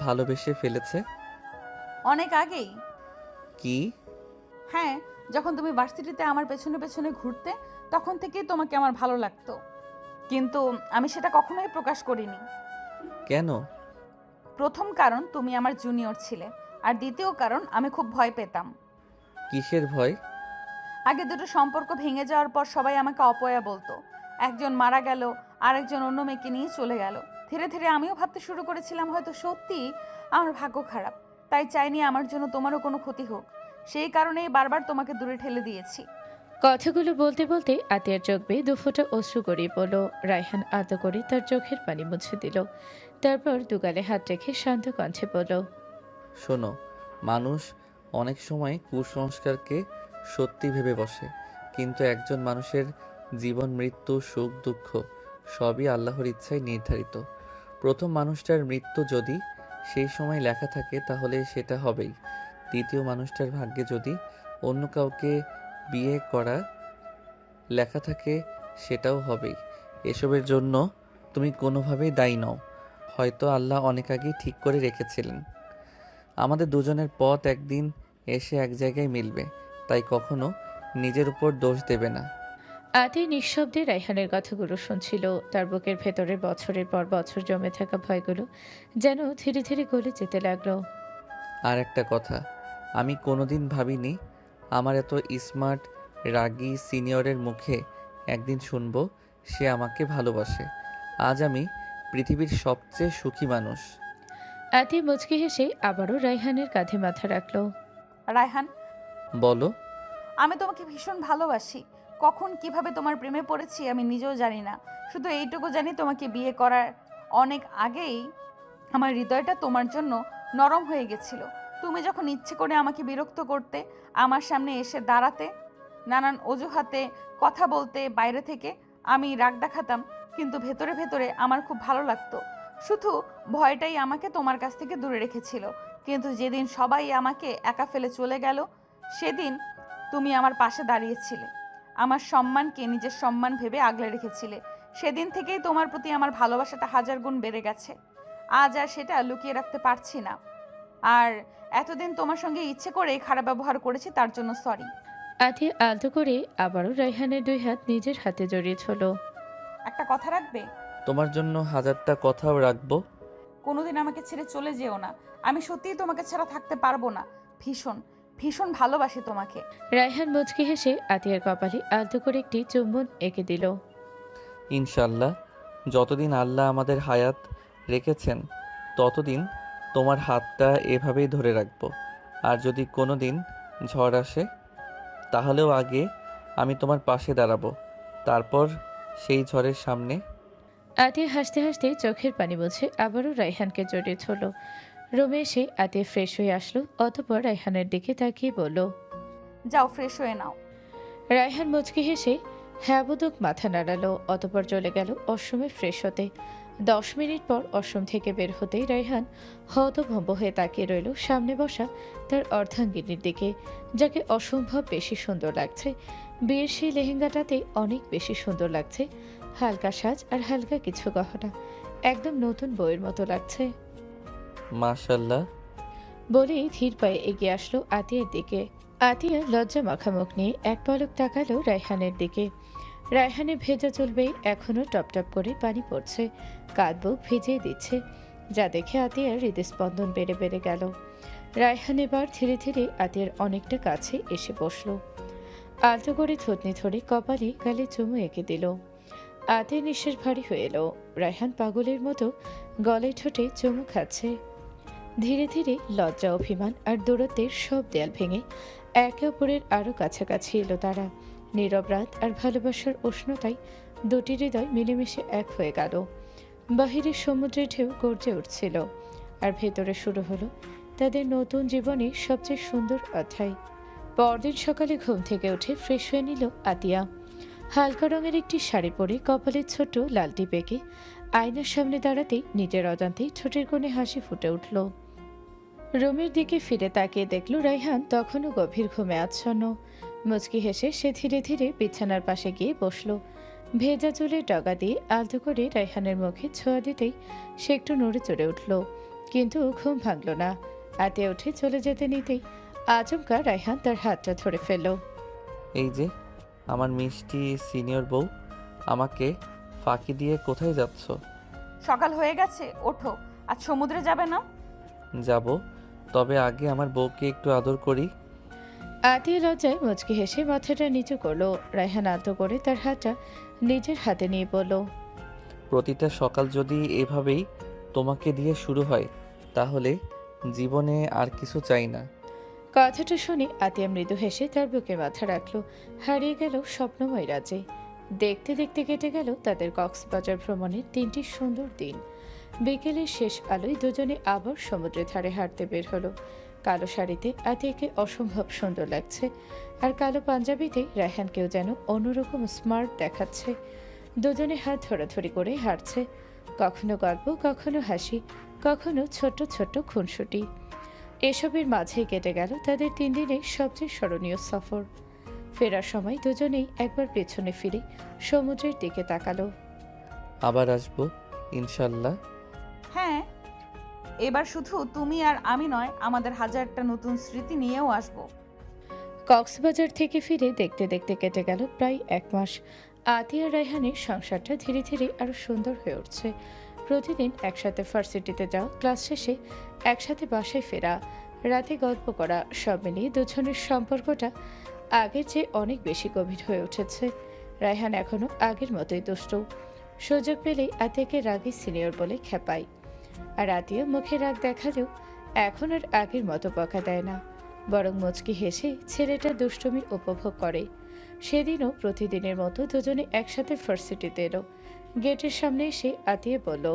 ভালোবেসে ফেলেছে? অনেক আগেই। কি? হ্যাঁ, যখন তুমি ভার্সিটিতে আমার পেছনে পেছনে ঘুরতে, তখন থেকেই তোমাকে আমার ভালো লাগতো, কিন্তু আমি সেটা কখনোই প্রকাশ করিনি। কেন? প্রথম কারণ তুমি আমার জুনিয়র ছিলে, আর দ্বিতীয় কারণ আমি খুব ভয় পেতাম। কিসের ভয়? আগে দুটো সম্পর্ক ভেঙে যাওয়ার পর সবাই আমাকে অপয়া বলতো। একজন মারা গেল, আরেকজন অন্য মেয়েকে নিয়ে চলে গেল। ধীরে ধীরে আমিও ভাবতে শুরু করেছিলাম হয়তো সত্যি আমার ভাগ্য খারাপ, তাই চাইনি আমার জন্য তোমারও কোনো ক্ষতি হোক। সেই কারণেই বারবার তোমাকে দূরে ঠেলে দিয়েছি। কথাগুলো বলতে বলতে আতিয়ার চোখ বেয়ে দুফোঁটা অশ্রু গড়িয়ে পড়ল। রায়হান আদর করে তার চোখের পানি মুছে দিল। তারপর দুগালে হাত রেখে শান্ত কণ্ঠে বলল, শোনো, মানুষ অনেক সময় কুসংস্কারকে সত্যি ভেবে বসে, কিন্তু একজন মানুষের জীবন, মৃত্যু, সুখ, দুঃখ সবই আল্লাহর ইচ্ছায় নির্ধারিত। প্রথম মানুষটার মৃত্যু যদি সেই সময় লেখা থাকে তাহলে সেটা হবেই। দ্বিতীয় মানুষটার ভাগ্যে যদি অন্য কাউকে বিয়ে করা লেখা থাকে সেটাও হবেই। এসবের জন্য তুমি কোনোভাবেই দায়ী নও। হয়তো আল্লাহ অনেক আগেই ঠিক করে রেখেছিলেন আমাদের দুজনের পথ একদিন এসে এক জায়গায় মিলবে, তাই কখনো নিজের উপর দোষ দেবে না। আতিয়া নিঃশব্দে রায়হানের কথাগুলো শুনছিল। তার বুকের ভেতরে বছরের পর বছর জমে থাকা ভয়গুলো যেন ধীরে ধীরে গলে যেতে লাগলো। আর একটা কথা, আমি কোনোদিন ভাবিনি আমার এত স্মার্ট রাগী সিনিয়রের মুখে একদিন শুনবো সে আমাকে ভালোবাসে। আজ আমি পৃথিবীর সবচেয়ে সুখী মানুষ। আতিয়া মুচকি হেসে আবারও রায়হানের কাঁধে মাথা রাখল। রায়হান, বলো। আমি তোমাকে ভীষণ ভালোবাসি। কখন কিভাবে তোমার প্রেমে পড়েছি আমি নিজেও জানি না। শুধু এইটুকু জানি, তোমাকে বিয়ে করার অনেক আগেই আমার হৃদয়টা তোমার জন্য নরম হয়ে গেছিল। তুমি যখন ইচ্ছে করে আমাকে বিরক্ত করতে, আমার সামনে এসে দাঁড়াতে, নানান অজুহাতে কথা বলতে, বাইরে থেকে আমি রাগ দেখাতাম, কিন্তু ভেতরে ভেতরে আমার খুব ভালো লাগতো। শুধু ভয়টাই আমাকে তোমার কাছ থেকে দূরে রেখেছিল। কিন্তু যেদিন সবাই আমাকে একা ফেলে চলে গেল, সেদিন তুমি আমার পাশে দাঁড়িয়েছিলে, আমার সম্মানকে নিজের সম্মান ভেবে আগলে রেখেছিলে। সেদিন থেকেই তোমার প্রতি আমার ভালোবাসাটা 1000 গুণ বেড়ে গেছে। আজ আর সেটা লুকিয়ে রাখতে পারছি না। আর এতদিন তোমার সঙ্গে ইচ্ছে করে খারাপ ব্যবহার করেছি, তার জন্য সরি। আতিয়া আলতো করে আবারও রায়হানের 2 হাত নিজের হাতে জড়িয়ে ধরল। একটা কথা রাখবে? তোমার জন্য 1000টা কথাও রাখবো। কোনোদিন আমাকে ছেড়ে চলে যেও না। আমি সত্যিই তোমাকে ছাড়া থাকতে পারবো না। ভীষণ ভীষণ ভালোবাসি তোমাকে। রায়হান মুচকি হেসে আতিয়ার কপালে আলতো করে একটি চুম্বন এঁকে দিল। ইনশাল্লাহ, যতদিন আল্লাহ আমাদের হায়াত রেখেছেন ততদিন তোমার হাতটা এভাবেই ধরে রাখবো। আর যদি কোনো দিন ঝড় আসে তাহলেও আগে আমি তোমার পাশে দাঁড়াবো, তারপর সেই ঝড়ের সামনে। আতিয়া হাসতে হাসতে চোখের পানি মুছে আবারও রায়হানকে জড়িয়ে ধরল। রুমে এসে আতিয়া ফ্রেশ হয়ে আসলো, অতঃপর রায়হানের দিকে তাকিয়ে বলল, যাও ফ্রেশ হয়ে নাও। রায়হান মুচকি হেসে হ্যাবোদক মাথা নাড়ালো, অতঃপর চলে গেল অশ্রমে ফ্রেশ হতে। 10 মিনিট পর অশ্রম থেকে বের হতেই রায়হান হতভম্ব হয়ে তাকিয়ে রইল সামনে বসা তার অর্ধাঙ্গিনীর দিকে, যাকে অসম্ভব বেশি সুন্দর লাগছে। বিয়ের সেই লেহেঙ্গাটাতে অনেক বেশি সুন্দর লাগছে। হালকা সাজ আর হালকা কিছু গহনা, একদম নতুন বইয়ের মতো লাগছে। মাশাল্লাহ বলেই ধীর পায়ে এগিয়ে আসলো আতিয়ার দিকে। আতিয়া লজ্জা মাখা মুখ নিয়ে এক পলক তাকালো রায়হানের দিকে। রায়হানের ভেজা চুলবেই এখনো টপটপ করে পানি পড়ছে, কাঁধ বুক ভিজিয়ে দিচ্ছে, যা দেখে আতিয়ার হৃদস্পন্দন বেড়ে বেড়ে গেল। রায়হান এবার ধীরে ধীরে আতিয়ার অনেকটা কাছে এসে বসল। আলতো করে থুতনি ধরে কপালে গালে চুমু এঁকে দিল। আতিয়ার নিঃশ্বাস ভারী হয়ে এলো। রায়হান পাগলের মতো গলায় ঠোঁটে চুমু খাচ্ছে। ধীরে ধীরে লজ্জা, অভিমান আর দূরত্বের সব দেয়াল ভেঙে একে অপরের আরও কাছাকাছি এলো তারা। নীরব রাত আর ভালোবাসার উষ্ণতায় দুটি হৃদয় মিলেমিশে এক হয়ে গেল। বাহিরের সমুদ্রের ঢেউ গর্জে উঠছিল, আর ভেতরে শুরু হলো তাদের নতুন জীবনের সবচেয়ে সুন্দর অধ্যায়। পরদিন সকালে ঘুম থেকে উঠে ফ্রেশ হয়ে নিল আতিয়া। হালকা রঙের একটি শাড়ি পরে কপালে ছোট লাল টিপ এঁকে আয়নার সামনে দাঁড়াতেই নিজের অজান্তেই ঠোঁটের কোণে হাসি ফুটে উঠল। রুমের দিকে ফিরে তাকিয়ে দেখল রায়হান তখনও গভীর ঘুমে আচ্ছন্ন। মুচকি হেসে সে ধীরে ধীরে বিছানার পাশে গিয়ে বসল। ভেজা চুলে ডগা দিয়ে আলতো করে রায়হানের মুখে ছোঁয়া দিতেই সে একটু নড়ে চড়ে উঠল, কিন্তু ঘুম ভাঙল না। আতে উঠে চলে যেতে নিতেই আচমকা রায়হান তার হাতটা ধরে ফেলল। এই যে আমার মিষ্টি সিনিয়র বউ, আমাকে ফাঁকি দিয়ে কোথায় যাচ্ছ? সকাল হয়ে গেছে, ওঠো। আজ সমুদ্রে যাবে না? যাব, তবে আগে আমার বউকে একটু আদর করি। আতিয়া লজ্জায় মুচকি হেসে মাথাটা নিচু করলো। রায়হান আলতো করে তার হাতটা নিজের হাতে নিয়ে বলল, প্রতিটা সকাল যদি এভাবেই তোমাকে দিয়ে শুরু হয় তাহলে জীবনে আর কিছু চাই না। কথাটা শুনে আতিয়া মৃদু হেসে তার বুকে মাথা রাখলো। হারিয়ে গেল স্বপ্নময় রাজ্যে। দেখতে দেখতে কেটে গেল তাদের কক্সবাজার ভ্রমণের 3টি সুন্দর দিন। বিকেলের শেষ আলোয় দুজনে আবার সমুদ্রের ধারে হাঁটতে বের হলো। কালো শাড়িতে আতিয়াকে অসম্ভব সুন্দর লাগছে, আর কালো পাঞ্জাবিতে রায়হানকেও যেন অন্যরকম স্মার্ট দেখাচ্ছে। দুজনে হাত ধরাধরি করে হাঁটছে, কখনো গল্প, কখনো হাসি, কখনো ছোট্ট ছোট্ট খুনসুটি। এসবের মাঝেই কেটে গেল তাদের 3 দিনের সবচেয়ে স্মরণীয় সফর। ফেরার সময় দুজনেই একবার পেছনে ফিরে সমুদ্রের দিকে তাকালো। আবার আসবো ইনশাল্লাহ। হ্যাঁ, এবার শুধু তুমি আর আমি নয়, আমাদের হাজারটা নতুন স্মৃতি নিয়েও আসবো। কক্সবাজার থেকে ফিরে দেখতে দেখতে কেটে গেল প্রায় 1 মাস। আতিয়া রায়হানের সংসারটা ধীরে ধীরে আরো সুন্দর হয়ে উঠছে। প্রতিদিন একসাথে ভার্সিটিতে যাওয়া, ক্লাস শেষে একসাথে বাসায় ফেরা, রাতে গল্প করা, সব মিলিয়ে দুজনের সম্পর্কটা আগের চেয়ে অনেক বেশি গভীর হয়ে উঠেছে। রায়হান এখনো আগের মতোই দুষ্টু। সুযোগ পেলেই আতিয়াকে রাগী সিনিয়র বলে খেপায়, আর আতিয়া মুখে রাগ দেখালেও এখন আর আগের মতো বকা দেয় না, বরং মুচকি হেসে ছেলেটার দুষ্টুমি উপভোগ করে। সেদিনও প্রতিদিনের মতো দুজনে একসাথে ভার্সিটিতে এলো। গেটের সামনে এসে আতিয়া বলল,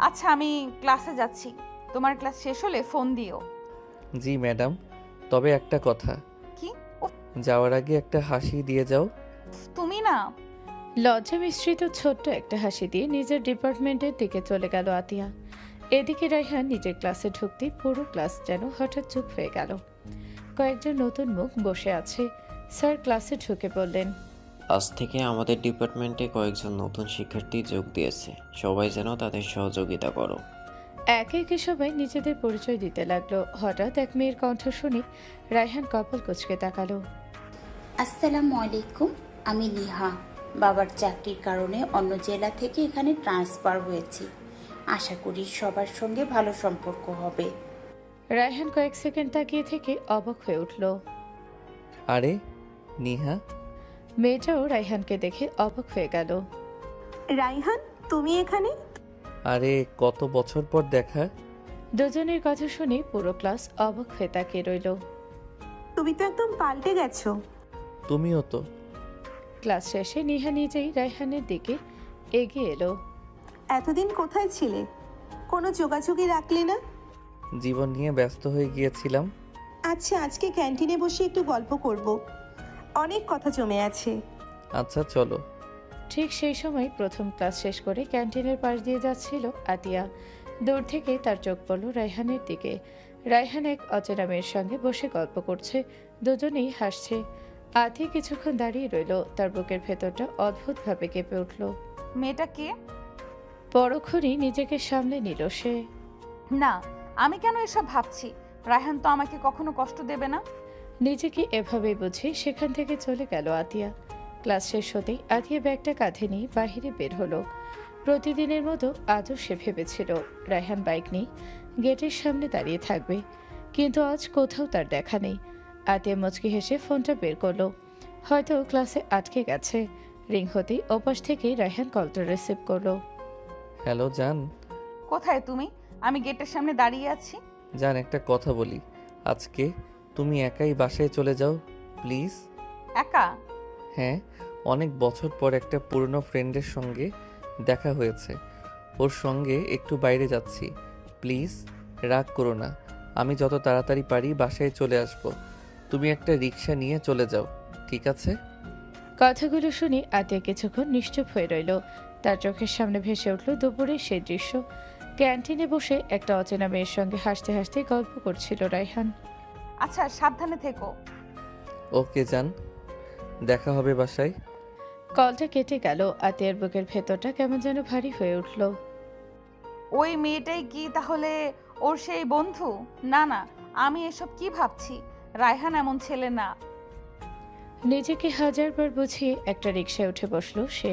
আচ্ছা আমি ক্লাসে যাচ্ছি, তোমার ক্লাস শেষ হলে ফোন দিও। জি ম্যাডাম, তবে একটা কথা, কি? যাওয়ার আগে একটা হাসি দিয়ে যাও। তুমি না। লজ্জা মিশ্রিত ছোট্ট একটা হাসি দিয়ে নিজের ডিপার্টমেন্টের দিকে চলে গেল আতিয়া। এদিকে রায়হান নিজের ক্লাসে ঢুকতে পুরো ক্লাস যেন হঠাৎ চুপ হয়ে গেল। কয়েকজন নতুন মুখ বসে আছে। স্যার ক্লাসে ঢুকে বললেন, আজ থেকে আমাদের ডিপার্টমেন্টে কয়েকজন নতুন শিক্ষার্থী যোগ দিয়েছে, সবাই যেন তাদের সহযোগিতা করো। একে একে সবাই নিজেদের পরিচয় দিতে লাগলো। হঠাৎ এক মেয়ের কণ্ঠ শুনে রায়হান কপাল কুঁচকে তাকালো। আসসালামু আলাইকুম, আমি লিহা। বাবার চাকরির কারণে অন্য জেলা থেকে এখানে ট্রান্সফার হয়েছি। আশা করি সবার সঙ্গে ভালো সম্পর্ক হবে। রায়হান কয়েক সেকেন্ড তাকিয়ে থেকে অবাক হয়ে উঠল। আরে নিহা, মেয়েটাও রায়হানকে দেখে অবাক হয়ে গেল। রাইহান, তুমি এখানে? আরে কত বছর পর দেখা। দুজনের কথা শুনে পুরো ক্লাস অবাক হয়ে তাকিয়ে রইল। তুমি তো একদম পাল্টে গেছো। তুমিও তো। ক্লাস শেষে নিহা নিজেই রায়হানের দিকে এগিয়ে এলো। এতদিন কোথায় ছিলে? কোনো যোগাযোগই রাখলে না। জীবন নিয়ে ব্যস্ত হয়ে গিয়েছিলাম। আচ্ছা, আজকে ক্যান্টিনে বসে একটু গল্প করব, অনেক কথা জমে আছে। আচ্ছা চলো। ঠিক সেই সময় প্রথম ক্লাস শেষ করে ক্যান্টিনের পাশ দিয়ে যাচ্ছিল আতিয়া। দূর থেকে তার চোখ পড়ল রায়হানের দিকে। রায়হান এক অচেনা মেয়ের সঙ্গে বসে গল্প করছে, দুজনেই হাসছে। আতি কিছুক্ষণ দাঁড়িয়ে রইল, তার বুকের ভেতরটা অদ্ভুতভাবে কেঁপে উঠল। মেয়েটা কে? পরক্ষণই নিজেকে সামলে নিল সে। না, আমি কেন এসব ভাবছি? রায়হান তো আমাকে কখনো কষ্ট দেবে না। নিজেকে এভাবেই বুঝে সেখান থেকে চলে গেল আতিয়া। ক্লাস শেষ হতেই আতিয়া ব্যাগটা কাঁধে নিয়ে বাহিরে বের হলো। প্রতিদিনের মতো আজও সে ভেবেছিল রায়হান বাইক নিয়ে গেটের সামনে দাঁড়িয়ে থাকবে, কিন্তু আজ কোথাও তার দেখা নেই। আতিয়া মুচকি হেসে ফোনটা বের করলো। হয়তো ক্লাসে আটকে গেছে। রিং হতেই ওপাশ থেকে রায়হান কলটা রিসিভ করলো। হ্যালো জান। কোথায় তুমি? আমি গেটের সামনে দাঁড়িয়ে আছি। জান, একটা কথা বলি। আজকে তুমি একাই বাসায় চলে যাও প্লিজ। একা? হ্যাঁ, অনেক বছর পর একটা পুরনো ফ্রেন্ডের সঙ্গে দেখা হয়েছে। ওর সঙ্গে একটু বাইরে যাচ্ছি। প্লিজ রাগ করো না, আমি যত তাড়াতাড়ি পারি বাসায় চলে আসব। তুমি একটা রিক্সা নিয়ে চলে যাও, ঠিক আছে? কথাগুলো শুনে আতিয়া কিছুক্ষণ নিশ্চুপ হয়ে রইল। তার চোখের সামনে ভেসে উঠল দুপুরের সেই দৃশ্য। ক্যান্টিনে বসে একটা অচেনা মেয়ের সঙ্গে হাসতে হাসতে গল্প করছিল রায়হান। আচ্ছা, সাবধানে থেকো। ওকে জান, দেখা হবে বাসায়। কলটা কেটে গেল। আতিয়ার বুকের ভেতরটা কেমন যেন ভারী হয়ে উঠল। ওই মেয়েটাই কি তাহলে ওর সেই বন্ধু? না না, আমি এসব কি ভাবছি? রায়হান এমন ছেলে না। নিজেকে হাজারবার বুঝিয়ে একটা রিকশায় উঠে বসলো সে।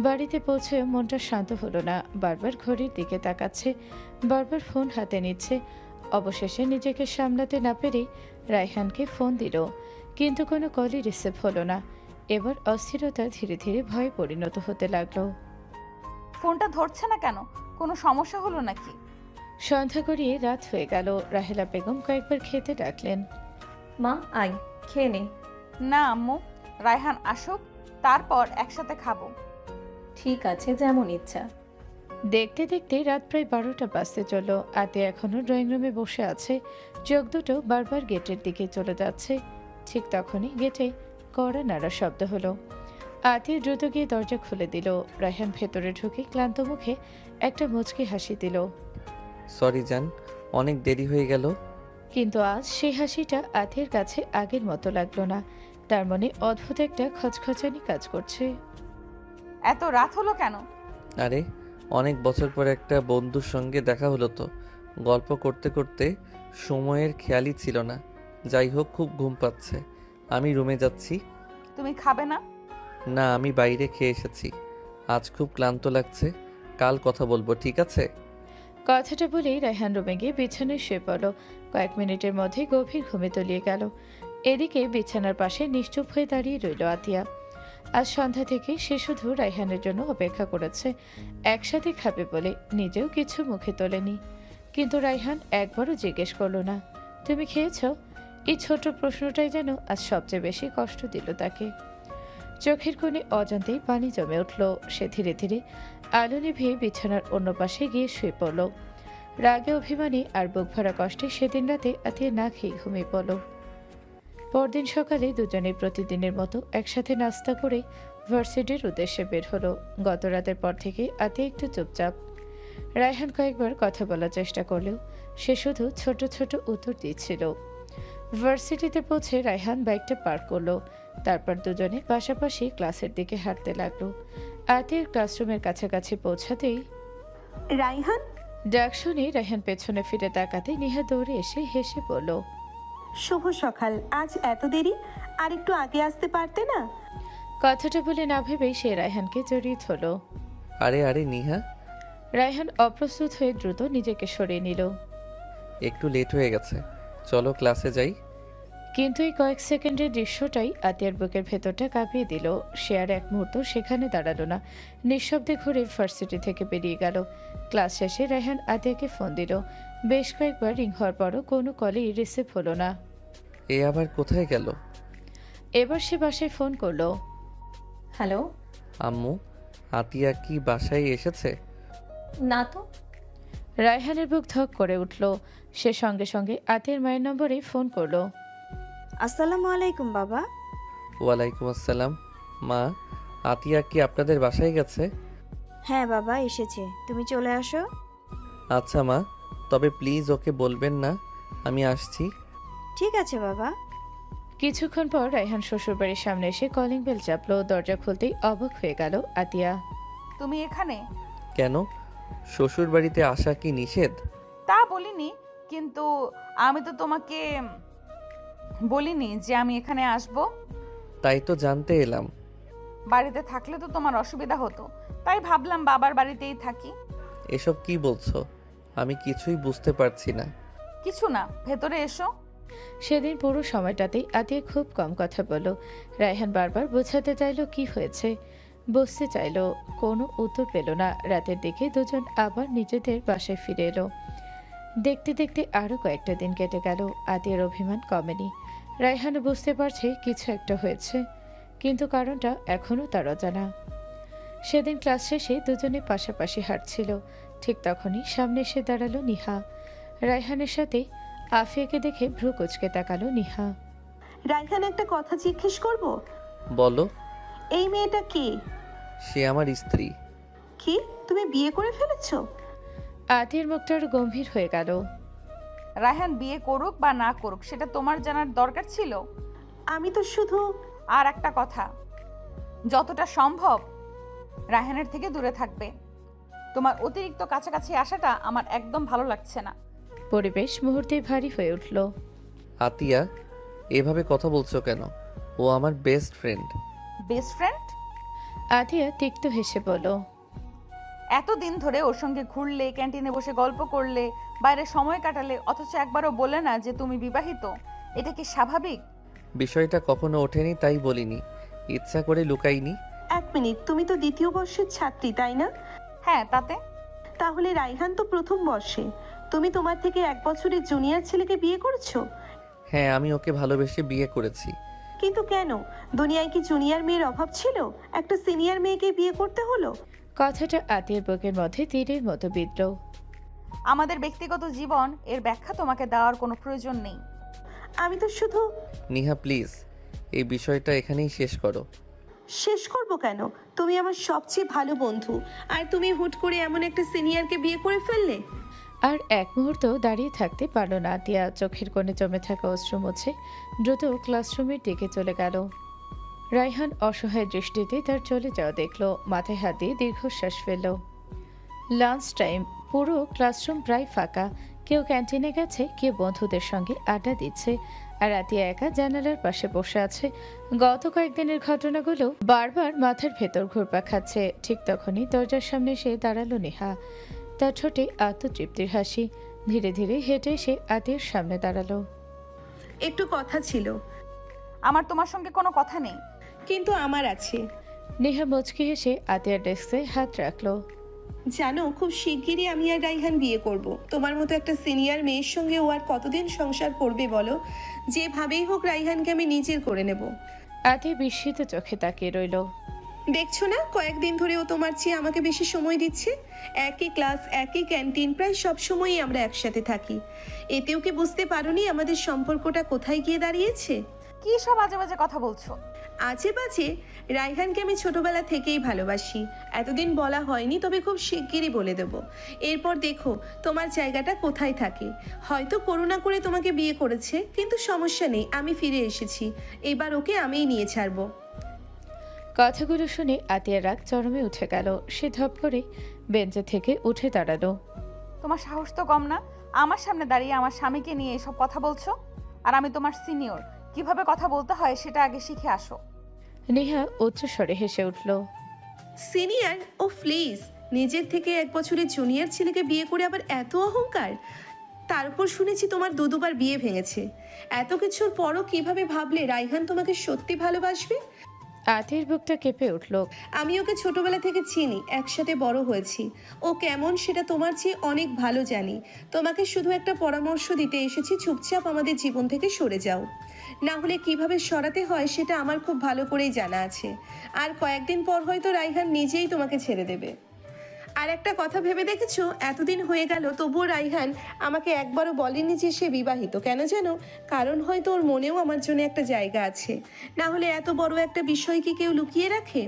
বাড়িতে পৌঁছে মনটা শান্ত হলো না। বারবার ঘড়ির দিকে তাকাচ্ছে, বারবার ফোন হাতে নিচ্ছে। অবশেষে নিজেকে সামলাতে না পেরে রায়হানকে ফোন দিল, কিন্তু কোনো কলই রিসিভ হলো না। এবার অস্থিরতা ধীরে ধীরে ভয়ে পরিণত হতে লাগলো। ফোনটা ধরছে না কেন? কোনো সমস্যা হলো নাকি? সন্ধ্যা গড়িয়ে রাত হয়ে গেল। রাহেলা বেগম কয়েকবার খেতে ডাকলেন। মা আয়, খেয়ে নে। না আম্মু, রায়হান আসুক, তারপর একসাথে খাবো। ঠিক আছে, যেমন ইচ্ছা। দেখতে দেখতে রাত প্রায় 12টা বাজতে চলল। আতে এখনো ড্রয়িং রুমে বসে আছে, চোখ দুটো বারবার গেটের দিকে চলে যাচ্ছে। ঠিক তখনই গেটে কড়া নাড়া শব্দ হলো। আতে দ্রুত গিয়ে দরজা খুলে দিল। রায়হান ভেতরে ঢুকে ক্লান্ত মুখে একটা মুচকি হাসি দিল। সরি জান, অনেক দেরি হয়ে গেল। কিন্তু আজ সেই হাসিটা আতের কাছে আগের মতো লাগলো না। তার মনে অদ্ভুত একটা খচখচানি কাজ করছে। এত রাত হলো কেন? আরে অনেক বছর পর একটা বন্ধুর সঙ্গে দেখা হলো তো, গল্প করতে করতে সময়ের খেয়ালই ছিল না। যাই হোক, খুব ঘুম পাচ্ছে, আমি রুমে যাচ্ছি। তুমি খাবে না? না, আমি বাইরে খেয়ে এসেছি। আজ খুব ক্লান্ত লাগছে, কাল কথা বলবো, ঠিক আছে? কথাটা বলেই রায়হান রুমে গিয়ে বিছানায় শুয়ে পড়ল। কয়েক মিনিটের মধ্যে গভীর ঘুমে তলিয়ে গেল। এদিকে বিছানার পাশে নিশ্চুপ হয়ে দাঁড়িয়ে রইল আতিয়া। আজ সন্ধ্যা থেকে সে শুধু রায়হানের জন্য অপেক্ষা করেছে, একসাথে খাবে বলে। নিজেও কিছু মুখে তোলেনি, কিন্তু রায়হান একবারও জিজ্ঞেস করলো না, তুমি খেয়েছ? এই ছোট প্রশ্নটাই যেন আজ সবচেয়ে বেশি কষ্ট দিল তাকে। চোখের কোণে অজান্তেই পানি জমে উঠল। সে ধীরে ধীরে আলো নিভিয়ে বিছানার অন্য পাশে গিয়ে শুয়ে পড়ল। রাগে, অভিমানী আর বুক ভরা কষ্টে সেদিন রাতে আতিয়া না খেয়ে ঘুমিয়ে পড়ল। পরদিন সকালে দুজনে প্রতিদিনের মতো একসাথে নাস্তা করে ভার্সিটির উদ্দেশ্যে বের হলো। গত রাতের পর থেকে আতিয়া একটু চুপচাপ। রায়হান কয়েকবার কথা বলার চেষ্টা করলেও সে শুধু ছোট ছোট উত্তর দিচ্ছিল। ভার্সিটিতে পৌঁছে রায়হান বাইকটা পার্ক করলো। তারপর দুজনে পাশাপাশি ক্লাসের দিকে হাঁটতে লাগলো। আতিয়ার ক্লাসরুমের কাছাকাছি পৌঁছাতেই রাইহান, ডাক শুনে রায়হান পেছনে ফিরে তাকাতে নিহা দৌড়ে এসে হেসে বলল, শুভ সকাল। আজ এত দেরি? আর একটু আগে আসতে পারতে না? কথাটা বলে না ভেবেই সে রায়হানকে জড়িয়ে ধরল। আরে আরে নিহা, রায়হান অপ্রস্তুত হয়ে দ্রুত নিজেকে সরিয়ে নিল। একটু লেট হয়ে গেছে, চলো ক্লাসে যাই। কিন্তু এই কয়েক সেকেন্ডের দৃশ্যটাই আতিয়ার বুকের ভেতরটা কাঁপিয়ে দিল। সে আর এক মুহূর্ত সেখানে দাঁড়ালো না, নিঃশব্দে ঘুরে ভার্সিটি থেকে বেরিয়ে গেল। ক্লাস শেষে রায়হান আতিয়াকে ফোন দিল। বেশ কয়েকবার রিং হওয়ার পরও কোনো কলই রিসিভ হলো না। এ আবার কোথায় গেল? এবার সে বাসায় ফোন করলো। হ্যালো। আম্মু, আতিয়া কি বাসায় এসেছে? না তো। রায়হানের বুক ধক করে উঠল। সে সঙ্গে সঙ্গে আতিয়ার মায়ের নম্বরে ফোন করলো। আসসালামু আলাইকুম বাবা। ওয়ালাইকুম আসসালাম। মা, আতিয়া কি আপনাদের বাসায় গেছে? হ্যাঁ বাবা, এসেছে। তুমি চলে আসো। আচ্ছা মা, তবে প্লিজ ওকে বলবেন না আমি আসছি। ঠিক আছে বাবা। কিছুক্ষণ পর রায়হান শ্বশুরবাড়ির সামনে এসে কলিং বেল চাপলো। দরজা খুলতেই অবাক হয়ে গেল আতিয়া। তুমি এখানে? কেন, শ্বশুর বাড়িতে আসা কি নিষেধ? তা বলিনি, কিন্তু আমি তো তোমাকে বলিনি যে আমি এখানে আসব। তাই তো জানতে এলাম। বাড়িতে থাকলে তো তোমার অসুবিধা হতো, তাই ভাবলাম বাবার বাড়িতেই থাকি। এসব কি বলছো? আমি কিছুই বুঝতে পারছি না। কিছু না, ভেতরে এসো। সেদিন পুরো সময়টাতেই আতিয়া খুব কম কথা বলল। রায়হান বারবার বোঝাতে চাইল কি হয়েছে, বুঝতে চাইল, কোনো উত্তর পেল না। রাতের দিকে দুজন আবার নিজেদের বাসায় ফিরে এলো। দেখতে দেখতে আরও কয়েকটা দিন কেটে গেল। আতিয়ার অভিমান কমেনি। রায়হানও বুঝতে পারছে কিছু একটা হয়েছে, কিন্তু কারণটা এখনও তার অজানা। সেদিন ক্লাস শেষে দুজনে পাশাপাশি হাঁটছিল। ঠিক তখনই সামনে এসে দাঁড়ালো নিহা। রায়হানের সাথে আফিয়াকে দেখে ভ্রু কুচকে তাকালো নিহা। রায়হান, একটা কথা জিজ্ঞেস করব? বলো। এই মেয়েটা কে? সে আমার স্ত্রী। কি, তুমি বিয়ে করে ফেলেছো? আতিয়ার মুখটা আরো গম্ভীর হয়ে গেল। রায়হান বিয়ে করুক বা না করুক সেটা তোমার জানার দরকার ছিল? আমি তো শুধু... আর একটা কথা, যতটা সম্ভব রায়হানের থেকে দূরে থাকবে। তোমার অতিরিক্ত কাছাকাছি আসাটা আমার একদম ভালো লাগছে না। পরিবেশ মুহূর্তে ভারী হয়ে উঠল। আতিয়া, এভাবে কথা বলছো কেন? ও আমার best friend. Best friend? Atiya তিক্ত হেসে বলল, এতদিন ধরে ওর সঙ্গে ঘুরলে, ক্যান্টিনে বসে গল্প করলে, বাইরে সময় কাটালে, অথচ একবারও বলে না যে তুমি বিবাহিত। এটা কি স্বাভাবিক? বিষয়টা কখনো ওঠেনি তাই বলিনি, ইচ্ছা করে লুকাইনি। এক মিনিট, তুমি তো দ্বিতীয় বর্ষের ছাত্রী, তাই না? হ্যাঁ, তাতে? তাহলে রায়হান তো প্রথম বর্ষে। তুমি তোমার থেকে 1 বছরের জুনিয়র ছেলেকে বিয়ে করেছো? হ্যাঁ, আমি ওকে ভালোবেসে বিয়ে করেছি। কিন্তু কেন? দুনিয়ায় কি জুনিয়র মেয়ের অভাব ছিল? একটা সিনিয়র মেয়েকে বিয়ে করতে হলো? কথাটা আতিয়ার বুকের মধ্যে তীরের মতো বিঁধল। আমাদের ব্যক্তিগত জীবন, এর ব্যাখ্যা তোমাকে দেওয়ার কোনো প্রয়োজন নেই। আমি তো শুধু... নিহা প্লিজ, এই বিষয়টা এখানেই শেষ করো। শেষ করব কেন? তুমি আমার সবচেয়ে ভালো বন্ধু, আর তুমি হুট করে এমন একটা সিনিয়রকে বিয়ে করে ফেললে। আর এক মুহূর্ত দাঁড়িয়ে থাকতে পারল না আতিয়া। চোখের কোণে জমে থাকা অশ্রু মুছে দ্রুত ক্লাসরুমের দিকে চলে গেল। রায়হান অসহায় দৃষ্টিতে তার চলে যাওয়া দেখলো, মাথায় হাত দিয়ে দীর্ঘশ্বাস ফেলল। লাঞ্চ টাইম, পুরো ক্লাসরুম প্রায় ফাঁকা। কেউ ক্যান্টিনে গেছে, কেউ বন্ধুদের সঙ্গে আড্ডা দিচ্ছে, আর আতিয়া একা জানালার পাশে বসে আছে। গত কয়েকদিনের ঘটনাগুলো বারবার মাথার ভেতর ঘুরপাক খাচ্ছে। ঠিক তখনই দরজার সামনে এসে দাঁড়ালো নেহা। তার ঠোঁটে আত্মতৃপ্তির হাসি। ধীরে ধীরে হেঁটে এসে আতিয়ার সামনে দাঁড়ালো। একটু কথা ছিল। আমার তোমার সঙ্গে কোনো কথা নেই। কিন্তু আমার আছে। নেহা মুচকি হেসে আতিয়ার ডেস্কে হাত রাখলো। জানো, খুব শিগগিরই আমি আর রায়হান বিয়ে করব। তোমার মতো একটা সিনিয়র মেয়ের সঙ্গে ও আর কতদিন সংসার করবে বলো? যেভাবেই হোক রায়হানকে আমি নিজের করে নেব। আতিয়া বিস্মিত চোখে তাকিয়ে রইল। দেখছো না, কয়েকদিন ধরে ও তোমার চেয়ে আমাকে বেশি সময় দিচ্ছে। একই ক্লাস, একই ক্যান্টিন, প্রায় সব সময়ই আমরা একসাথে থাকি। এতেও কি বুঝতে পারোনি আমাদের সম্পর্কটা কোথায় গিয়ে দাঁড়িয়েছে? কি সব আজে বাজে কথা বলছো? আজে বাজে? রায়হানকে আমি ছোটবেলা থেকেই ভালোবাসি। এতদিন বলা হয়নি, তবে খুব শিগগিরই বলে দেব। এরপর দেখো তোমার জায়গাটা কোথায় থাকে। হয়তো করুণা করে তোমাকে বিয়ে করেছে, কিন্তু সমস্যা নেই, আমি ফিরে এসেছি। এবার ওকে আমিই নিয়ে ছাড়বো। কথাগুলো শুনে আতিয়ার রাগ চরমে উঠে গেল। সে ধপ করে বেঞ্চে থেকে উঠে দাঁড়ালো। তোমার সাহস তো কম না, আমার সামনে দাঁড়িয়ে আমার স্বামীকে নিয়ে এসব কথা বলছো। আর আমি তোমার সিনিয়র, কিভাবে কথা বলতে হয় সেটা আগে শিখে আসো। নেহা উচ্চস্বরে হেসে উঠল। সিনিয়র? ও প্লিজ, নিজের থেকে 1 বছরের জুনিয়র ছেলেকে বিয়ে করে আবার এত অহংকার। তার উপর শুনেছি তোমার দুবার বিয়ে ভেঙেছে। এত কিছুর পরও কিভাবে ভাবলে রাইহান তোমাকে সত্যি ভালোবাসবে? আতির বুকটা কেঁপে উঠল। আমি ওকে ছোটবেলা থেকে চিনি, একসাথে বড় হয়েছি। ও কেমন সেটা তোমার চেয়ে অনেক ভালো জানি। তোমাকে শুধু একটা পরামর্শ দিতে এসেছি, চুপচাপ আমাদের জীবন থেকে সরে যাও। না হলে কিভাবে সরাতে হয় সেটা আমার খুব ভালো করেই জানা আছে। আর কয়েকদিন পর হয়তো রাইহান নিজেই তোমাকে ছেড়ে দেবে। আর একটা কথা ভেবে দেখেছো, এতদিন হয়ে গেল তবুও রাইহান আমাকে একবারও বলেনি যে সে বিবাহিত। কেন জানো? কারণ হয়তো ওর মনেও আমার জন্য একটা জায়গা আছে। না হলে এত বড় একটা বিষয় কি কেউ লুকিয়ে রাখে?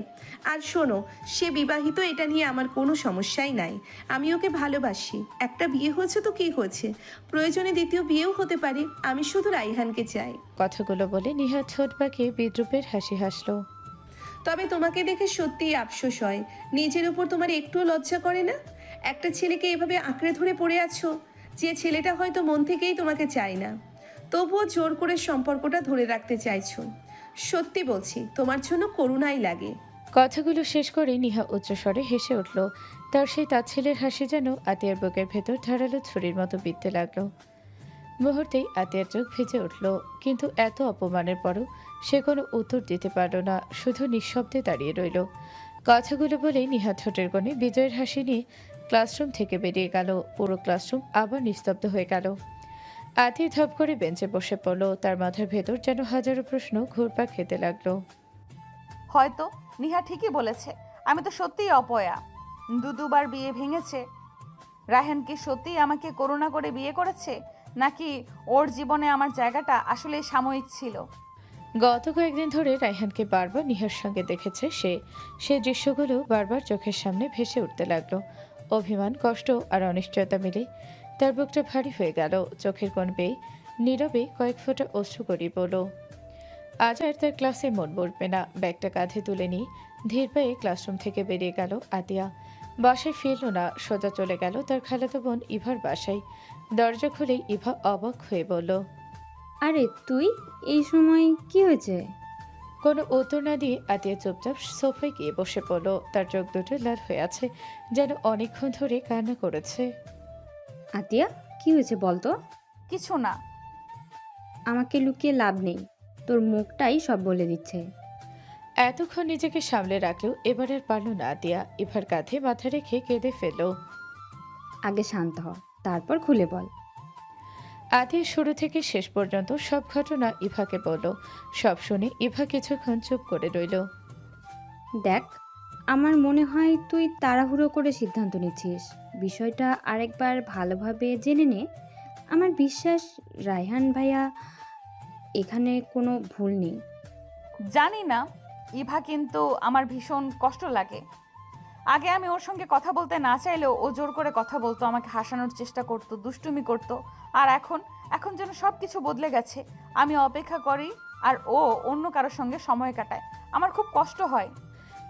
আর শোনো, সে বিবাহিত এটা নিয়ে আমার কোনো সমস্যাই নাই। আমি ওকে ভালোবাসি। একটা বিয়ে হয়েছে তো কি হয়েছে, প্রয়োজনে দ্বিতীয় বিয়েও হতে পারে। আমি শুধু রাইহানকে চাই। কথাগুলো বলে নেহা ঠোঁট বাঁকিয়ে বিদ্রুপের হাসি হাসল। তবে তোমাকে দেখে সত্যিই আফসোস হয়। নিজের উপর তোমার একটুও লজ্জা করে না? একটা ছেলেকে এভাবে আঁকড়ে ধরে পড়ে আছো, যে ছেলেটা হয়তো মন থেকেই তোমাকে চায় না, তবুও জোর করে সম্পর্কটা ধরে রাখতে চাইছো। সত্যি বলছি, তোমার জন্য করুণাই লাগে। কথাগুলো শেষ করে নিহা উচ্চস্বরে হেসে উঠল। তার সেই তাচ্ছিলের হাসি যেন আতিয়ার বুকের ভেতর ধারালো ছুরির মতো বিঁধতে লাগলো। মুহূর্তেই আতিয়ার চোখ ভিজে উঠল, কিন্তু এত অপমানের পরও সে কোনো উত্তর দিতে পারল না, শুধু নিঃশব্দে দাঁড়িয়ে রইল। কথাগুলো বলেই নিহা ঠোঁটের কোণে বিজয়ের হাসি নিয়ে ক্লাসরুম থেকে বেরিয়ে গেল। পুরো ক্লাসরুম আবার নিস্তব্ধ হয়ে গেল। আতি ধপ করে বেঞ্চে বসে পড়ল। তার মাথার ভেতর যেন হাজারো প্রশ্ন ঘুরপাক খেতে লাগলো। হয়তো নিহা ঠিকই বলেছে, আমি তো সত্যিই অপয়া। দুবার বিয়ে ভেঙেছে। রায়হান কি সত্যিই আমাকে করুণা করে বিয়ে করেছে, নাকি ওর জীবনে আমার জায়গাটা আসলে সাময়িক ছিল? গত কয়েকদিন ধরে রায়হানকে বারবার নিহার সঙ্গে দেখেছে সে দৃশ্যগুলো বারবার চোখের সামনে ভেসে উঠতে লাগলো। অভিমান, কষ্ট আর অনিশ্চয়তা মিলে তার বুকটা ভারী হয়ে গেল। চোখের কোণ বেয়ে নীরবে কয়েক ফোঁটা অশ্রু গড়িয়ে পড়ল। আজ আর তার ক্লাসে মন বসবে না। ব্যাগটা কাঁধে তুলে নিয়ে ধীর পায়ে ক্লাসরুম থেকে বেরিয়ে গেল আতিয়া। বাসায় ফিরল না, সোজা চলে গেল তার খালাতো বোন ইভার বাসায়। দরজা খুলেই ইভা অবাক হয়ে বলল, আরে তুই এই সময় কি হয়েছে? কোনো উত্তর না দিয়ে আতিয়া চুপচাপ সোফায় গিয়ে বসে পড়ল। তার চোখ দুটো লাল হয়ে আছে, যেন অনেকক্ষণ ধরে কান্না করেছে। আতিয়া, কি হয়েছে বলতো? কিছু না। আমাকে লুকিয়ে লাভ নেই, তোর মুখটাই সব বলে দিচ্ছে। এতক্ষণ নিজেকে সামলে রাখলেও এবার আর পারল না আতিয়া। ইভার কাঁধে মাথা রেখে কেঁদে ফেলল। আগে শান্ত হ, তারপর খুলে বল। আতিয়া শুরু থেকে শেষ পর্যন্ত সব ঘটনা ইভাকে বলল। সব শুনে ইভা কিছুক্ষণ চুপ করে রইল। দেখ, আমার মনে হয় তুই তাড়াহুড়ো করে সিদ্ধান্ত নিচ্ছিস। বিষয়টা আরেকবার ভালোভাবে জেনে নে। আমার বিশ্বাস রায়হান ভাইয়া এখানে কোনো ভুল নেই। জানি না ইভা, কিন্তু আমার ভীষণ কষ্ট লাগে। আগে আমি ওর সঙ্গে কথা বলতে না চাইলেও ও জোর করে কথা বলতো, আমাকে হাসানোর চেষ্টা করতো, দুষ্টুমি করতো। আর এখন যেন সব কিছু বদলে গেছে। আমি অপেক্ষা করি আর ও অন্য কারোর সঙ্গে সময় কাটায়। আমার খুব কষ্ট হয়।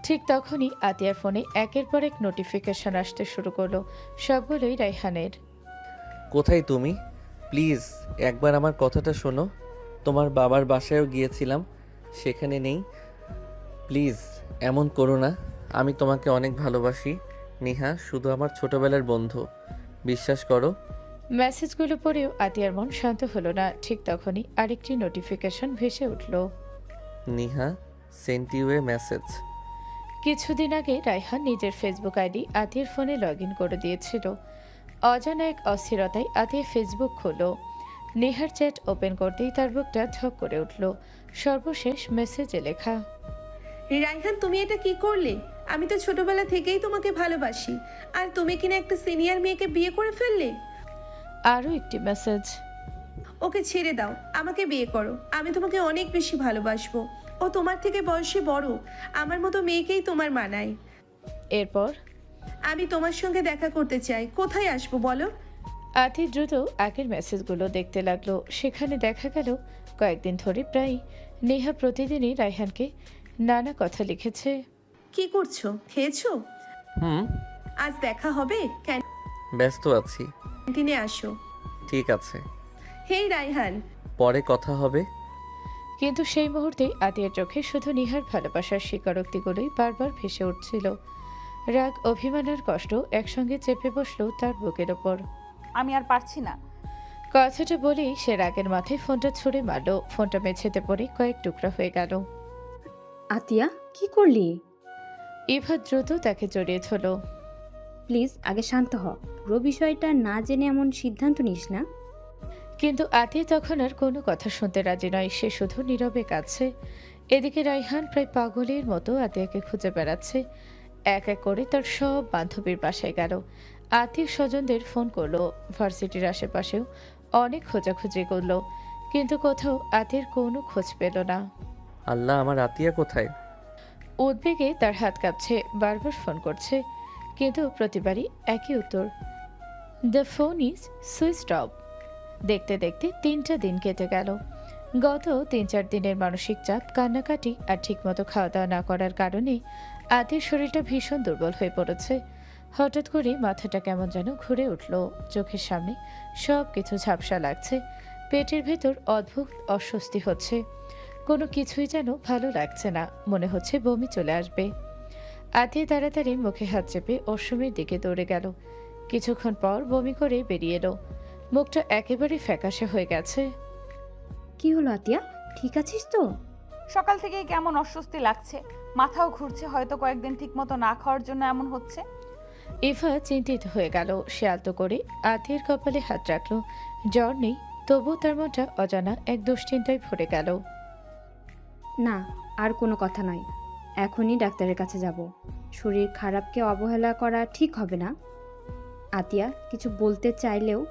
ঠিক তখনই আতিয়ার ফোনে একের পর এক নোটিফিকেশন আসতে শুরু করলো। সবগুলোই রায়হানের। কোথায় তুমি? প্লিজ একবার আমার কথাটা শোনো। তোমার বাবার বাসায়ও গিয়েছিলাম, সেখানে নেই। প্লিজ এমন করো না। আমি তোমাকে অনেক ভালোবাসি নিহা, শুধু আমার ছোটবেলার বন্ধু, বিশ্বাস করো। মেসেজগুলো পড়েও আতিয়ার মন শান্ত হলো না। ঠিক তখনই আরেকটি নোটিফিকেশন ভেসে উঠল। Niha sent U A message. কিছুদিন আগে রায়হান নিজের ফেসবুক আইডি আতিয়ার ফোনে লগ ইন করে দিয়েছিল। অজানা এক অস্থিরতায় আতিয়া ফেসবুক খুলল। নেহার চ্যাট ওপেন করতেই তার বুকটা ধক করে উঠল। সর্বশেষ মেসেজে লেখা, রাইহান, তুমি এটা কি করলে? আমি তো ছোটবেলা থেকেই তোমাকে ভালোবাসি, আর তুমি কিনা একটা সিনিয়র মেয়েকে বিয়ে করে ফেললে। আরও একটি মেসেজ, ওকে ছেড়ে দাও, আমাকে বিয়ে করো। আমি তোমাকে অনেক বেশি ভালোবাসবো। ও তোমার থেকে বয়সে বড়, আমার মতো মেয়েকেই তোমার মানায়। এরপর, আমি তোমার সঙ্গে দেখা করতে চাই। কোথায় আসবো বলো? আতি দ্রুত আগের মেসেজগুলো দেখতে লাগলো। সেখানে দেখা গেল কয়েকদিন ধরে প্রায় নেহা প্রতিদিনই রায়হানকে নানা কথা লিখেছে। কি করছো? খেয়েছো? হুম। আজ দেখা হবে কেন? ব্যস্ত আছি। ক্যান্টিনে আসো। ঠিক আছে, হেই রায়হান। পরে কথা হবে। কিন্তু সেই মুহূর্তে আতিয়ার চোখে শুধু নিহার ভালোবাসার স্বীকারোক্তিগুলোই বারবার ভেসে উঠছিল। রাগ, অভিমান আর কষ্ট একসঙ্গে চেপে বসলো তার বুকের ওপর। আমি আর পারছি না। কথাটা বলেই সে রাগের মাথায় ফোনটা ছুঁড়ে মারল। ফোনটা মেঝেতে পড়ে কয়েক টুকরা হয়ে গেল। আতিয়া কি করলি? ইভা দ্রুত তাকে জড়িয়ে ধরল। প্লিজ আগে শান্ত হ। পুরো বিষয়টা না জেনে এমন সিদ্ধান্ত নিস না। কিন্তু আতিয়া তখন আর কোনো কথা শুনতে রাজি নয়। সে শুধু নীরবে কাঁদছে। এদিকে রায়হান প্রায় পাগলের মতো আতিয়াকে খুঁজে বেড়াচ্ছে। এক এক করে তার সব বান্ধবীর বাসায় গেল। আত্মীয় স্বজনদের ফোন করলো। ভার্সিটির আশেপাশেও অনেক খোঁজাখুঁজি করলো, কিন্তু কোথাও আতিয়ার কোনো খোঁজ পেল না। আল্লাহ, আমার আতিয়া কোথায়? উদ্বেগে তার হাত কাঁপছে, বারবার ফোন করছে, কিন্তু প্রতিবারই একই উত্তর, the phone is switched off. দেখতে দেখতে 3টা দিন কেটে গেল। গত 3-4 দিনের মানসিক চাপ, কান্নাকাটি আর ঠিকমতো খাওয়া দাওয়া না করার কারণে আতির শরীরটা ভীষণ দুর্বল হয়ে পড়েছে। হঠাৎ করে মাথাটা কেমন যেন ঘুরে উঠল। চোখের সামনে সব কিছু ঝাপসা লাগছে। পেটের ভেতর অদ্ভুত অস্বস্তি হচ্ছে। কোনো কিছুই যেন ভালো লাগছে না। মনে হচ্ছে বমি চলে আসবে। আতি তাড়াতাড়ি মুখে হাত চেপে অশ্রমের দিকে দৌড়ে গেল। কিছুক্ষণ পর বমি করে বেরিয়ে এলো। মুখটা একেবারে ফ্যাকাশে হয়ে গেছে। কি হলো আতিয়া, ঠিক আছিস তো? সকাল থেকেই কেমন অস্বস্তি লাগছে, মাথাও ঘুরছে। হয়তো কয়েকদিন ঠিকমতো না খাওয়ার জন্য এমন হচ্ছে। ইভা চিন্তিত হয়ে গেল। সে আলতো করে আতির কপালে হাত রাখল। জ্বর নেই, তবু তার মনটা অজানা এক দুশ্চিন্তায় ভরে গেল। না, আর কোনো কথা নয়। এখনই ডাক্তারের কাছে যাব। শরীর খারাপকে অবহেলা করা ঠিক হবে না। আতিয়া কিছু বলতে চাইলেও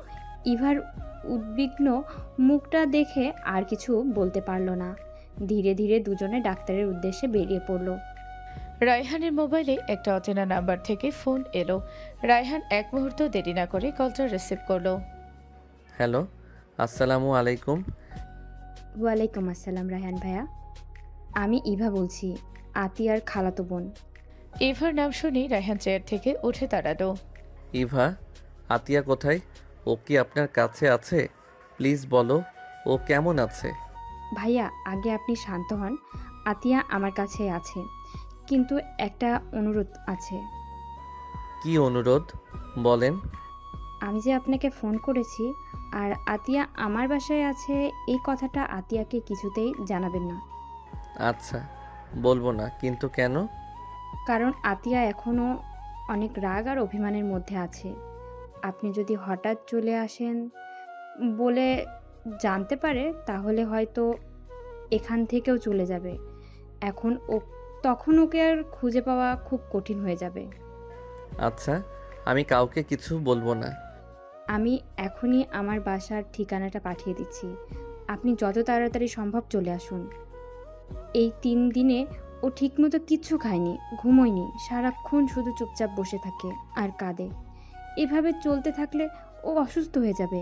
ইভার উদ্বিগ্ন মুখটা দেখে আর কিছু বলতে পারল না। ধীরে ধীরে দুজনে ডাক্তারের উদ্দেশ্যে বেরিয়ে পড়ল। রায়হানের মোবাইলে একটা অচেনা নাম্বার থেকে ফোন এলো। রায়হান এক মুহূর্ত দেরি না করে কলটা রিসিভ করলো। হ্যালো, আসসালামু আলাইকুম। ওয়ালাইকুম আসসালাম রায়হান ভাইয়া। আমি ইভা বলছি, আতিয়ার খালাতো বোন। ইভার নাম শুনে রায়হান চেয়ার থেকে উঠে দাঁড়ালো। ইভা, আতিয়া কোথায়? ও কি আপনার কাছে আছে? প্লিজ বলো, ও কেমন আছে? ভাইয়া আগে আপনি শান্ত হন। আতিয়া আমার কাছে আছে, কিন্তু একটা অনুরোধ আছে। কি অনুরোধ বলেন? আমি যে আপনাকে ফোন করেছি আর আতিয়া আমার বাসায় আছে, এই কথাটা আতিয়াকে কিছুতেই জানাবেন না। আচ্ছা, বলবো না, কিন্তু কেন? কারণ আতিয়া এখনও অনেক রাগ আর অভিমানের মধ্যে আছে। আপনি যদি হঠাৎ চলে আসেন বলে জানতে পারে, তাহলে হয়তো এখান থেকেও চলে যাবে। তখন ওকে আর খুঁজে পাওয়া খুব কঠিন হয়ে যাবে। আচ্ছা, আমি কাউকে কিছু বলবো না। আমি এখনই আমার বাসার ঠিকানাটা পাঠিয়ে দিচ্ছি। আপনি যত তাড়াতাড়ি সম্ভব চলে আসুন। এই 3 দিনে ও ঠিকমতো কিচ্ছু খায়নি, ঘুমোয়নি, সারাক্ষণ শুধু চুপচাপ বসে থাকে আর কাঁদে। এভাবে চলতে থাকলে ও অসুস্থ হয়ে যাবে।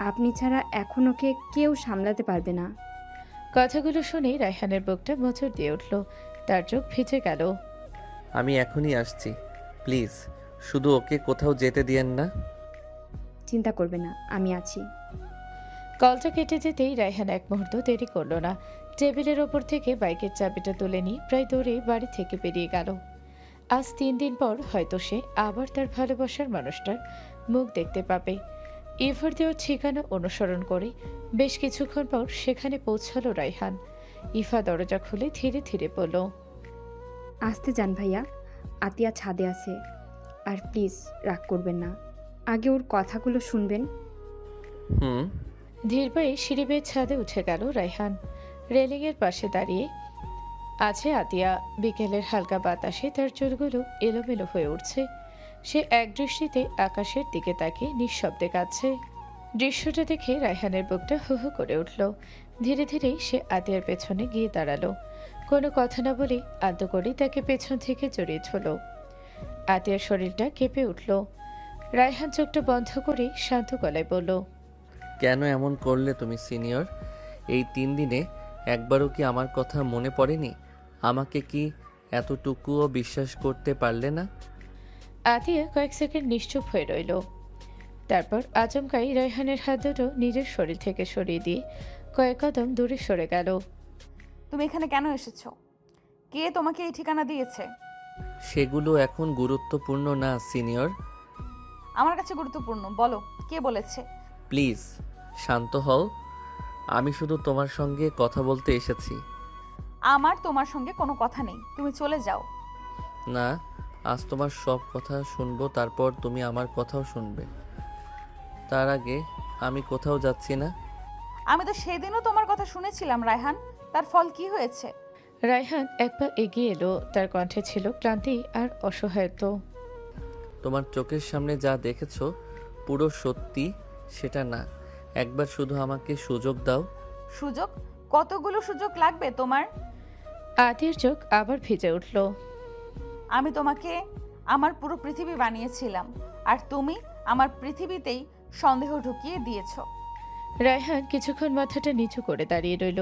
আপনি ছাড়া এখন ওকে কেউ সামলাতে পারবে না। কথাগুলো শুনে রায়হানের বুকটা মোচড় দিয়ে উঠল। তার চোখ ভিজে গেল। আমি এখনই আসছি, প্লিজ শুধু ওকে কোথাও যেতে দিয়েন না। চিন্তা করবে না, আমি আছি। কলটা কেটে যেতেই রায়হান এক মুহূর্ত দেরি করল না। টেবিলের ওপর থেকে বাইকের চাবিটা তুলে নিয়ে প্রায় দৌড়ে বাড়ি থেকে বেরিয়ে গেল। আজ 3 দিন পর হয়তো সে আবার তার ভালোবাসার মানুষটার মুখ দেখতে পাবে। ইভার দেওয়ার ঠিকানা অনুসরণ করে বেশ কিছুক্ষণ পর সেখানে পৌঁছালো রায়হান। ইভা দরজা খুলে ধীরে ধীরে বলল, আসতে যান ভাইয়া, আতিয়া ছাদে আছে। আর প্লিজ রাগ করবেন না, আগে ওর কথাগুলো শুনবেন। ধীর পায়ে সিঁড়ি বেয়ে ছাদে উঠে গেল রায়হান। রেলিংয়ের পাশে দাঁড়িয়ে আছে আতিয়া। বিকেলের হালকা বাতাসে তার চুলগুলো এলোমেলো হয়ে উঠছে। সে এক দৃষ্টিতে আকাশের দিকে তাকিয়ে নিঃশব্দে কাঁদছে। দৃশ্যটা দেখে রায়হানের বুকটা হু হু করে উঠল। ধীরে ধীরে সে আতিয়ার পেছনে গিয়ে দাঁড়ালো। কোনো কথা না বলে আলতো করে তাকে পেছন থেকে জড়িয়ে ধরল। আতিয়ার শরীরটা কেঁপে উঠল। রায়হান চোখটা বন্ধ করে শান্ত গলায় বলল, কেন এমন করলে তুমি সিনিয়র? এই 3 দিনে একবারও কি আমার কথা মনে পড়েনি? আমাকে কি এতটুকুও বিশ্বাস করতে পারলে না? আতিয়া কয়েক সেকেন্ড নিশ্চুপ হয়ে রইল। তারপর আচমকাই রায়হানের হাত দুটো নিজের শরীর থেকে সরিয়ে দিয়ে কয়েক কদম দূরে সরে গেল। তুমি এখানে কেন এসেছো? কে তোমাকে এই ঠিকানা দিয়েছে? সেগুলো এখন গুরুত্বপূর্ণ না সিনিয়র। আমার কাছে গুরুত্বপূর্ণ। বলো, কে বলেছে? প্লিজ শান্ত হও। আমি শুধু তোমার সঙ্গে কথা বলতে এসেছি। আমার তোমার সঙ্গে কোনো কথা নেই, তুমি চলে যাও। না, আজ তোমার সব কথা শুনবো, তারপর তুমি আমার কথাও শুনবে। তার আগে আমি কোথাও যাচ্ছি না। আমি তো সেদিনও তোমার কথা শুনেছিলাম রায়হান, তার ফল কি হয়েছে? রায়হান এক পা এগিয়ে এলো, তার কণ্ঠে ছিল ক্লান্তি আর অসহায়ত্ব। তোমার চোখের সামনে যা দেখেছো পুরো সত্যি সেটা না। একবার শুধু আমাকে সুযোগ দাও। সুযোগ? কতগুলো সুযোগ লাগবে তোমার? আদির চোখ আবার ভিজে উঠল। আমি তোমাকে আমার পুরো পৃথিবী বানিয়েছিলাম, আর তুমি আমার পৃথিবীতেই সন্দেহ ঢুকিয়ে দিয়েছো। রায়হান কিছুক্ষণ মাথাটা নিচু করে দাঁড়িয়ে রইল।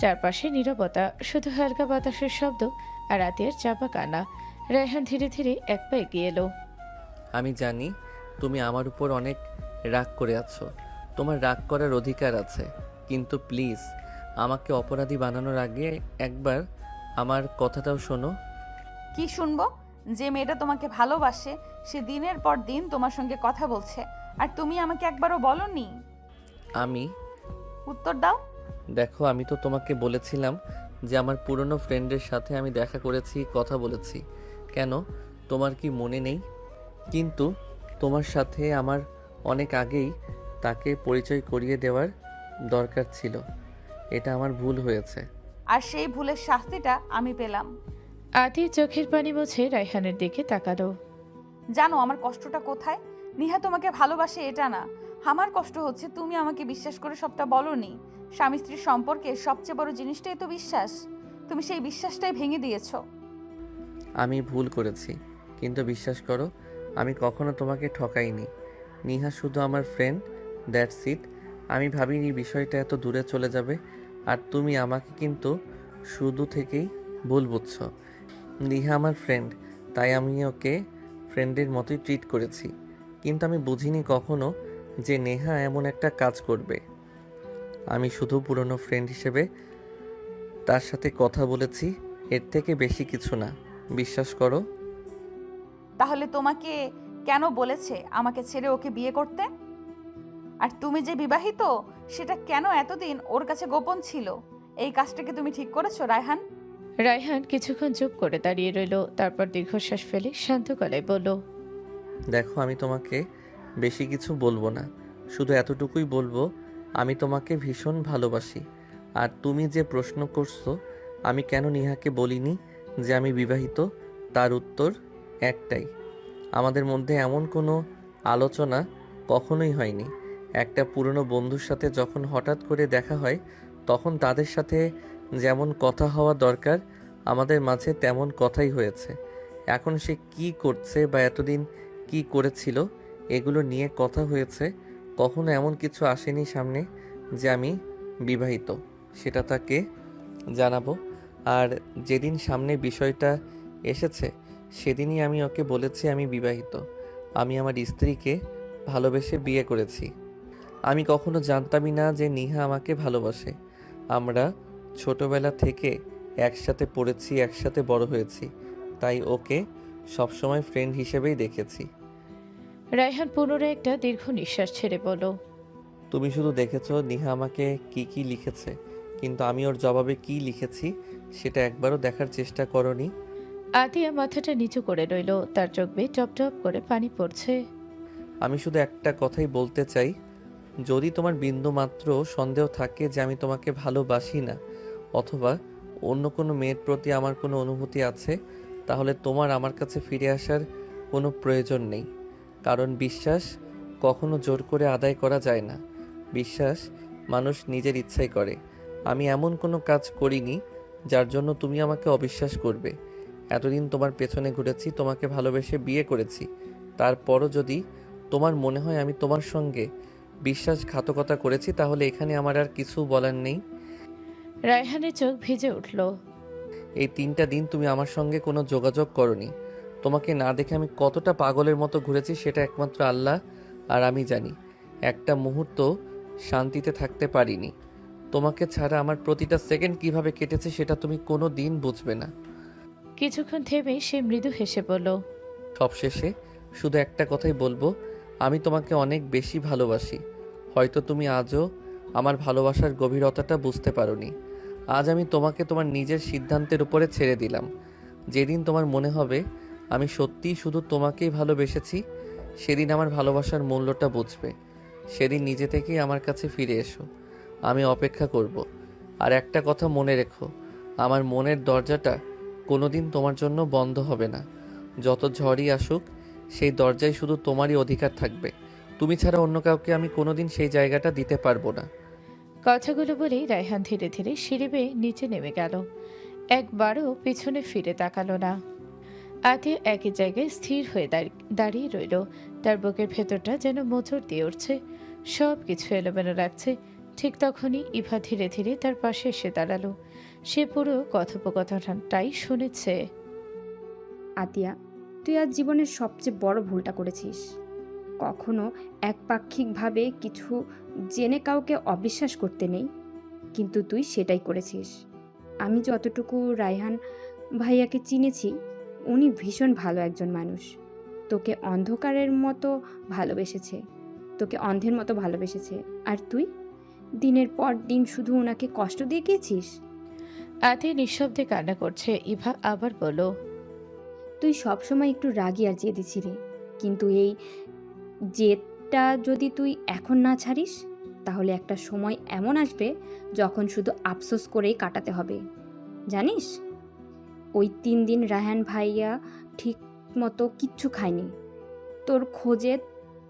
চারপাশে নীরবতা, শুধু হালকা বাতাসের শব্দ আর আতিয়ার চাপা কান্না। রায়হান ধীরে ধীরে এক পা এগিয়ে এলো। আমি জানি তুমি আমার উপর অনেক রাগ করে আছো, তোমার রাগ করার অধিকার আছে, কিন্তু প্লিজ আমাকে অপরাধী বানানোর আগে একবার আমার কথাটাও শোনো। কি শুনবো? যে মেয়েটা তোমাকে ভালোবাসে সে দিনের পর দিন তোমার সঙ্গে কথা বলছে, আর তুমি আমাকে একবারও বলনি। আমি উত্তর দাও। দেখো, আমি তো তোমাকে বলেছিলাম যে আমার পুরনো ফ্রেন্ডের সাথে আমি দেখা করেছি, কথা বলেছি। কেন, তোমার কি মনে নেই? কিন্তু তোমার সাথে আমার অনেক আগেই তাকে পরিচয় করিয়ে দেওয়ার দরকার ছিল। এটা আমার ভুল হয়েছে। আর সেই ভুলের শাস্তিটা আমি পেলাম। আদি চোখের পানি মুছে রায়হানের দিকে তাকালো। জানো আমার কষ্টটা কোথায়? নিহা তোমাকে ভালোবাসে এটা না, আমার কষ্ট হচ্ছে তুমি আমাকে বিশ্বাস করে সবটা বলনি। স্বামী স্ত্রীর সম্পর্কে সবচেয়ে বড় জিনিসটাই তো বিশ্বাস। তুমি সেই বিশ্বাসটাই ভেঙে দিয়েছো। আমি ভুল করেছি, কিন্তু বিশ্বাস করো আমি কখনো তোমাকে ঠকাইনি। নিহা শুধু আমার ফ্রেন্ড, দ্যাটস ইট। আমি ভাবিনি বিষয়টা এত দূরে চলে যাবে। আর তুমি আমাকে কিন্তু শুধু থেকেই ভুল বুঝছো। নিহা আমার ফ্রেন্ড, তাই আমি ওকে ফ্রেন্ডের মতোই ট্রিট করেছি, কিন্তু আমি বুঝিনি কখনো যে নেহা এমন একটা কাজ করবে। আমি শুধু পুরনো ফ্রেন্ড হিসেবে তার সাথে কথা বলেছি, এর থেকে বেশি কিছু না। বিশ্বাস করো। তাহলে তোমাকে কেন বলেছে আমাকে ছেড়ে ওকে বিয়ে করতে? আর তুমি যে বিবাহিত সেটা কেন এতদিন ওর কাছে গোপন ছিল? এই কাজটাকে তুমি ঠিক করেছো রায়হান? রায়হান কিছুক্ষণ চুপ করে দাঁড়িয়ে রইল, তারপর দীর্ঘশ্বাস ফেলে শান্ত গলায় বলল, দেখো, আমি তোমাকে বেশি কিছু বলবো না, শুধু এতটুকুই বলবো আমি তোমাকে ভীষণ ভালোবাসি। আর তুমি যে প্রশ্ন করছো আমি কেন নিহাকে বলিনি যে আমি বিবাহিত, তার উত্তর একটাই, আমাদের মধ্যে এমন কোনো আলোচনা কখনোই হয়নি। একটা পুরনো বন্ধুর সাথে যখন হঠাৎ করে দেখা হয় তখন তাদের সাথে যেমন কথা হওয়া দরকার আমাদের মাঝে তেমন কথাই হয়েছে। এখন সে কি করছে বা এতদিন কি করেছিল এগুলো নিয়ে কথা হয়েছে, কখনো এমন কিছু আসেনি সামনে যে আমি বিবাহিত, সেটা তাকে জানাবো। আর যেদিন সামনে বিষয়টা এসেছে সেদিনই আমি ওকে বলেছি আমি বিবাহিত, আমি আমার স্ত্রীকে ভালোবেসে বিয়ে করেছি। আমি কখনো জানতামই না যে নিহা আমাকে ভালোবাসে। আমরা ছোটবেলা থেকে একসাথে পড়েছি, একসাথে বড় হয়েছি, তাই ওকে সবসময় ফ্রেন্ড হিসেবেই দেখেছি। রায়হান পুনরায় একটা দীর্ঘ নিঃশ্বাস ছেড়ে বলল, তুমি শুধু দেখেছো নিহা আমাকে কি কি লিখেছে, কিন্তু আমি ওর জবাবে কি লিখেছি সেটা একবারও দেখার চেষ্টা করনি। আদিয়া মাথাটা নিচু করে রইল, তার চোখ বেয়ে টপ টপ করে পানি পড়ছে। আমি শুধু একটা কথাই বলতে চাই, যদি তোমার বিন্দু মাত্র সন্দেহ থাকে যে আমি তোমাকে ভালোবাসি না অথবা অন্য কোনো মেয়ের প্রতি আমার কোনো অনুভূতি আছে, তাহলে তোমার আমার কাছে ফিরে আসার কোনো প্রয়োজন নেই। কারণ বিশ্বাস কখনো জোর করে আদায় করা যায় না, বিশ্বাস মানুষ নিজের ইচ্ছাই করে। আমি এমন কোনো কাজ করিনি যার জন্য তুমি আমাকে অবিশ্বাস করবে। এতদিন তোমার পেছনে ঘুরেছি, তোমাকে ভালোবেসে বিয়ে করেছি, তারপরও যদি তোমার মনে হয় আমি তোমার সঙ্গে বিশ্বাসঘাতকতা করেছি তাহলে এখানে আমার আর কিছু বলার নেই। রায়হানের চোখ ভিজে উঠল। এই 3টা দিন তুমি আমার সঙ্গে কোনো যোগাযোগ করনি, তোমাকে না দেখে আমি কতটা পাগলের মতো ঘুরেছি সেটা একমাত্র আল্লাহ আর আমি জানি। একটা মুহূর্ত শান্তিতে থাকতে পারিনি। তোমাকে ছাড়া আমার প্রতিটা সেকেন্ড কিভাবে কেটেছে সেটা তুমি কোনো দিন বুঝবে না। কিছুক্ষণ থেমে সে মৃদু হেসে বলল, সবশেষে শুধু একটা কথাই বলবো, আমি তোমাকে অনেক বেশি ভালোবাসি। হয়তো তুমি আজও আমার ভালোবাসার গভীরতাটা বুঝতে পারোনি। আজ আমি তোমাকে তোমার নিজের সিদ্ধান্তের উপরে ছেড়ে দিলাম। যেদিন তোমার মনে হবে আমি সত্যিই শুধু তোমাকেই ভালোবেসেছি, সেদিন আমার ভালোবাসার মূল্যটা বুঝবে। সেদিন নিজে থেকেই আমার কাছে ফিরে এসো, আমি অপেক্ষা করব। আর একটা কথা মনে রেখো, আমার মনের দরজাটা কোনোদিন তোমার জন্য বন্ধ হবে না। যত ঝড়ই আসুক, সেই দরজায় শুধু তোমারই অধিকার থাকবে। তুমি ছাড়া অন্য কাউকে আমি কোনোদিন সেই জায়গাটা দিতে পারবো না। কথাগুলো বলেই রায়হান ধীরে ধীরে সিঁড়ি বেয়ে নিচে নেমে গেল। একবারও পিছনে ফিরে তাকালো না। আতিয়া একই জায়গায় স্থির হয়ে দাঁড়িয়ে রইল। তার বুকের ভেতরটা যেন মোচড় দিয়ে উঠছে, সব কিছু এলোমেলো লাগছে। ঠিক তখনই ইভা ধীরে ধীরে তার পাশে এসে দাঁড়ালো। সে পুরো কথোপকথনটাই শুনেছে। আতিয়া, তুই আজ জীবনের সবচেয়ে বড় ভুলটা করেছিস। কখনো একপাক্ষিকভাবে কিছু জেনে কাউকে অবিশ্বাস করতে নেই, কিন্তু তুই সেটাই করেছিস। আমি যতটুকু রায়হান ভাইয়াকে চিনেছি, উনি ভীষণ ভালো একজন মানুষ। তোকে অন্ধকারের মতো ভালোবেসেছে, তোকে অন্ধের মতো ভালোবেসেছে, আর তুই দিনের পর দিন শুধু ওনাকে কষ্ট দিয়ে গিয়েছিস। আতিয়া নিঃশব্দে কান্না করছে। ইভা আবার বলল, তুই সবসময় একটু রাগী আর জেদি ছিলি, কিন্তু এই জেদটা যদি তুই এখন না ছাড়িস, তাহলে একটা সময় এমন আসবে যখন শুধু আফসোস করেই কাটাতে হবে। জানিস, ওই 3 দিন রায়হান ভাইয়া ঠিক মতো কিচ্ছু খায়নি। তোর খোঁজে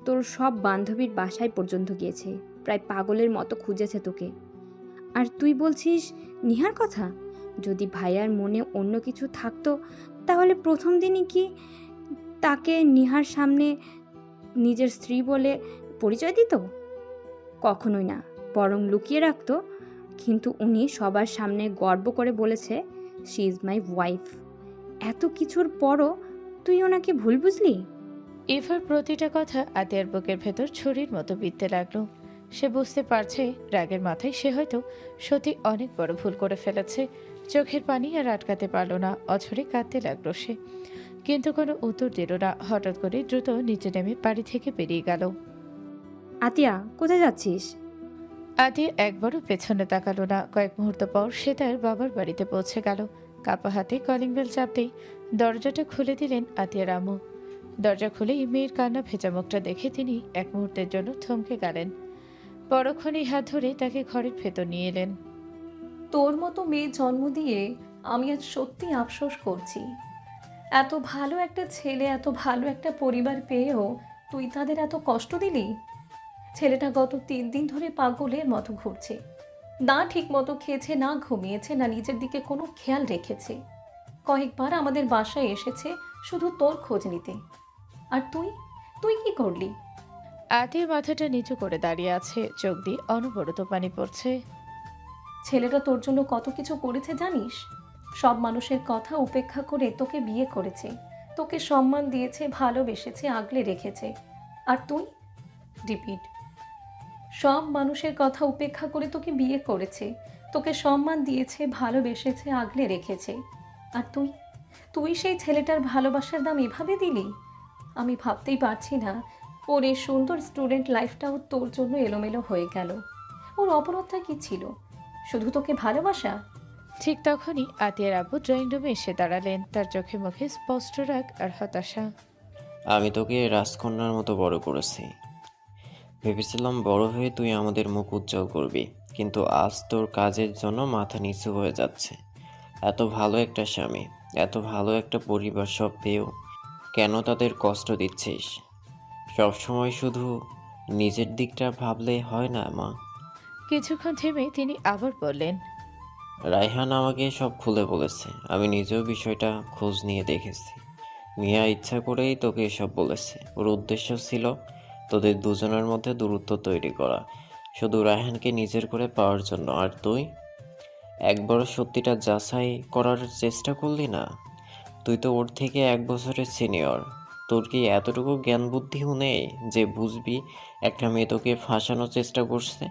তোর সব বান্ধবীর বাসায় পর্যন্ত গিয়েছে, প্রায় পাগলের মতো খুঁজেছে তোকে। আর তুই বলছিস নিহার কথা? যদি ভাইয়ার মনে অন্য কিছু থাকতো, তাহলে প্রথম দিনই কি তাকে নিহার সামনে নিজের স্ত্রী বলে পরিচয় দিত? কখনোই না, বরং লুকিয়ে রাখতো। কিন্তু উনি সবার সামনে গর্ব করে বলেছে, শি ইজ মাই ওয়াইফ। এত কিছুর পরও তুই ওনাকে ভুল বুঝলি? ইভার প্রতিটা কথা আতিয়ার বুকের ভেতর ছুরির মতো বিঁধতে লাগলো। সে বুঝতে পারছে রাগের মাথায় সে হয়তো সত্যি অনেক বড় ভুল করে ফেলেছে। চোখের পানি আর আটকাতে পারল না, অঝরে কাঁদতে লাগলো সে। কিন্তু কোনো উত্তর দিল না। হঠাৎ করে দ্রুত নিচে নেমে বাড়ি থেকে বেরিয়ে গেল। আতিয়া, কোথায় যাচ্ছিস? আতিয়া একবারও পেছনে তাকালো না। কয়েক মুহূর্ত পর সে তার বাবার বাড়িতে পৌঁছে গেল। কাপা হাতে কলিং বেল চাপতেই দরজাটা খুলে দিলেন আতিয়ার আম্মু। দরজা খুলেই মেয়ের কান্না ভেজা মুখটা দেখে তিনি এক মুহূর্তের জন্য থমকে গেলেন। পরক্ষণেই হাত ধরে তাকে ঘরের ভেতর নিয়ে এলেন। তোর মতো মেয়ে জন্ম দিয়ে আমি আজ সত্যি আফসোস করছি। এত ভালো একটা ছেলে, এত ভালো একটা পরিবার পেয়েও তুই তাদের এত কষ্ট দিলি। ছেলেটা গত 3 দিন ধরে পাগলের মতো ঘুরছে, না ঠিক মতো খেয়েছে, না ঘুমিয়েছে, না নিজের দিকে কোনো খেয়াল রেখেছে। কয়েকবার আমাদের বাসায় এসেছে শুধু তোর খোঁজ নিতে। আর তুই তুই কি করলি? আতিয়া মাথাটা নিচু করে দাঁড়িয়ে আছে, চোখ দিয়ে অনবরত পানি পড়ছে। ছেলেটা তোর জন্য কত কিছু করেছে জানিস? সব মানুষের কথা উপেক্ষা করে তোকে বিয়ে করেছে, তোকে সম্মান দিয়েছে, ভালোবেসেছে, আগলে রেখেছে। আর তুই রিপিট, সব মানুষের কথা উপেক্ষা করে তোকে বিয়ে করেছে, তোকে সম্মান দিয়েছে, ভালোবেসেছে, আগলে রেখেছে। আর তুই তুই সেই ছেলেটার ভালোবাসার দাম এভাবে দিলি? আমি ভাবতেই পারছি না ওর এই সুন্দর স্টুডেন্ট লাইফটাও তোর জন্য এলোমেলো হয়ে গেল। ওর অপরাধটা কি ছিল? শুধু তোকে ভালোবাসা? ঠিক তখনই আতিয়ার আব্বু ড্রয়িং রুমে এসে দাঁড়ালেন। তার চোখে মুখে স্পষ্ট রাগ আর হতাশা। আমি তোকে রাজকন্যার মতো বড় করেছি, ভেবেছিলাম বড় হয়ে তুই আমাদের মুখ উজ্জ্বল করবি, কিন্তু আজ তোর কাজের জন্য মাথা নিচু হয়ে যাচ্ছে। এত ভালো একটা স্বামী, এত ভালো একটা পরিবার সব পেয়েও কেন তাদের কষ্ট দিচ্ছিস? সবসময় শুধু নিজের দিকটা ভাবলে হয় না মা। কিছুক্ষণ থেমে তিনি আবার বললেন, রায়হান আমাকে সব খুলে বলেছে, আমি নিজেও বিষয়টা খোঁজ নিয়ে দেখেছি। মিয়া ইচ্ছা করেই তোকে এসব বলেছে। ওর উদ্দেশ্য ছিল তোদের দুজনের মধ্যে দূরত্ব তৈরি করা, শুধু রায়হানকে নিজের করে পাওয়ার জন্য। আর তুই একবারও সত্যিটা যাচাই করার চেষ্টা করলি না। তুই তো ওর থেকে 1 বছরের সিনিয়র। তোর কি এতটুকু জ্ঞান বুদ্ধিও নেই যে বুঝবি একটা মেয়ে তোকে ফাঁসানোর চেষ্টা করছে?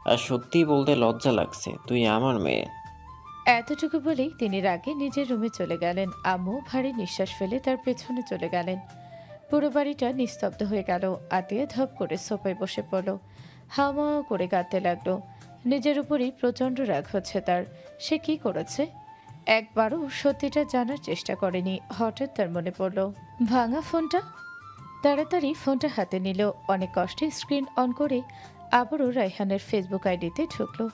আর সত্যিই বলতে লজ্জা লাগছে, তুই আমার মেয়ে। এতটুকু বলেই তিনি রাগে নিজের রুমে চলে গেলেন। আম্মু ভারী নিঃশ্বাস ফেলে তার পেছনে চলে গেলেন। পুরো বাড়িটা নিস্তব্ধ হয়ে গেল। আতিয়া ধপ করে সোফায় বসে পড়ল, হাওয়া করে কাঁদতে লাগলো। নিজের উপরই প্রচণ্ড রাগ হচ্ছে তার। সে কি করেছে? একবারও সত্যিটা জানার চেষ্টা করেনি। হঠাৎ তার মনে পড়ল ভাঙা ফোনটা। তাড়াতাড়ি ফোনটা হাতে নিল। অনেক কষ্টে স্ক্রিন অন করে আবারও রায়হানের ফেসবুক আইডিতে ঢুকলো।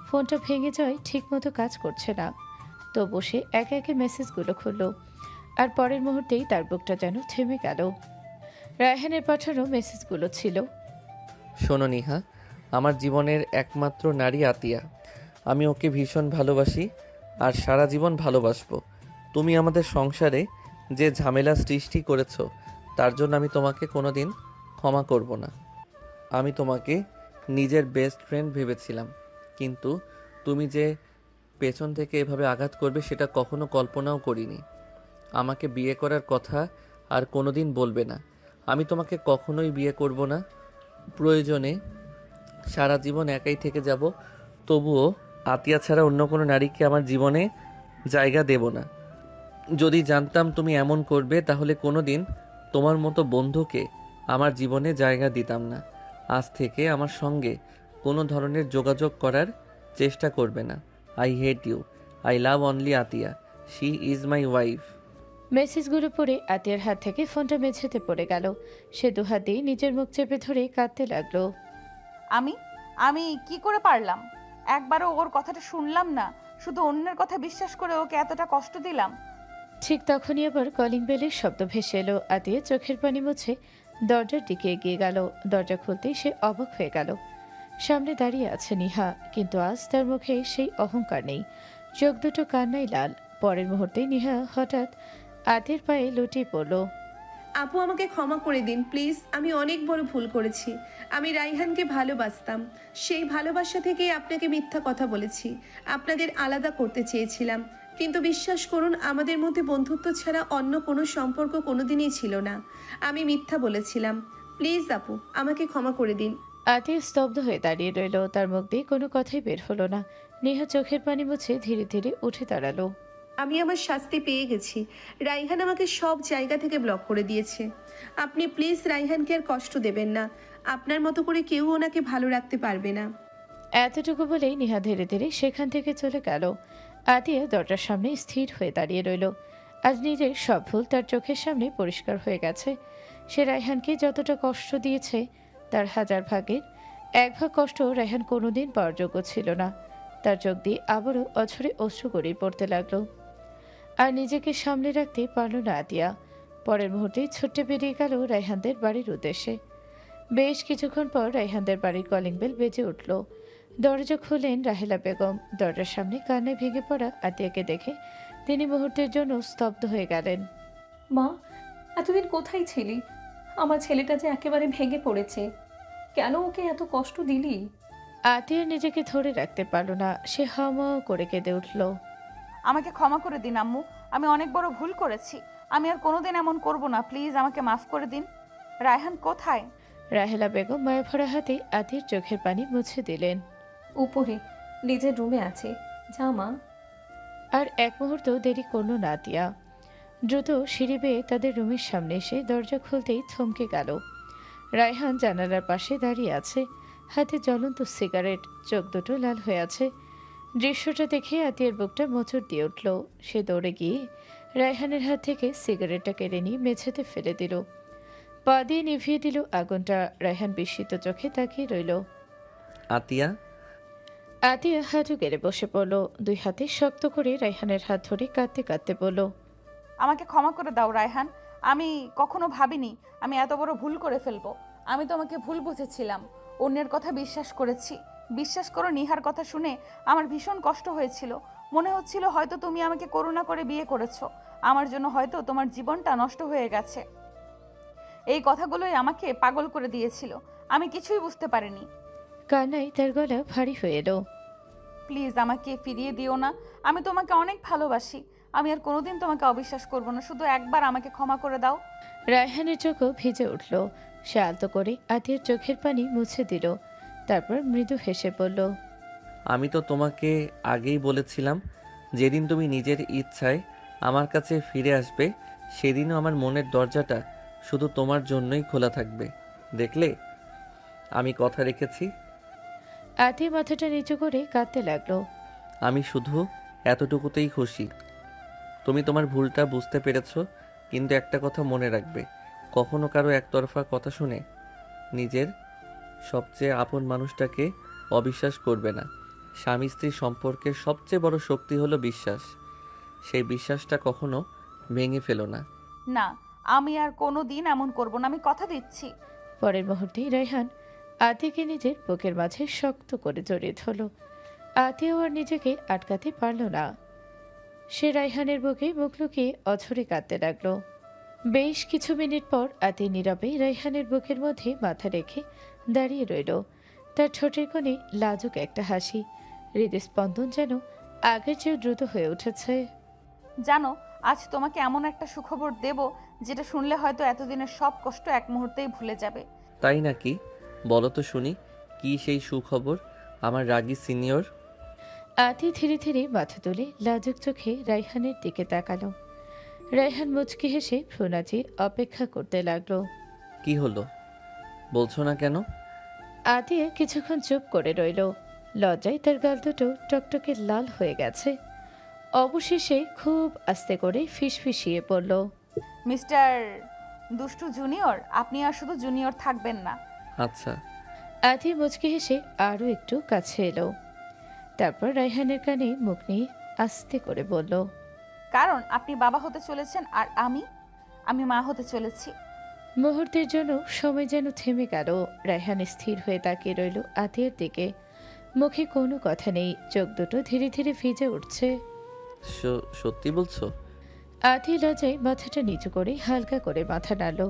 ফোনটা ভেঙে যায়, ঠিকমতো কাজ করছে না। তো বসে একে একে মেসেজগুলো খুলল। আর পরের মুহূর্তেই তার বুকটা যেন থেমে গেল। রায়হানের পাঠানো মেসেজগুলো ছিল: শোনো নিহা, আমার জীবনের একমাত্র নারী আতিয়া। আমি ওকে ভীষণ ভালোবাসি আর সারা জীবন ভালোবাসবো। তুমি আমাদের সংসারে যে ঝামেলা সৃষ্টি করেছো তার জন্য আমি তোমাকে কোনোদিন ক্ষমা করব না। আমি তোমাকে নিজের বেস্ট ফ্রেন্ড ভেবেছিলাম, কিন্তু তুমি যে পেছন থেকে এভাবে আঘাত করবে সেটা কখনো কল্পনাও করিনি। আমাকে বিয়ে করার কথা আর কোনোদিন বলবে না। আমি তোমাকে কখনোই বিয়ে করব না। প্রয়োজনে সারা জীবন একাই থেকে যাব, তবুও আতিয়া ছাড়া অন্য কোনো নারীকে আমার জীবনে জায়গা দেব না। যদি জানতাম তুমি এমন করবে তাহলে কোনো দিন তোমার মতো বন্ধুকে আমার জীবনে জায়গা দিতাম না। আজ থেকে আমার সঙ্গে কোনো ধরনের যোগাযোগ করার চেষ্টা করবে না। I hate you. I love only Atiya. She is my wife. মেসেজগুলো পড়ে আতিয়ার হাত থেকে ফোনটা মেঝেতে পড়ে গেল। সে দুহাত দিয়ে নিজের মুখ চেপে ধরে কাঁদতে লাগলো। আমি আমি কি করে পারলাম? একবারও ওর কথাটা শুনলাম না, শুধু অন্যের কথা বিশ্বাস করে ওকে এতটা কষ্ট দিলাম। ঠিক তখনই আবার কলিং বেলের শব্দ ভেসে এলো। আতিয়া চোখের পানি মুছে দরজার দিকে এগিয়ে গেল। দরজা খুলতেই সে অবাক হয়ে গেল। সামনে দাঁড়িয়ে আছে নিহা, কিন্তু আজ তার মুখে সেই অহংকার নেই। চোখ দুটো কান্নায় লাল। পরের মুহূর্তে নিহা হঠাৎ আতিয়ার পায়ে লুটিয়ে পড়ল। আপু, আমাকে ক্ষমা করে দিন প্লিজ। আমি অনেক বড় ভুল করেছি। আমি রাইহানকে ভালোবাসতাম। সেই ভালোবাসা থেকেই আপনাকে মিথ্যা কথা বলেছি। আপনাদের আলাদা করতে চেয়েছিলাম, কিন্তু বিশ্বাস করুন আমাদের মধ্যে বন্ধুত্ব ছাড়া অন্য কোনো সম্পর্ক কোনোদিনই ছিল না। আমি মিথ্যা বলেছিলাম। প্লিজ আপু, আমাকে ক্ষমা করে দিন। আতিয়া স্তব্ধ হয়ে দাঁড়িয়ে রইল। তার মুখ দিয়ে কোনো কথাই বের হলো না। নেহা চোখের পানি মুছে ধীরে ধীরে উঠে দাঁড়ালো। আমি আমার শাস্তি পেয়ে গেছি। রাইহান আমাকে সব জায়গা থেকে ব্লক করে দিয়েছে। আপনি প্লিজ রাইহানকে আর কষ্ট দেবেন না। আপনার মতো করে কেউ ওনাকে ভালো রাখতে পারবে না। এতটুকু বলেই নেহা ধীরে ধীরে সেখান থেকে চলে গেল। আতিয়া দরজার সামনে স্থির হয়ে দাঁড়িয়ে রইল। আজ নিজের সব ভুল তার চোখের সামনে পরিষ্কার হয়ে গেছে। সে রায়হানকে যতটা কষ্ট দিয়েছে তার 1000 ভাগের 1 ভাগ কষ্ট রায়হান কোনোদিন পাওয়ার যোগ্য ছিল না। তার চোখ দিয়ে আবারও অঝরে অশ্রু গড়িয়ে পড়তে লাগলো। আর নিজেকে সামলে রাখতে পারল না আতিয়া। পরের মুহূর্তেই ছুটে বেরিয়ে গেল রায়হানদের বাড়ির উদ্দেশ্যে। বেশ কিছুক্ষণ পর রায়হানদের বাড়ির কলিং বেল বেজে উঠল। দরজা খুলেন রাহেলা বেগম। দরজার সামনে কান্নায় ভেঙে পড়া আতিয়াকে দেখে তিনি মুহূর্তের জন্য স্তব্ধ হয়ে গেলেন। মা, এতদিন কোথায় ছিলি? আমার ছেলেটা যে একেবারে ভেঙে পড়েছে। কেন ওকে এত কষ্ট দিলি? আতিয়া নিজেকে ধরে রাখতে পারল না। সে হাওয়া করে কেঁদে উঠল। আমাকে ক্ষমা করে দিন আম্মু, আমি অনেক বড় ভুল করেছি। আমি আর কোনোদিন এমন করব না, প্লিজ আমাকে মাফ করে দিন। রায়হান কোথায়? রাহেলা বেগম মায়া ভরা হাতে আতির চোখের পানি মুছে দিলেন। উপরে নিজের রুমে আছে, যা মা। আর এক মুহূর্ত দেরি করল না আতিয়া। দ্রুত সিঁড়ি বেয়ে তাদের রুমের সামনে এসে দরজা খুলতেই থমকে গেল। রায়হান জানালার পাশে দাঁড়িয়ে আছে, হাতে জ্বলন্ত সিগারেট, চোখ দুটো লাল হয়ে আছে। দৃশ্যটা দেখে আতিয়ার বুকটা মোচড় দিয়ে উঠল। সে দৌড়ে গিয়ে রায়হানের হাত থেকে সিগারেটটা কেড়ে নিয়ে মেঝেতে ফেলে দিল। পা দিয়ে নিভিয়ে দিল আগুনটা। রায়হান বিস্মিত চোখে তাকিয়ে রইল। আতিয়া আতিয়া হাঁটু গেড়ে বসে পড়ল। 2 হাতে শক্ত করে রায়হানের হাত ধরে কাঁদতে কাঁদতে বলল, আমাকে ক্ষমা করে দাও রায়হান। আমি কখনো ভাবিনি আমি এত বড় ভুল করে ফেলবো। আমি তোমাকে ভুল বুঝেছিলাম, অন্যের কথা বিশ্বাস করেছি। বিশ্বাস করো, নিহার কথা শুনে আমার ভীষণ কষ্ট হয়েছিল। মনে হচ্ছিল হয়তো তুমি আমাকে করুণা করে বিয়ে করেছো। আমার জন্য হয়তো তোমার জীবনটা নষ্ট হয়ে গেছে। এই কথাগুলোই আমাকে পাগল করে দিয়েছিল। আমি কিছুই বুঝতে পারিনি। কান্নায় তার গলা ভারী হয়ে এলো। প্লিজ আমাকে ফিরিয়ে দিও না। আমি তোমাকে অনেক ভালোবাসি। আমি আর কোনোদিন তোমাকে অবিশ্বাস করব না, শুধু একবার আমাকে ক্ষমা করে দাও। রায়হানের চোখও ভিজে উঠল। সে আলতো করে আতিয়ার চোখের পানি মুছে দিল, তারপর মৃদু হেসে বলল, আমি তো তোমাকে আগেই বলেছিলাম, যেদিন তুমি নিজের ইচ্ছায় আমার কাছে ফিরে আসবে সেদিনও আমার মনের দরজাটা শুধু তোমার জন্যই খোলা থাকবে। দেখলে আমি কথা রেখেছি। আতিয়া মাথাটা নিচু করে কাঁদতে লাগলো। আমি শুধু এতটুকুতেই খুশি। তুমি তোমার ভুলটা বুঝতে পেরেছো, কিন্তু একটা কথা মনে রাখবে, কখনো কারো একতরফা কথা শুনে নিজের সবচেয়ে আপন মানুষটাকে অবিশ্বাস করবে না। স্বামী স্ত্রী সম্পর্কের সবচেয়ে বড় শক্তি হলো বিশ্বাস। সেই বিশ্বাসটা কখনো ভেঙে ফেলো না। না, আমি আর কোনো দিন এমন করব না, আমি কথা দিচ্ছি। পরের মুহূর্তেই রায়হান আতিয়াকে নিজের বুকের মাঝে শক্ত করে জড়িয়ে ধরল। আতিয়াও আর নিজেকে আটকাতে পারল না। সে রায়হানের বুকে মুখ লুকিয়ে অঝরে কাঁদতে লাগলো। বেশ কিছু মিনিট পর আতি নীরবে রায়হানের বুকের মধ্যে মাথা রেখে দাঁড়িয়ে রইল। তার ঠোঁটের কোণে লাজুক একটা হাসি, হৃদস্পন্দন যেন আগের চেয়েও দ্রুত হয়ে উঠেছে। জানো, আজ তোমাকে এমন একটা সুখবর দেব যেটা শুনলে হয়তো এতদিনের সব কষ্ট এক মুহূর্তেই ভুলে যাবে। তাই নাকি? বলো তো শুনি, কি সেই সুখবর আমার রাগী সিনিয়র? আতি ধীরে ধীরে মাথা তুলে লাজুক চোখে রায়হানের দিকে তাকালো। রায়হান মুচকি হেসে ভ্রু নাচিয়ে অপেক্ষা করতে লাগলো। কি হলো, বলছো না কেন? আতিয়া কিছুক্ষণ চুপ করে রইল। লজ্জায় তার গাল দুটো টকটকে লাল হয়ে গেছে। অবশেষে খুব আস্তে করে ফিসফিসিয়ে পড়ল, মিস্টার দুষ্টু জুনিয়র, আপনি আর শুধু জুনিয়র থাকবেন না। আচ্ছা। আতি মুচকি হেসে আরও একটু কাছে এলো। তারপর রায়হানের কানে মুখ নিয়ে আস্তে করে বলল, কারণ আপনি বাবা হতে চলেছেন আর আমি মা হতে চলেছি। মুহূর্তের জন্য সময় যেন থেমে গেল। রায়হান স্থির হয়ে তাকিয়ে রইল আতিয়ার দিকে। মুখে কোনো কথা নেই, চোখ দুটো ধীরে ধীরে ভিজে উঠছে। সত্যি বলছো? আতি লজ্জায় মাথাটা নিচু করে হালকা করে মাথা নাড়ল।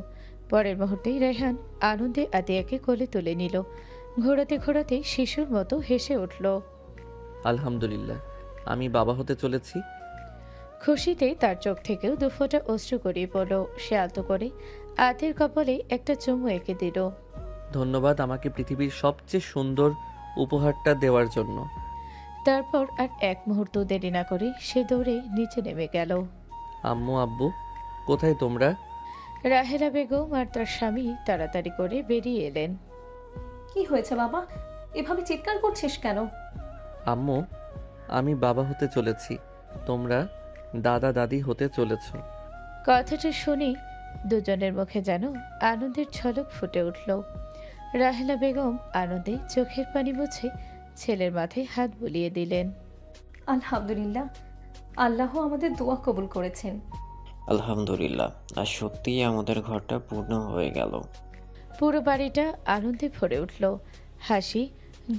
পরের মুহূর্তেই রায়হান আনন্দে আতিয়াকে কোলে তুলে নিল। ঘোরাতে ঘোরাতে শিশুর মতো হেসে উঠল। আলহামদুলিল্লাহ, আমি বাবা হতে চলেছি। খুশিতে তার চোখ থেকেও দুফোঁটা অশ্রু গড়িয়ে পড়ল। সে আলতো করে আতির কপালে একটা চুমু এঁকে দিল। ধন্যবাদ আমাকে পৃথিবীর সবচেয়ে সুন্দর উপহারটা দেওয়ার জন্য। তারপর আর এক মুহূর্ত দেরি না করে সে দৌড়ে নিচে নেমে গেল। আম্মু আব্বু কোথায় তোমরা? রাহেলা বেগম আর তার স্বামী তাড়াতাড়ি করে বেরিয়ে এলেন। কি হয়েছে বাবা, এভাবে চিৎকার করছিস কেন? আম্মু, আমি বাবা হতে চলেছি, তোমরা দাদা দাদি হতে চলেছ। কথাটা শুনে দুজনের মুখে যেন আনন্দের ঝলক ফুটে উঠল। রাহেলা বেগম আনন্দে চোখের পানি মুছে ছেলের মাথায় হাত বুলিয়ে দিলেন। আলহামদুলিল্লাহ, আল্লাহ আমাদের দোয়া কবুল করেছেন। আলহামদুলিল্লাহ, আর সত্যিই আমাদের ঘরটা পূর্ণ হয়ে গেল। পুরো বাড়িটা আনন্দে ভরে উঠল। হাসি,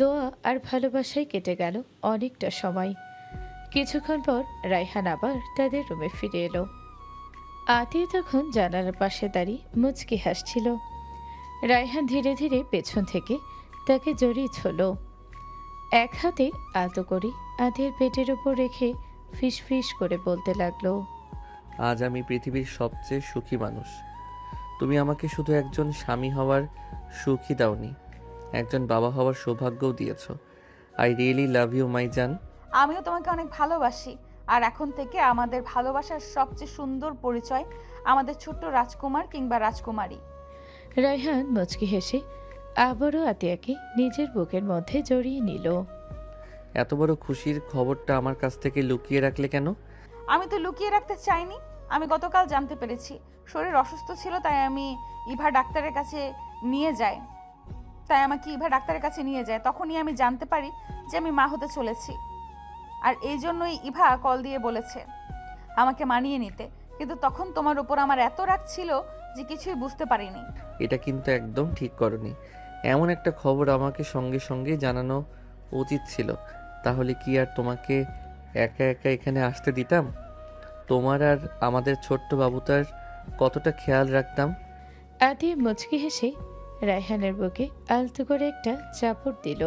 দোয়া আর ভালোবাসায় কেটে গেল অনেকটা সময়। কিছুক্ষণ পর রায়হান আবার তাদের রুমে ফিরে এলো। আতিয়া তখন জানালার পাশে দাঁড়িয়ে মুচকি হাসছিল। রায়হান ধীরে ধীরে পেছন থেকে তাকে জড়িয়ে ছিল। এক হাতে আলতো করে আতিয়ার পেটের উপর রেখে ফিসফিস করে বলতে লাগলো, আজ আমি পৃথিবীর সবচেয়ে সুখী মানুষ। তুমি আমাকে শুধু একজন স্বামী হওয়ার সুখই দাওনি, একজন বাবা হওয়ার সৌভাগ্যও দিয়েছ। I really love you my জান। আমিও তোমাকে অনেক ভালোবাসি, আর এখন থেকে আমাদের ভালোবাসার সবচেয়ে সুন্দর পরিচয় আমাদের ছোট্ট রাজকুমার কিংবা রাজকুমারী। রায়হান মুচকি হেসে আবারও আতিয়াকে নিজের বুকের মধ্যে জড়িয়ে নিল। এত বড় খুশির খবরটা আমার কাছ থেকে লুকিয়ে রাখলে কেন? আমি তো লুকিয়ে রাখতে চাইনি, আমি গতকাল জানতে পেরেছি শরীর অসুস্থ ছিল, তাই আমি ইভা ডাক্তারের কাছে নিয়ে যাই। তখনই আমি জানতে পারি যে আমি মা হতে চলেছি। আর এই জন্যই ইভা কল দিয়ে বলেছে আমাকে মানিয়ে নিতে, কিন্তু তখন তোমার উপর আমার এত রাগ ছিল যে কিছুই বুঝতে পারিনি। এটা কিন্তু একদম ঠিক করনি। এমন একটা খবর আমাকে সঙ্গে সঙ্গে জানানো উচিত ছিল। তাহলে কি আর তোমাকে একা একা এখানে আসতে দিতাম? তোমার আর আমাদের ছোট্ট বাবুটার কতটা খেয়াল রাখতাম। আতিয়া মুচকি হেসে রায়হানের বুকে আলতো করে একটা চাপড় দিল।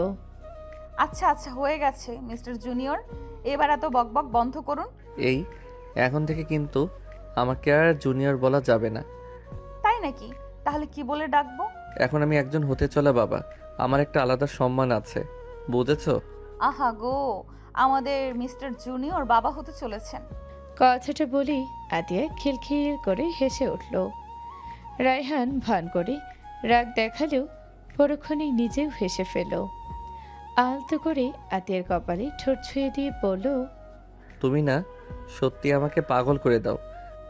আচ্ছা আচ্ছা, হয়ে গেছে মিস্টার জুনিয়র, এবার এত বকবক বন্ধ করুন। এই এখন থেকে কিন্তু আমাকে আর জুনিয়র বলা যাবে না। তাই নাকি? তাহলে কি বলে ডাকবো? এখন আমি একজন হতে চলা বাবা, আমার একটা আলাদা সম্মান আছে, বুঝেছো? আহা গো, আমাদের মিস্টার জুনিয়র বাবা হতে চলেছেন। কথাটা বলেই আতিয়া খিলখিল করে হেসে উঠল। রায়হান ভান করে রাগ দেখালেও পরক্ষণেই নিজেও হেসে ফেল। আলতো করে আতিয়ার কপালে ঠোঁট ছুঁয়ে দিয়ে বলল, তুমি না সত্যি আমাকে পাগল করে দাও।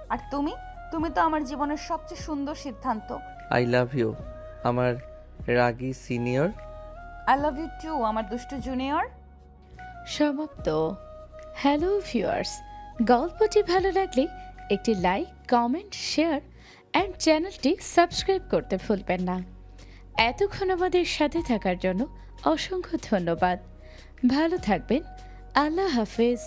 আর তুমি তুমি তো আমার জীবনের সবচেয়ে সুন্দর সিদ্ধান্ত। আই লাভ ইউ আমার রাগী senior. I love you too আমার দুষ্টু জুনিয়র। সমাপ্ত। হ্যালো ভিউয়ার্স, গল্পটি ভালো লাগলে একটি লাইক, কমেন্ট, শেয়ার অ্যান্ড চ্যানেলটি সাবস্ক্রাইব করতে ভুলবেন না। এতক্ষণ আমাদের সাথে থাকার জন্য অসংখ্য ধন্যবাদ। ভালো থাকবেন। আল্লাহ হাফেজ।